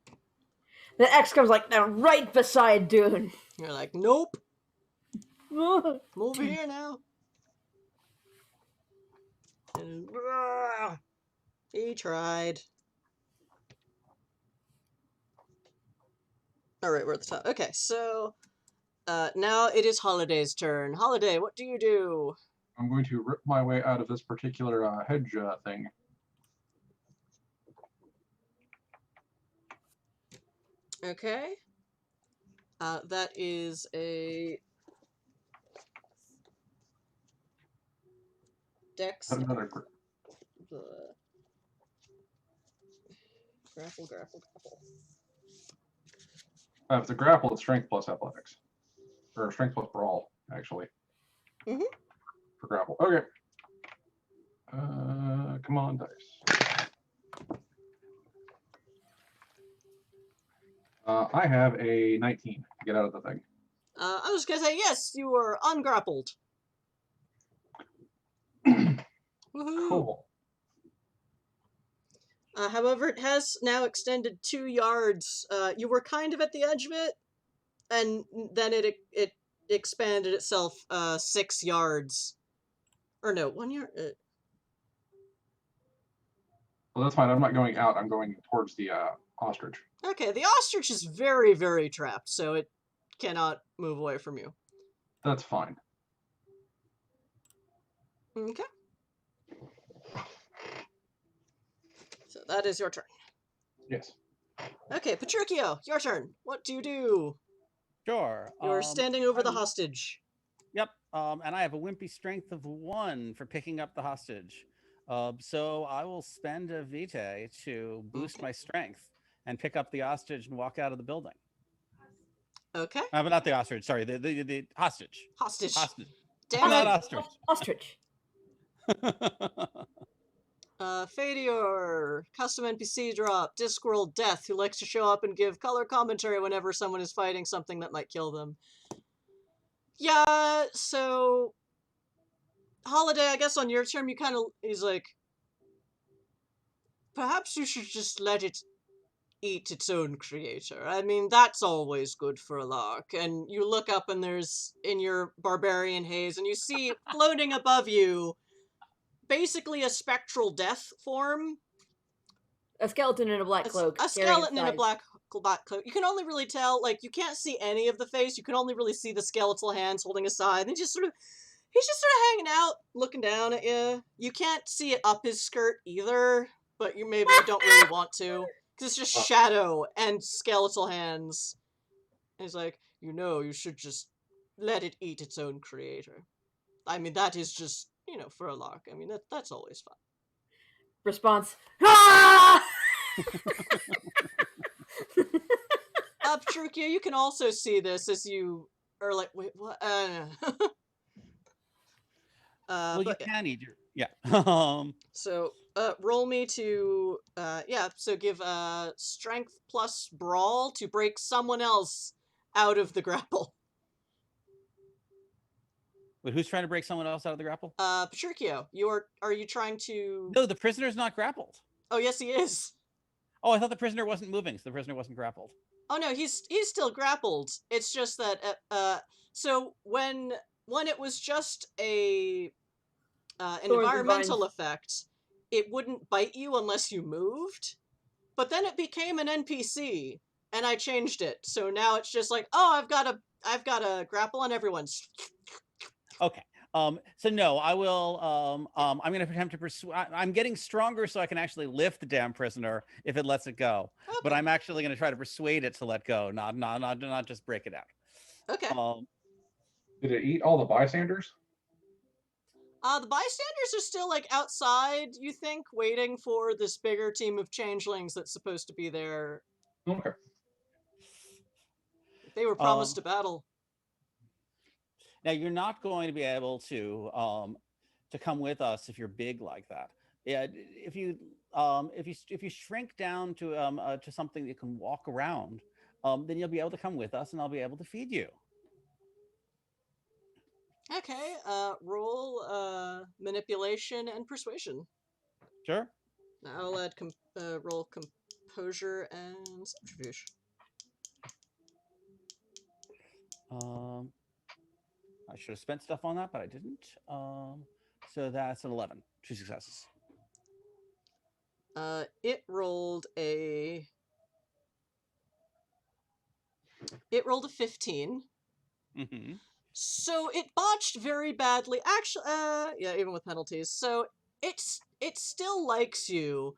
The X comes like now right beside Dune. You're like, nope. Oh, I'm over here now. And, he tried. Alright, we're at the top. Okay, so now it is Holiday's turn. Holiday, what do you do? I'm going to rip my way out of this particular hedge thing. Okay. That is a... Dex. Another. Grapple. If it's a grapple, it's strength plus athletics, or strength plus brawl, actually. Mhm. For grapple. Okay. Come on, dice. I have a 19 to get out of the thing. I was gonna say, yes, you are ungrappled. Woohoo! Cool. However, it has now extended 2 yards. You were kind of at the edge of it, and then it expanded itself 6 yards. Or no, 1 yard. Well, that's fine. I'm not going out. I'm going towards the ostrich. Okay, the ostrich is very, very trapped, so it cannot move away from you. That's fine. Okay. So that is your turn. Yes. Okay, Patricio, your turn. What do you do? Sure. You're standing over the I'm- hostage. Yep. And I have a wimpy strength of 1 for picking up the hostage. So I will spend a vitae to boost my strength and pick up the hostage and walk out of the building. Okay. But not the ostrich. Sorry, the hostage. Hostage. Hostage. Damn Not it. ostrich. Ostrich. Fadior, custom NPC drop, Discworld Death, who likes to show up and give color commentary whenever someone is fighting something that might kill them. Yeah, so Holiday, I guess on your term, you kind of, he's like, perhaps you should just let it eat its own creator. I mean, that's always good for a lark. And you look up and there's, in your barbarian haze, and you see floating above you, basically a spectral death form. A skeleton in a black cloak. A carrying skeleton in a scythe. black cloak. You can only really tell, like, you can't see any of the face. You can only really see the skeletal hands holding a scythe. And he's just sort of hanging out, looking down at you. You can't see it up his skirt either, but maybe you don't really want to. Because it's just shadow and skeletal hands. And he's like, you should just let it eat its own creator. I mean, that is just, for a lark. I mean, that's always fun. Response. Ah! Trukia, you can also see this as you are like, wait, what? Well, you but, can eat your. Yeah. So, roll me to, so give strength plus brawl to break someone else out of the grapple. Wait, who's trying to break someone else out of the grapple? Patricio, are you trying to... No, the prisoner's not grappled. Oh, yes, he is. Oh, I thought the prisoner wasn't moving, so the prisoner wasn't grappled. Oh, no, he's still grappled. It's just that, so when it was just an environmental effect, it wouldn't bite you unless you moved. But then it became an NPC, and I changed it. So now it's just like, oh, I've got a grapple on everyone's. Okay. So no, I will. I'm going to attempt to persuade. I'm getting stronger, so I can actually lift the damn prisoner if it lets it go. Okay. But I'm actually going to try to persuade it to let go, not just break it out. Okay. Did it eat all the bystanders? The bystanders are still, like, outside, you think, waiting for this bigger team of changelings that's supposed to be there. Okay. They were promised a battle. Now you're not going to be able to come with us if you're big like that. Yeah, if you shrink down to something that you can walk around, then you'll be able to come with us, and I'll be able to feed you. Okay, roll manipulation and persuasion. Sure. I'll add roll composure and subterfuge. I should have spent stuff on that, but I didn't. So that's an 11. 2 successes. It rolled a 15. Mm-hmm. So it botched very badly. Actually, even with penalties. So it still likes you,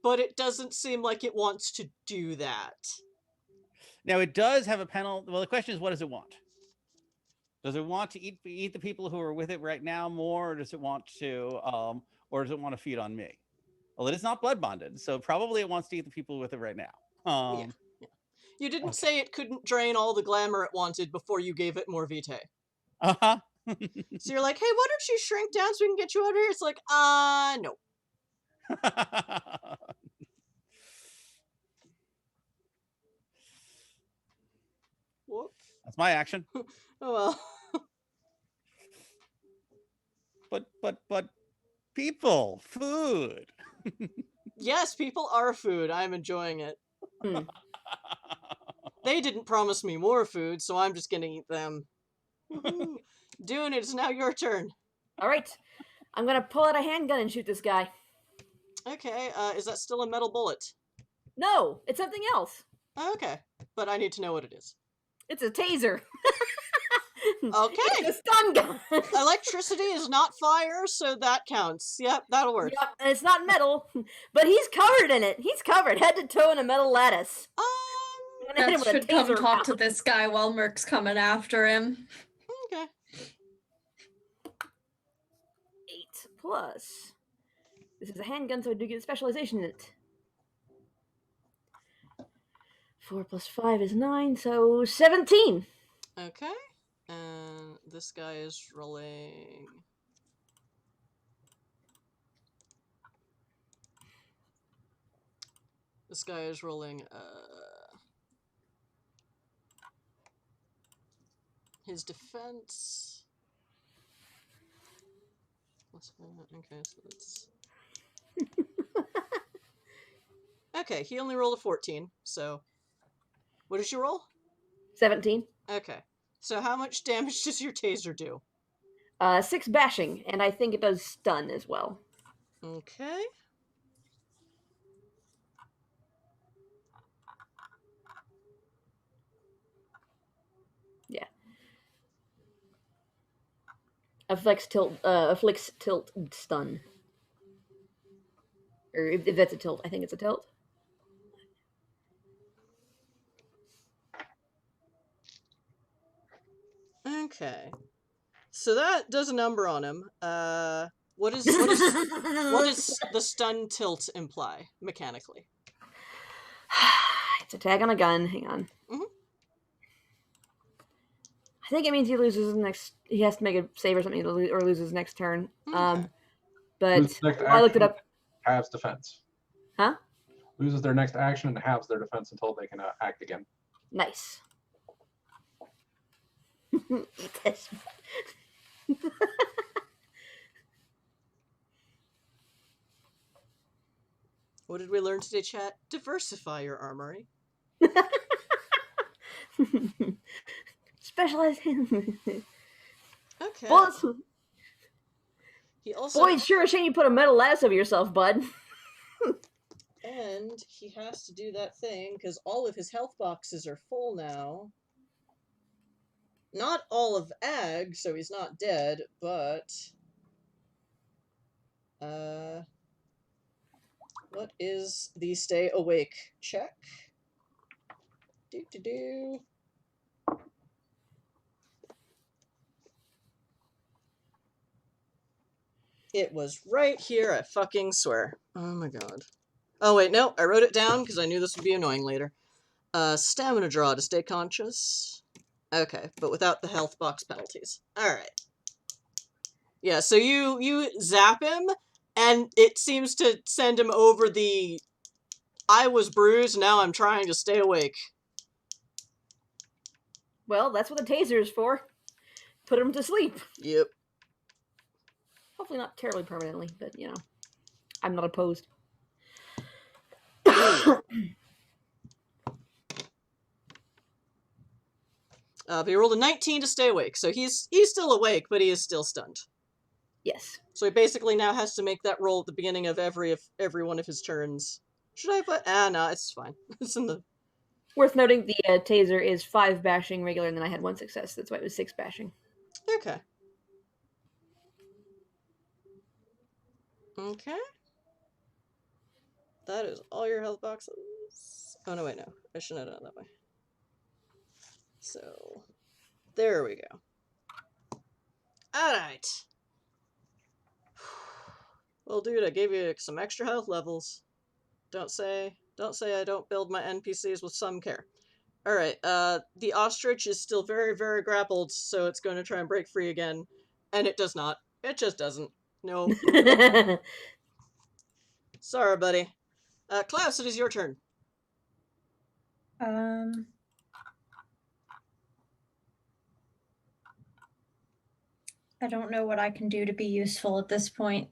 but it doesn't seem like it wants to do that. Now it does have a penalty. Well, the question is, what does it want? Does it want to eat the people who are with it right now more, or does it want to feed on me? Well, it is not blood bonded, so probably it wants to eat the people with it right now. Yeah. You didn't Okay. say it couldn't drain all the glamour it wanted before you gave it more vitae. Uh-huh. So you're like, hey, why don't you shrink down so we can get you out of here? It's like, no. Whoops. That's my action. Oh well. But people, food. Yes, people are food. I'm enjoying it. Hmm. They didn't promise me more food, so I'm just gonna eat them. Woohoo. Dune, it's now your turn. All right, I'm gonna pull out a handgun and shoot this guy. Okay, is that still a metal bullet? No, it's something else. Okay, but I need to know what it is. It's a taser. Okay. It's a stun gun. Electricity is not fire, so that counts. Yep, that'll work. Yep, and it's not metal, but he's covered in it. He's covered head to toe in a metal lattice. I'm gonna hit him That with a should come taser talk to round. this guy while Merc's coming after him. Okay. 8 plus. This is a handgun, so I do get specialization in it. 4 plus 5 is 9, so 17. Okay. And this guy is rolling. This guy is rolling his defense. Okay, so that's okay, he only rolled a 14, so what did you roll? 17. Okay. So how much damage does your taser do? 6 bashing, and I think it does stun as well. Okay. Yeah. Afflicts tilt, stun. Or if that's a tilt, I think it's a tilt. Okay. So that does a number on him. What is the stun tilt imply mechanically? It's a tag on a gun. Hang on. Mhm. I think it means he loses his next. He has to make a save or something or lose his next turn. Okay. But Loses next I looked it action, up. Halves defense. Huh? Loses their next action and halves their defense until they can act again. Nice. Eat this. What did we learn today, chat? Diversify your armory. Specialized. Okay. Bullets. He also Boy, it's sure a shame you put a metal lattice over yourself, bud. and he has to do that thing because all of his health boxes are full now. Not all of Ag, so he's not dead, but what is the stay awake check? Do. It was right here, I fucking swear. Oh my god. Oh wait, no, I wrote it down because I knew this would be annoying later. Stamina draw to stay conscious. Okay, but without the health box penalties. Alright. Yeah, so you zap him, and it seems to send him over the I was bruised, now I'm trying to stay awake. Well, that's what the taser is for. Put him to sleep. Yep. Hopefully not terribly permanently, but you know, I'm not opposed. But he rolled a 19 to stay awake, so he's still awake, but he is still stunned. Yes. So he basically now has to make that roll at the beginning of every one of his turns. Should I put? No, it's fine. It's in the. Worth noting, the taser is 5 bashing regular, and then I had 1 success. That's why it was 6 bashing. Okay. Okay. That is all your health boxes. Oh no, wait, no. I shouldn't have done it that way. So, there we go. Alright. Well, dude, I gave you some extra health levels. Don't say I don't build my NPCs with some care. Alright, the ostrich is still very, very grappled, so it's going to try and break free again. And it does not. It just doesn't. No. Sorry, buddy. Klaus, it is your turn. I don't know what I can do to be useful at this point.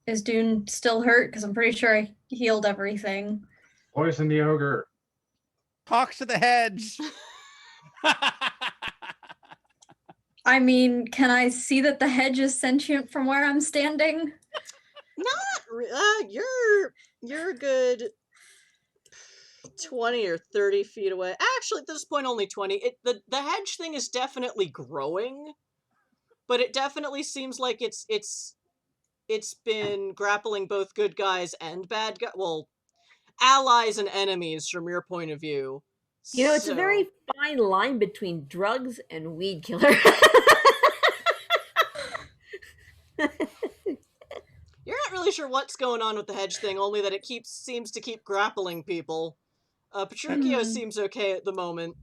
Is Dune still hurt? Because I'm pretty sure I healed everything. Poison the ogre. Talk to the hedge. I mean, can I see that the hedge is sentient from where I'm standing? You're a good 20 or 30 feet away. Actually, at this point, only 20. The hedge thing is definitely growing, but it definitely seems like it's been grappling both good guys and bad guys. Well, allies and enemies from your point of view. You know, it's a very fine line between drugs and weed killer. You're not really sure what's going on with the hedge thing, only that it seems to keep grappling people. Petruchio seems okay at the moment.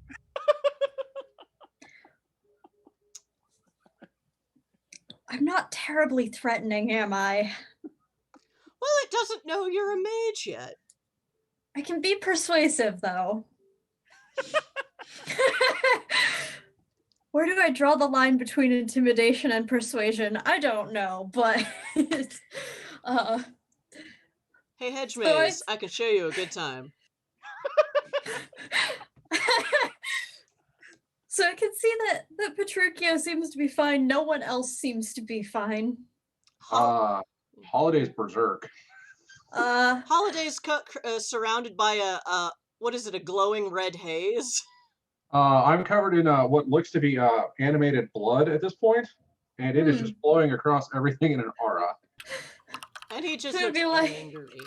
I'm not terribly threatening, am I? Well, it doesn't know you're a mage yet. I can be persuasive, though. Where do I draw the line between intimidation and persuasion? I don't know, but Hey, hedge maze, I can show you a good time. So I can see that Petruchio seems to be fine. No one else seems to be fine. Holiday's berserk. Holiday's surrounded by a glowing red haze. I'm covered in what looks to be animated blood at this point, and it is just flowing across everything in an aura. And he just So looks angry.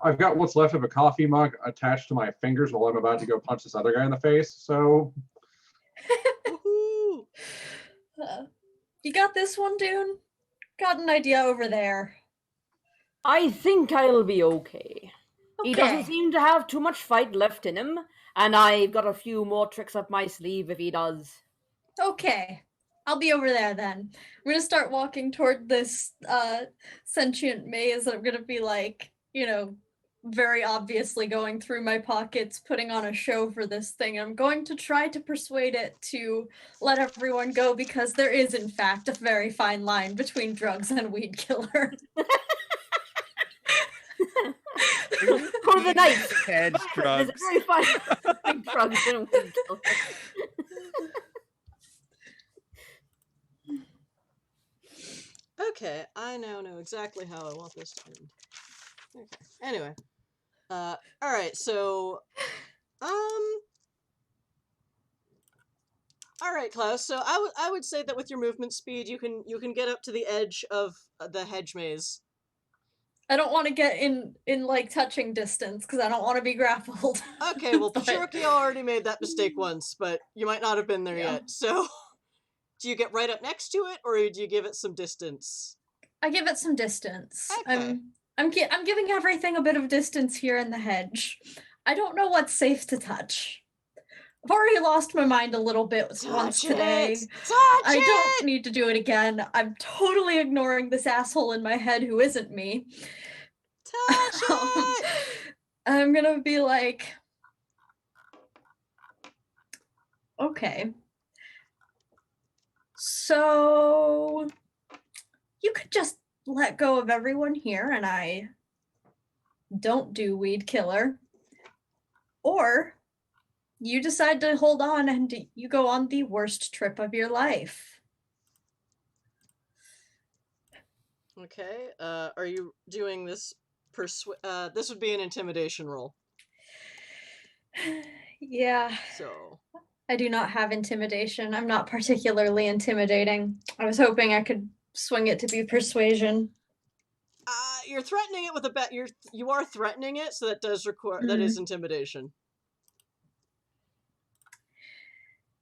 I've got what's left of a coffee mug attached to my fingers while I'm about to go punch this other guy in the face. So, you got this one, Dune? Got an idea over there. I think I'll be okay. He doesn't seem to have too much fight left in him, and I've got a few more tricks up my sleeve if he does. Okay. I'll be over there then. I'm gonna start walking toward this sentient maze. I'm gonna be like, very obviously going through my pockets, putting on a show for this thing. I'm going to try to persuade it to let everyone go because there is, in fact, a very fine line between drugs and weed killer. For the night, Hedge drugs. There's a very fine between drugs and weed killer. Okay, I now know exactly how I want this to end. Okay. Anyway. Alright, so alright, Klaus, so I would say that with your movement speed you can get up to the edge of the hedge maze. I don't want to get in like touching distance because I don't want to be grappled. Okay, well Petruchio already made that mistake once, but you might not have been there yet, so do you get right up next to it, or do you give it some distance? I give it some distance. Okay. I'm giving everything a bit of distance here in the hedge. I don't know what's safe to touch. I've already lost my mind a little bit once today. I don't need to do it again. I'm totally ignoring this asshole in my head who isn't me. Touch it! I'm gonna be like, okay. So you could just let go of everyone here and I don't do weed killer. Or you decide to hold on and you go on the worst trip of your life. Okay, are you doing this this would be an intimidation roll. Yeah. So I do not have intimidation. I'm not particularly intimidating. I was hoping I could swing it to be persuasion. You're threatening it with a bet. You are threatening it, so that does require that is intimidation.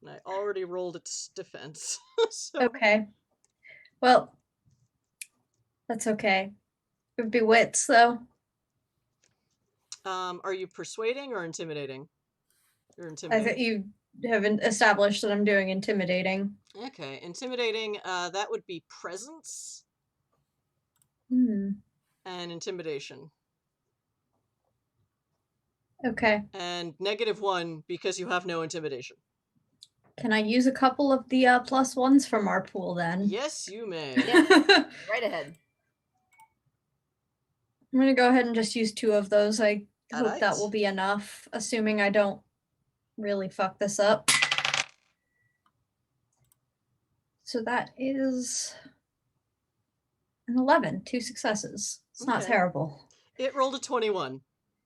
And I already rolled its defense. So, Okay. Well, that's okay. It would be wits, though. are you persuading or intimidating? You're I intimidating. think you haven't established that I'm doing intimidating. Okay, intimidating, that would be presence Hmm. and intimidation. Okay. And -1 because you have no intimidation. Can I use a couple of the +1s from our pool then? Yes, you may. Yeah. Right ahead. I'm gonna go ahead and just use 2 of those. I hope Alright. that will be enough, assuming I don't really fuck this up. So that is an 11, 2 successes. It's not Okay. terrible. It rolled a 21.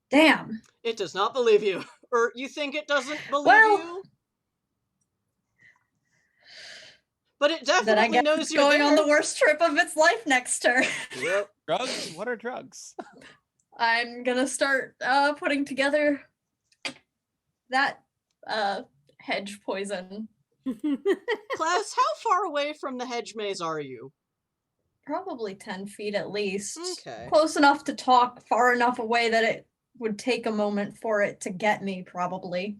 Damn. It does not believe you. Or you think it doesn't believe Well, you? But it then I definitely guess knows it's you're going there. on the worst trip of its life next turn. Yep. Drugs? What are drugs? I'm gonna start putting together that hedge poison. Class, how far away from the hedge maze are you? Probably 10 feet at least. Okay. Close enough to talk, far enough away that it would take a moment for it to get me, probably.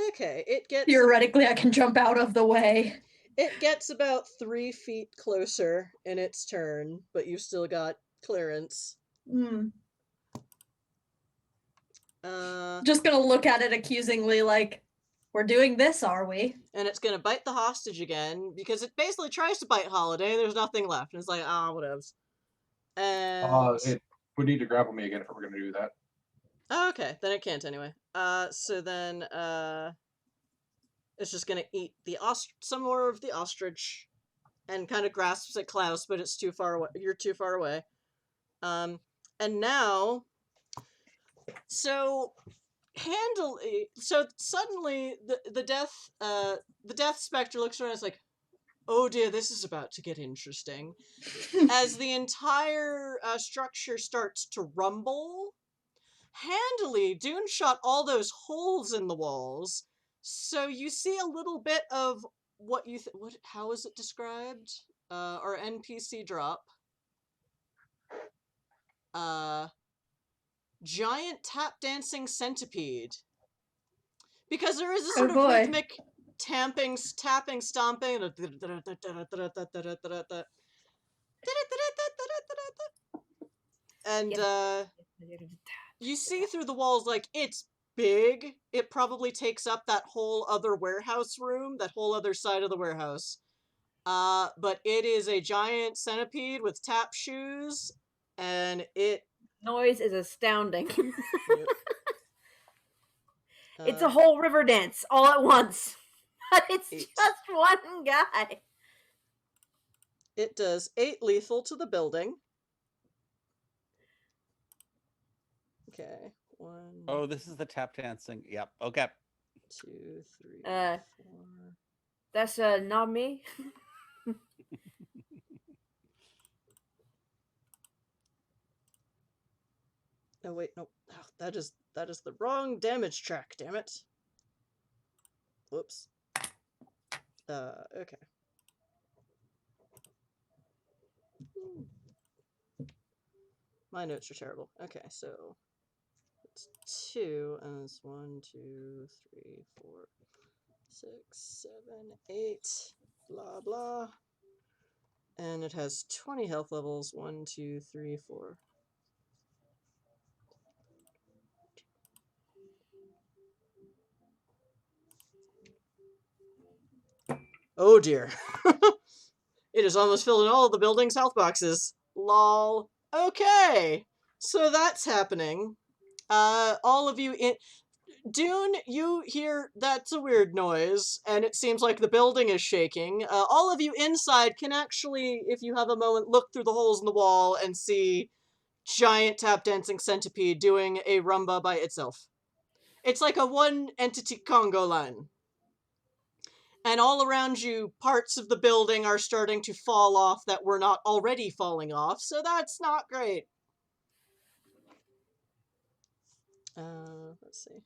Okay, it gets Theoretically, I can jump out of the way. it gets about 3 feet closer in its turn, but you've still got clearance. Just gonna look at it accusingly like, we're doing this, are we? And it's gonna bite the hostage again because it basically tries to bite Holiday. There's nothing left, and it's like, whatevs. And It would need to grapple me again if we're going to do that. okay, then it can't anyway. So then it's just gonna eat the some more of the ostrich, and kind of grasps at Klaus, but it's too far away. You're too far away. And now, so suddenly the death specter looks around and is like, oh dear, this is about to get interesting. As the entire structure starts to rumble, handily, Dune shot all those holes in the walls, so you see a little bit of what you how is it described? Our NPC drop. Giant tap dancing centipede. Because there is a sort of rhythmic tapping, stomping. And you see through the walls, like, it's big. It probably takes up that whole other warehouse room, that whole other side of the warehouse. But it is a giant centipede with tap shoes, and it... Noise is astounding. Yep. It's a whole river dance all at once. But it's 8. just one guy. It does 8 lethal to the building. Okay. 1. Oh, this is the tap dancing. Yep. Okay. 2, 3, 4. That's not me. Oh wait, no. Oh, that is the wrong damage track, damn it. Whoops. Okay. My notes are terrible. Okay, so it's 2, and it's 1, 2, 3, 4, 6, 7, 8, blah blah. And it has 20 health levels. 1, 2, 3, 4. Oh dear. It is almost filled in all of the building's health boxes. Lol. Okay. So that's happening. All of you in... Dune, you hear that's a weird noise, and it seems like the building is shaking. All of you inside can actually, if you have a moment, look through the holes in the wall and see giant tap dancing centipede doing a rumba by itself. It's like a one-entity Congo line. And all around you, parts of the building are starting to fall off that were not already falling off, so that's not great. Let's see.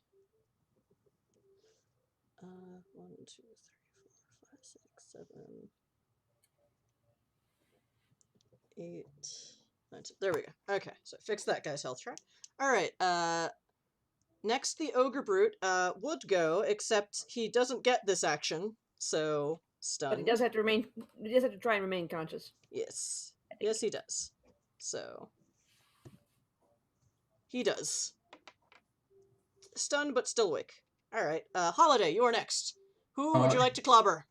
1, 2, 3, 4, 5, 6, 7, 8, 9, 10. There we go. Okay, so fix that guy's health track. All right. Next, the ogre brute would go, except he doesn't get this action, so stunned. But he does have to remain. He does have to try and remain conscious. Yes, yes, he does. So he does. Stunned, but still awake. All right, Holiday, you are next. Who would you like to clobber?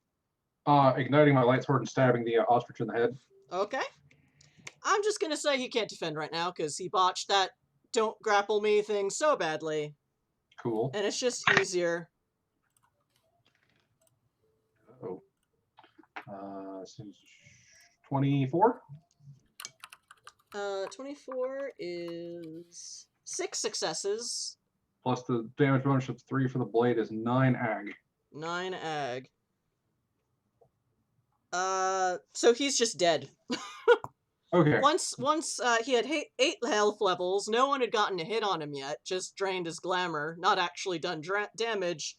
Igniting my light sword and stabbing the ostrich in the head. Okay. I'm just gonna say he can't defend right now because he botched that "don't grapple me" thing so badly. Cool. And it's just easier. Oh. 24? 24 is 6 successes. Plus the damage bonus of 3 for the blade is 9 ag. 9 ag. So he's just dead. Okay. Once he had 8 health levels, no one had gotten a hit on him yet, just drained his glamour, not actually done damage.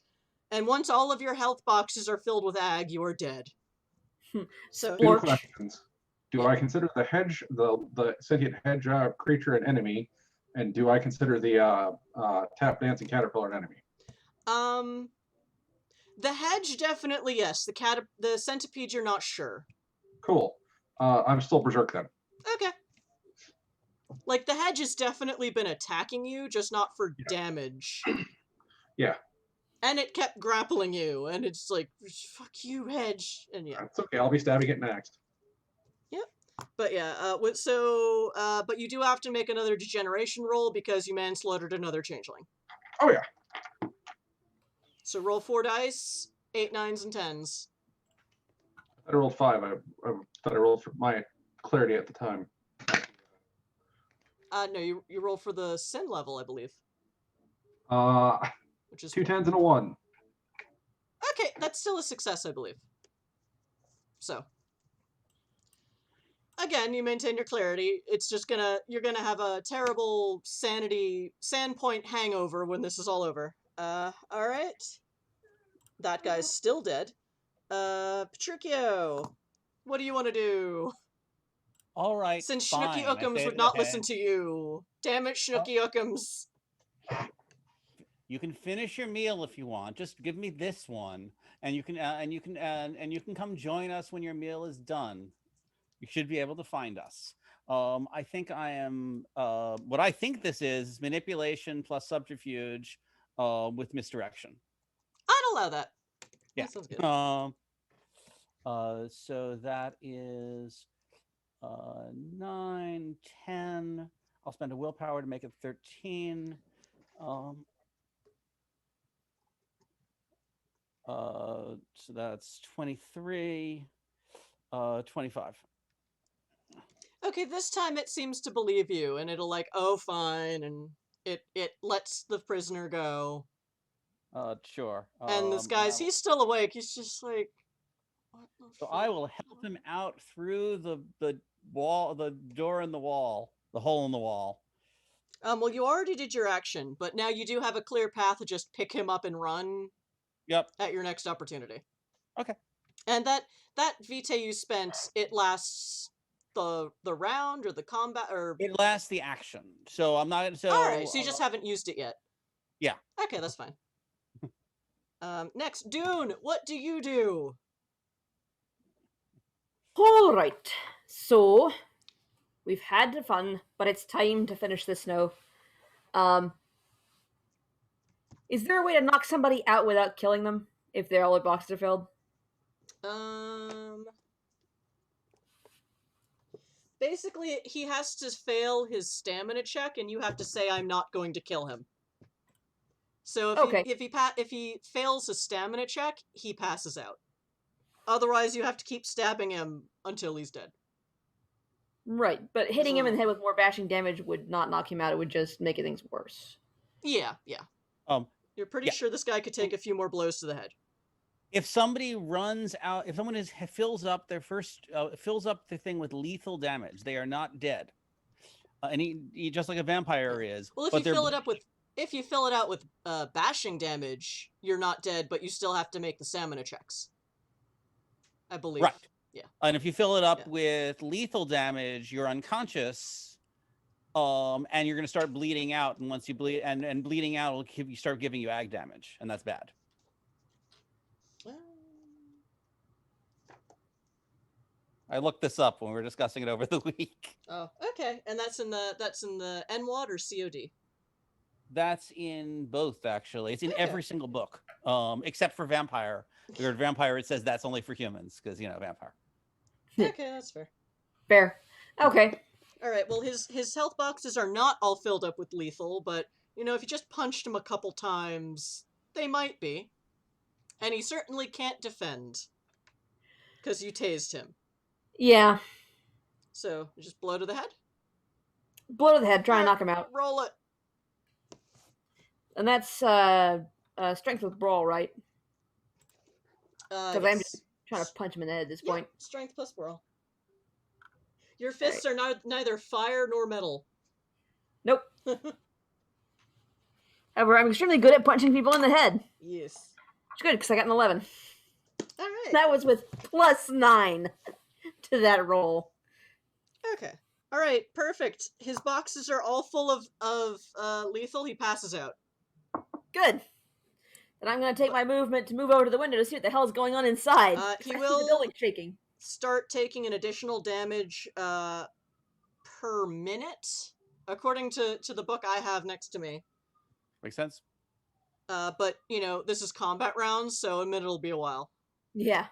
And once all of your health boxes are filled with ag, you are dead. So Two questions. Do I consider the hedge, the sentient hedge creature an enemy? And do I consider the tap dancing caterpillar an enemy? The hedge, definitely yes. The centipede, you're not sure. Cool. I'm still berserk then. Okay. Like, the hedge has definitely been attacking you, just not for damage. Yeah. And it kept grappling you, and it's like, fuck you, hedge. And yeah. It's okay, I'll be stabbing it next. Yep. But yeah, but you do have to make another degeneration roll because you manslaughtered another changeling. Oh yeah. So roll 4 dice, 8, 9s, and 10s. I rolled 5. I thought I rolled for my clarity at the time. No, you roll for the sin level, I believe. Which is 2 10s and a 1. Okay, that's still a success, I believe. So, again, you maintain your clarity. It's just you're gonna have a terrible sand point hangover when this is all over. Alright. That guy's still dead. Patricio, what do you want to do? All right. Since fine. Schnooky Ookums would not listen to you. Damn it, Schnooky Ookums. You can finish your meal if you want. Just give me this one, and you can come join us when your meal is done. You should be able to find us. I think I am. What I think this is manipulation plus subterfuge with misdirection. I'd allow that. Yeah. That sounds good. So that is 9, 10. I'll spend a willpower to make it 13. So that's 23, 25. Okay, this time it seems to believe you, and it'll like, oh, fine, and it lets the prisoner go. Sure. And this guy's, he's still awake. He's just like, what the So fuck? I will help him out through the wall, the door in the wall, the hole in the wall. Well, you already did your action, but now you do have a clear path to just pick him up and run. Yep. At your next opportunity. Okay. And that vitae you spent, it lasts the round or the combat or it lasts the action. So I'm not. So all right. So you just haven't used it yet. Yeah. Okay, that's fine. Next, Dune. What do you do? All right. So we've had the fun, but it's time to finish this now. Is there a way to knock somebody out without killing them if all their boxes are filled? Basically, he has to fail his stamina check, and you have to say, "I'm not going to kill him." So if he fails his stamina check, he passes out. Otherwise, you have to keep stabbing him until he's dead. Right, but hitting him in the head with more bashing damage would not knock him out. It would just make things worse. Yeah. You're pretty sure this guy could take a few more blows to the head. If somebody runs out, if someone fills up their thing with lethal damage, they are not dead, and he just like a vampire is. Well, if you fill it up with if you fill it out with bashing damage, you're not dead, but you still have to make the stamina checks. I believe. Right. Yeah. And if you fill it up with lethal damage, you're unconscious, and you're going to start bleeding out. And once you bleed, and bleeding out will start giving you ag damage, and that's bad. I looked this up when we were discussing it over the week. Oh, okay. And that's in the NWoD or COD? That's in both, actually. It's in every single book, except for Vampire. Because Vampire, it says that's only for humans, because, Vampire. Okay, that's fair. Fair. Okay. All right, well, his health boxes are not all filled up with lethal, but, if you just punched him a couple times, they might be. And he certainly can't defend, because you tased him. Yeah. So, just blow to the head? Blow to the head, try and knock him out. Roll it. And that's strength with brawl, right? Because I'm just trying to punch him in the head at this point. Strength plus brawl. Your fists are neither fire nor metal. Nope. However, I'm extremely good at punching people in the head. Yes. It's good, because I got an 11. All right. That was with +9 to that roll. Okay. All right, perfect. His boxes are all full of lethal. He passes out. Good. Then I'm going to take my movement to move over to the window to see what the hell is going on inside. He I will see the building shaking. Start taking an additional damage per minute, according to the book I have next to me. Makes sense. But, this is combat rounds, so a minute will be a while. Yeah.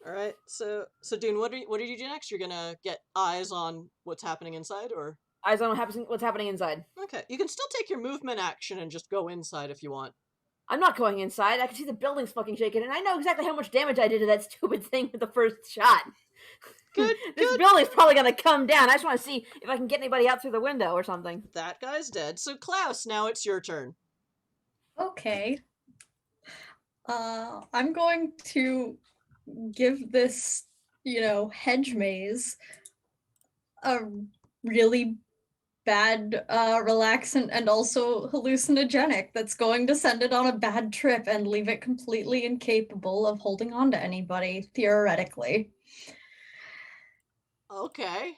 All right, so Dune, what do you do next? You're gonna get eyes on what's happening inside, or Eyes on what's happening inside. okay? You can still take your movement action and just go inside if you want. I'm not going inside. I can see the building's fucking shaking, and I know exactly how much damage I did to that stupid thing with the first shot. Good. This building's probably gonna come down. I just want to see if I can get anybody out through the window or something. That guy's dead. So Klaus, now it's your turn. Okay. I'm going to give this, hedge maze a really bad relaxant and also hallucinogenic that's going to send it on a bad trip and leave it completely incapable of holding on to anybody, theoretically. Okay.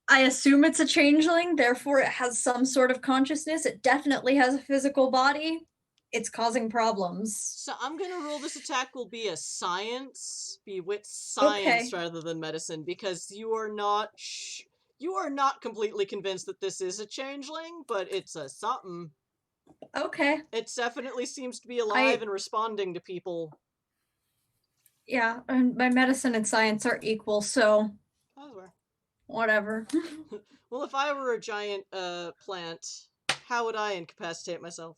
I assume it's a changeling, therefore it has some sort of consciousness. It definitely has a physical body. It's causing problems. So I'm gonna rule this attack will be be wit science rather than medicine, because you are not completely convinced that this is a changeling, but it's a something. Okay. It definitely seems to be alive and responding to people. Yeah, and my medicine and science are equal, so whatever. Well, if I were a giant plant, how would I incapacitate myself?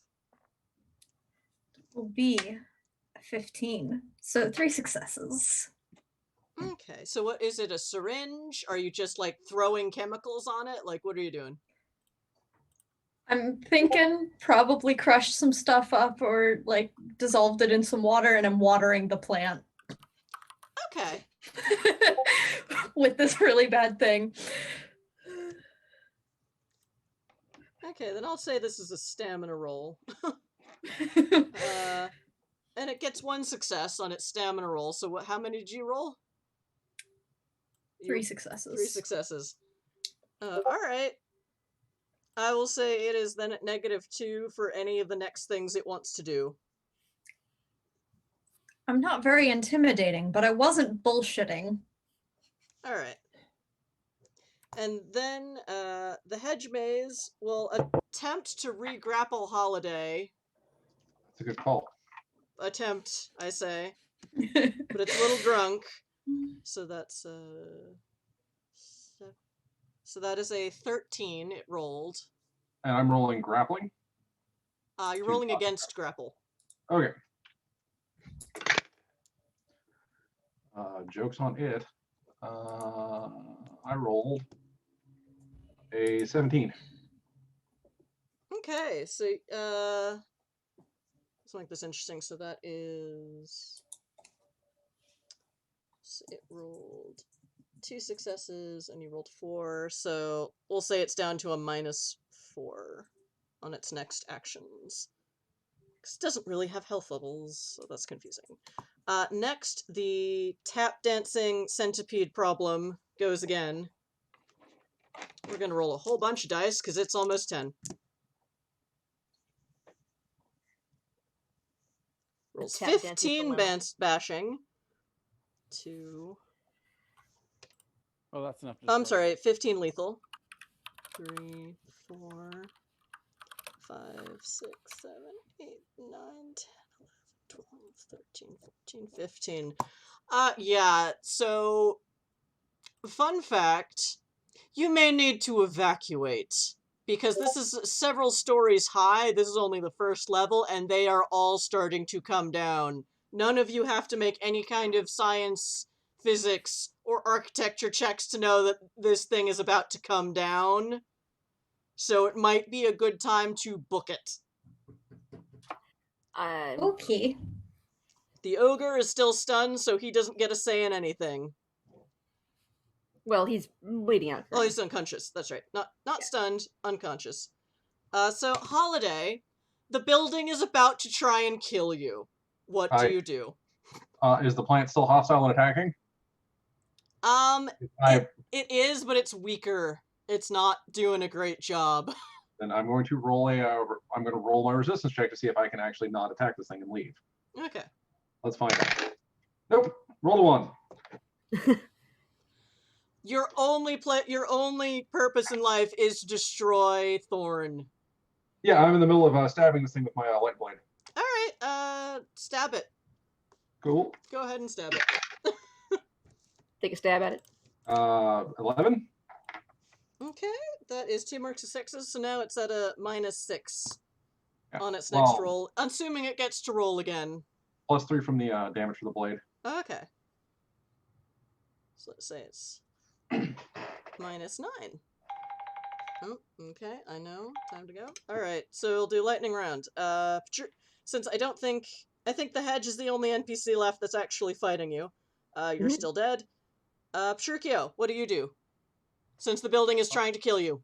Will be 15. So 3 successes. Okay, so what is it, a syringe? Are you just like throwing chemicals on it? Like, what are you doing? I'm thinking probably crushed some stuff up or like dissolved it in some water, and I'm watering the plant. Okay. With this really bad thing. Okay, then I'll say this is a stamina roll. And it gets 1 success on its stamina roll. So how many did you roll? 3 successes. 3 successes. Alright. I will say it is then at -2 for any of the next things it wants to do. I'm not very intimidating, but I wasn't bullshitting. Alright. And then the hedge maze will attempt to re-grapple Holiday. That's a good call. Attempt, I say. But it's a little drunk. So that's so that is a 13 it rolled. And I'm rolling grappling? You're rolling against grapple. Okay. Joke's on it. I rolled a 17. Okay, so let's make this interesting. So that is, so it rolled 2 successes, and you rolled 4, so we'll say it's down to a -4 on its next actions. Because it doesn't really have health levels, so that's confusing. Next, the tap dancing centipede problem goes again. We're going to roll a whole bunch of dice, because it's almost 10. Rolls 15 bashing. 2... Oh, that's enough. I'm sorry, 15 lethal. 3, 4, 5, 6, 7, 8, 9, 10, 11, 12, 13, 14, 15. Yeah, so, fun fact, you may need to evacuate, because this is several stories high, this is only the first level, and they are all starting to come down. None of you have to make any kind of science, physics, or architecture checks to know that this thing is about to come down. So it might be a good time to book it. Okay. The ogre is still stunned, so he doesn't get a say in anything. Well, he's bleeding out. Oh, he's unconscious. That's right. Not stunned, unconscious. So, Holiday, the building is about to try and kill you. What do you do? Is the plant still hostile and attacking? It is, but it's weaker. It's not doing a great job. Then I'm going to roll my resistance check to see if I can actually not attack this thing and leave. Okay. Let's find out. Nope. Roll a 1. Your only purpose in life is to destroy Thorn. Yeah, I'm in the middle of stabbing this thing with my light blade. All right, stab it. Cool. Go ahead and stab it. Take a stab at it. 11. Okay, that is 2 marks of 6s, so now it's at a -6 Yeah. on its next roll. Assuming it gets to roll again. +3 from the damage for the blade. Okay. So let's say it's -9. Oh, okay, I know. Time to go. Alright, so we'll do lightning round. Since I think the Hedge is the only NPC left that's actually fighting you. You're still dead. Pshurkio, what do? Since the building is trying to kill you.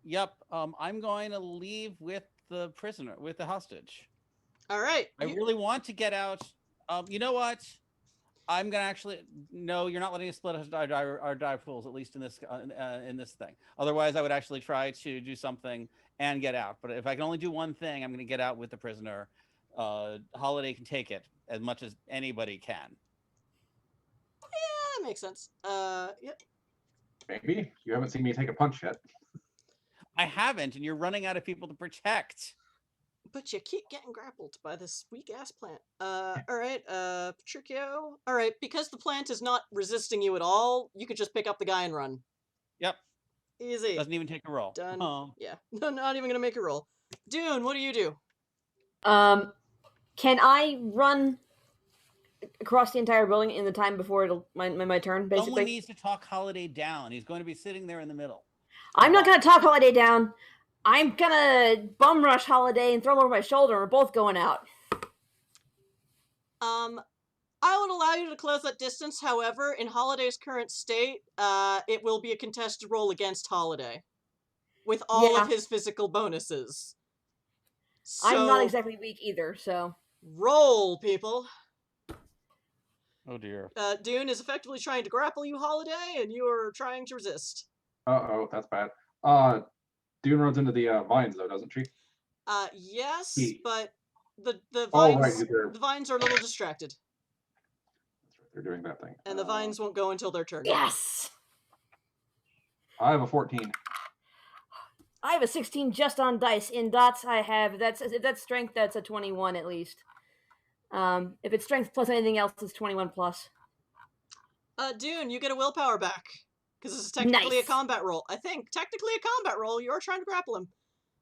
Yep, I'm going to leave with the prisoner, with the hostage. Alright. I really want to get out. You know what? I'm gonna actually no. You're not letting us split our die pools, at least in this thing. Otherwise, I would actually try to do something and get out. But if I can only do one thing, I'm gonna get out with the prisoner. Holiday can take it as much as anybody can. Yeah, that makes sense. Yep. Maybe you haven't seen me take a punch yet. I haven't, and you're running out of people to protect. But you keep getting grappled by this weak-ass plant. Alright, Pshurkio. Alright, because the plant is not resisting you at all, you could just pick up the guy and run. Yep. Easy. Doesn't even take a roll. Done. Yeah. No, not even gonna make a roll. Dune, what do? Can I run across the entire building in the time before my turn, basically? Someone needs to talk Holiday down. He's going to be sitting there in the middle. I'm not going to talk Holiday down. I'm going to bum rush Holiday and throw him over my shoulder. We're both going out. I would allow you to close that distance. However, in Holiday's current state, it will be a contested roll against Holiday. With all of his physical bonuses. So, I'm not exactly weak either, so... Roll, people! Oh dear. Dune is effectively trying to grapple you, Holiday, and you are trying to resist. Uh-oh, that's bad. Dune runs into the vines, though, doesn't she? Yes, but the vines, right, the vines are a little distracted. That's right, they're doing that thing. And the vines won't go until their turn. Yes! I have a 14. I have a 16 just on dice. In dots, I have... If that's strength, that's a 21 at least. If it's strength plus anything else, it's 21 plus. Dune, you get a willpower back. Because this is technically a combat roll. I think, technically a combat roll, you're trying to grapple him.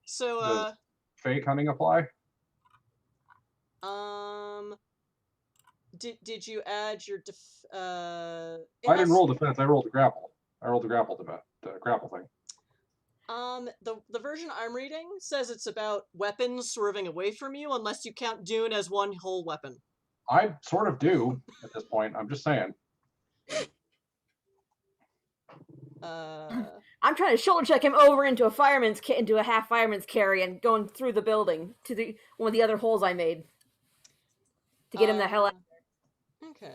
So, Does Fey Cunning apply? Did you add your I didn't roll defense, I rolled a grapple. I rolled the grapple thing. The version I'm reading says it's about weapons swerving away from you, unless you count Dune as one whole weapon. I sort of do at this point. I'm just saying. I'm trying to shoulder check him over into a half fireman's carry and going through the building to one of the other holes I made to get him the hell out. Okay.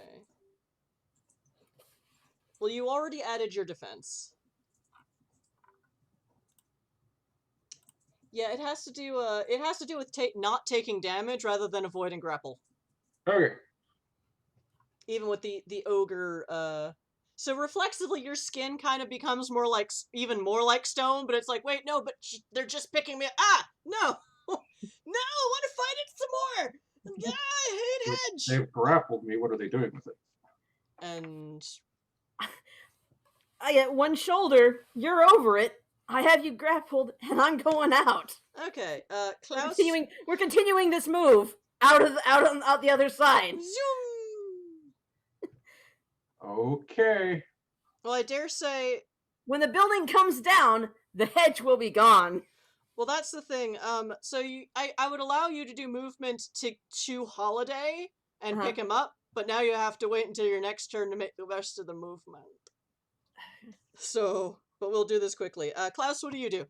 Well, you already added your defense. Yeah, it has to do with not taking damage rather than avoiding grapple. Okay. Even with the ogre, so reflexively your skin kind of becomes even more like stone, but it's like, wait, no, but they're just picking me up. Ah, no, no, I want to fight it some more. Yeah, I hate Hedge. They've grappled me. What are they doing with it? And I get one shoulder. You're over it. I have you grappled, and I'm going out. okay, Klaus. We're continuing this move out the other side. Zoom. Okay. Well, I dare say, when the building comes down, the hedge will be gone. Well, that's the thing. So I would allow you to do movement to Holiday and pick him up, but now you have to wait until your next turn to make the rest of the movement. So, but we'll do this quickly. Klaus, what do you do?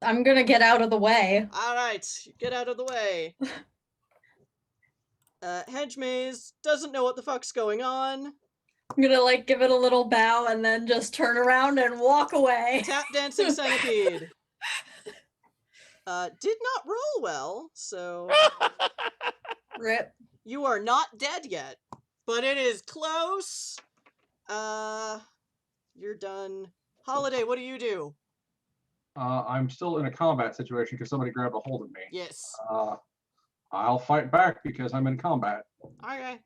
I'm gonna get out of the way. All right, get out of the way. Hedge Maze doesn't know what the fuck's going on. I'm gonna give it a little bow and then just turn around and walk away. Tap dancing centipede. Did not roll well, so Rip. you are not dead yet, but it is close. You're done. Holiday, what do you do? I'm still in a combat situation because somebody grabbed a hold of me. Yes. I'll fight back because I'm in combat. Okay.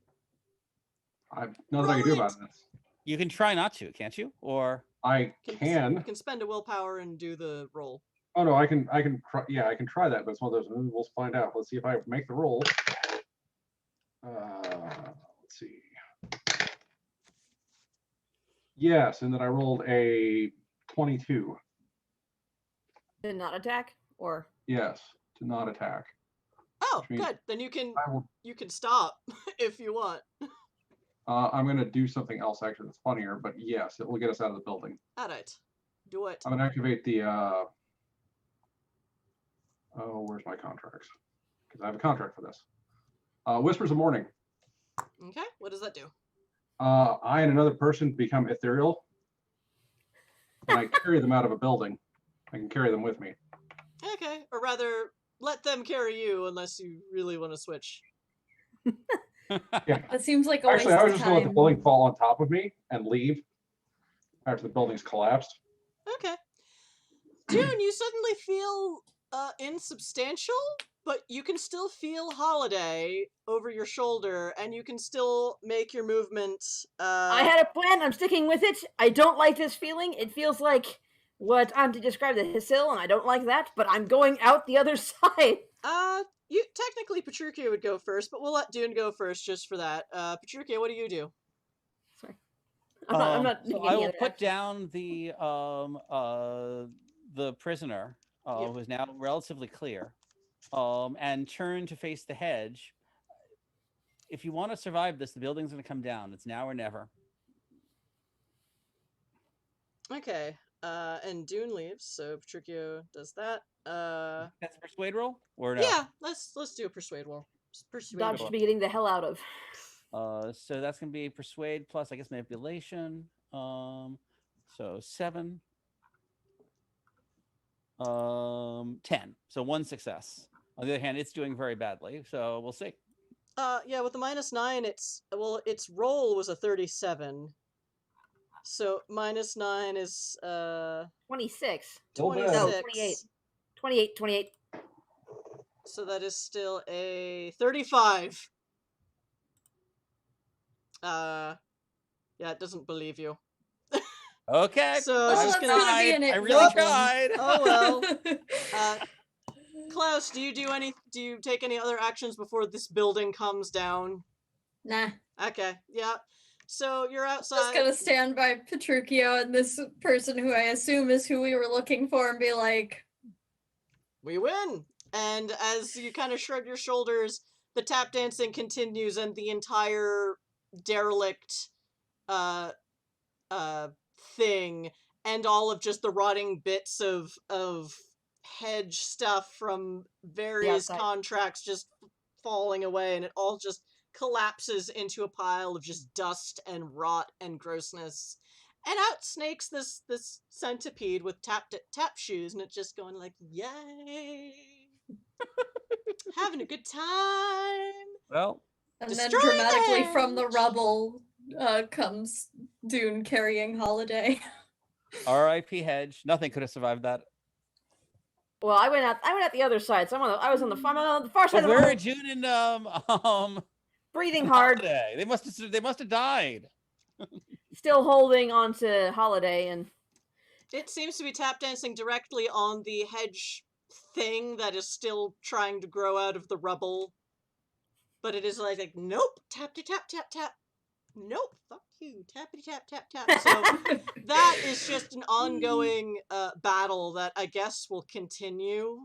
I've nothing I can do about this. You can try not to, can't you? Or I You can. can spend a willpower and do the roll. Oh no, I can try. Yeah, I can try that, but it's one of those. We'll find out. Let's see if I make the roll. Let's see. Yes, and then I rolled a 22. Did not attack, or Yes, to not attack. Oh, Which means good. Then you can I will, stop if you want. I'm going to do something else actually that's funnier, but yes, it will get us out of the building. All right. Do it. I'm going to activate the. Oh, where's my contracts? Because I have a contract for this. Whispers of Morning. Okay. What does that do? I and another person become ethereal, and I carry them out of a building. I can carry them with me. Okay. Or rather, let them carry you unless you really want to switch. Yeah. That seems like a waste Actually, I was of just going to let the time. building fall on top of me and leave after the building's collapsed. Okay. Dune, you suddenly feel insubstantial, but you can still feel Holiday over your shoulder, and you can still make your movement. I had a plan. I'm sticking with it. I don't like this feeling. It feels like what I'm to describe the hill, and I don't like that. But I'm going out the other side. You technically Petruchia would go first, but we'll let Dune go first just for that. Petruchia, what do you do? Sorry, I'm not. So making I any will other put action. down the prisoner Yep. who is now relatively clear, and turn to face the hedge. If you want to survive this, the building's going to come down. It's now or never. Okay. And Dune leaves, so Petruchio does that. That's a persuade roll, or no? Yeah, let's do a persuade roll. Persuade Dodge roll. should be getting the hell out of. So that's going to be persuade plus, I guess, manipulation. So 7. 10. So 1 success. On the other hand, it's doing very badly, so we'll see. Yeah, with the -9, its roll was a 37. So -9 is 26. Well done. 26. No, 28. 28. So that is still a 35. Yeah, it doesn't believe you. Okay. So Well, it's that's just gonna gonna be an I it really problem. tried. Oh well. Klaus, do you take any other actions before this building comes down? Nah. Okay, yeah. So you're outside. Just gonna stand by Petruchio and this person who I assume is who we were looking for and be like, We win! And as you kind of shrug your shoulders, the tap dancing continues and the entire derelict thing, and all of just the rotting bits of Hedge stuff from various outside. contracts just falling away, and it all just collapses into a pile of just dust and rot and grossness. And out snakes this centipede with tap shoes, and it's just going like, yay, having a good time. Well, And then Destroy dramatically them! from the rubble comes Dune carrying Holiday. R.I.P. Hedge. Nothing could have survived that. Well, I went out the other side, so I was on the far side But of the where are room, June and breathing hard, Holiday? They must have died. still holding on to Holiday, and It seems to be tap dancing directly on the Hedge thing that is still trying to grow out of the rubble. But it is like nope, tap tap tap tap. Nope, fuck you, tappity tap tap tap. So that is just an ongoing battle that I guess will continue.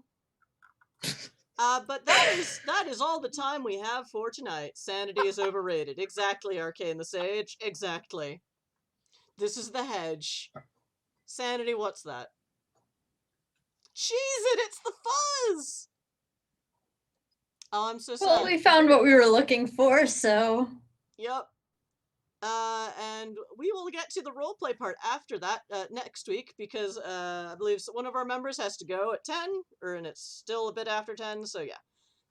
But that is all the time we have for tonight. Sanity is overrated. Exactly, Arcane the Sage. Exactly. This is the Hedge. Sanity, what's that? Cheese it! It's the fuzz! Oh, I'm so sad. Well, we found what we were looking for, so... Yep. And we will get to the roleplay part after that next week, because I believe one of our members has to go at 10, and it's still a bit after 10, so yeah.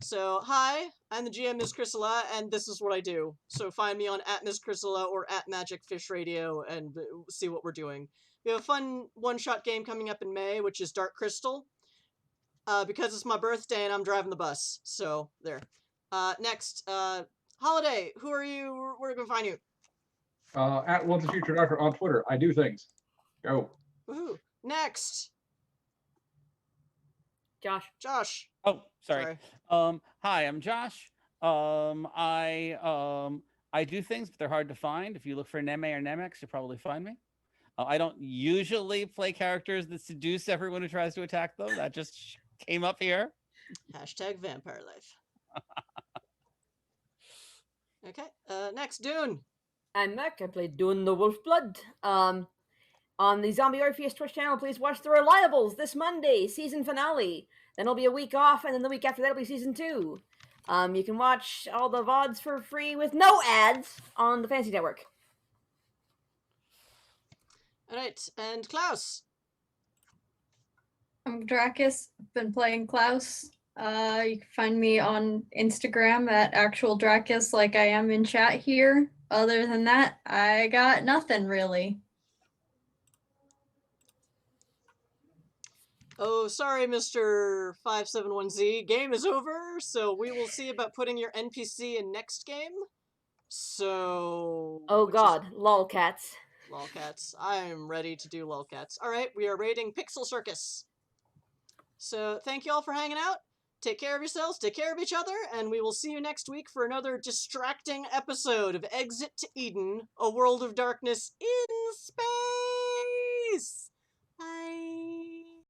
So, hi, I'm the GM, Ms. Chrysala, and this is what I do. So find me on @Ms. Chrysala or @MagicFishRadio and see what we're doing. We have a fun one-shot game coming up in May, which is Dark Crystal. Because it's my birthday and I'm driving the bus. So, there. Next, Holiday, who are you? Where can we find you? Once a Future Doctor on Twitter. I do things. Go. Woohoo. Next, Josh. Oh, sorry. Hi, I'm Josh. I do things, but they're hard to find. If you look for Neme or Nemex, you'll probably find me. I don't usually play characters that seduce everyone who tries to attack them. That just came up here. #Vampire Life. Okay, next, Dune. I'm Mac. I play Dune the Wolfblood. On the Zombie Orpheus Twitch channel, please watch The Reliables this Monday, season finale. Then it'll be a week off, and then the week after that will be season 2. You can watch all the VODs for free with no ads on the Fantasy Network. Alright, and Klaus. I'm Dracus. Been playing Klaus. You can find me on Instagram at actual Dracus, like I am in chat here. Other than that, I got nothing really. Oh, sorry, Mr. 571Z. Game is over, so we will see about putting your NPC in next game. So... Oh god, lolcats. Lolcats. I'm ready to do lolcats. Alright, we are raiding Pixel Circus. So, thank you all for hanging out. Take care of yourselves, take care of each other, and we will see you next week for another distracting episode of Exit to Eden, a world of darkness in space!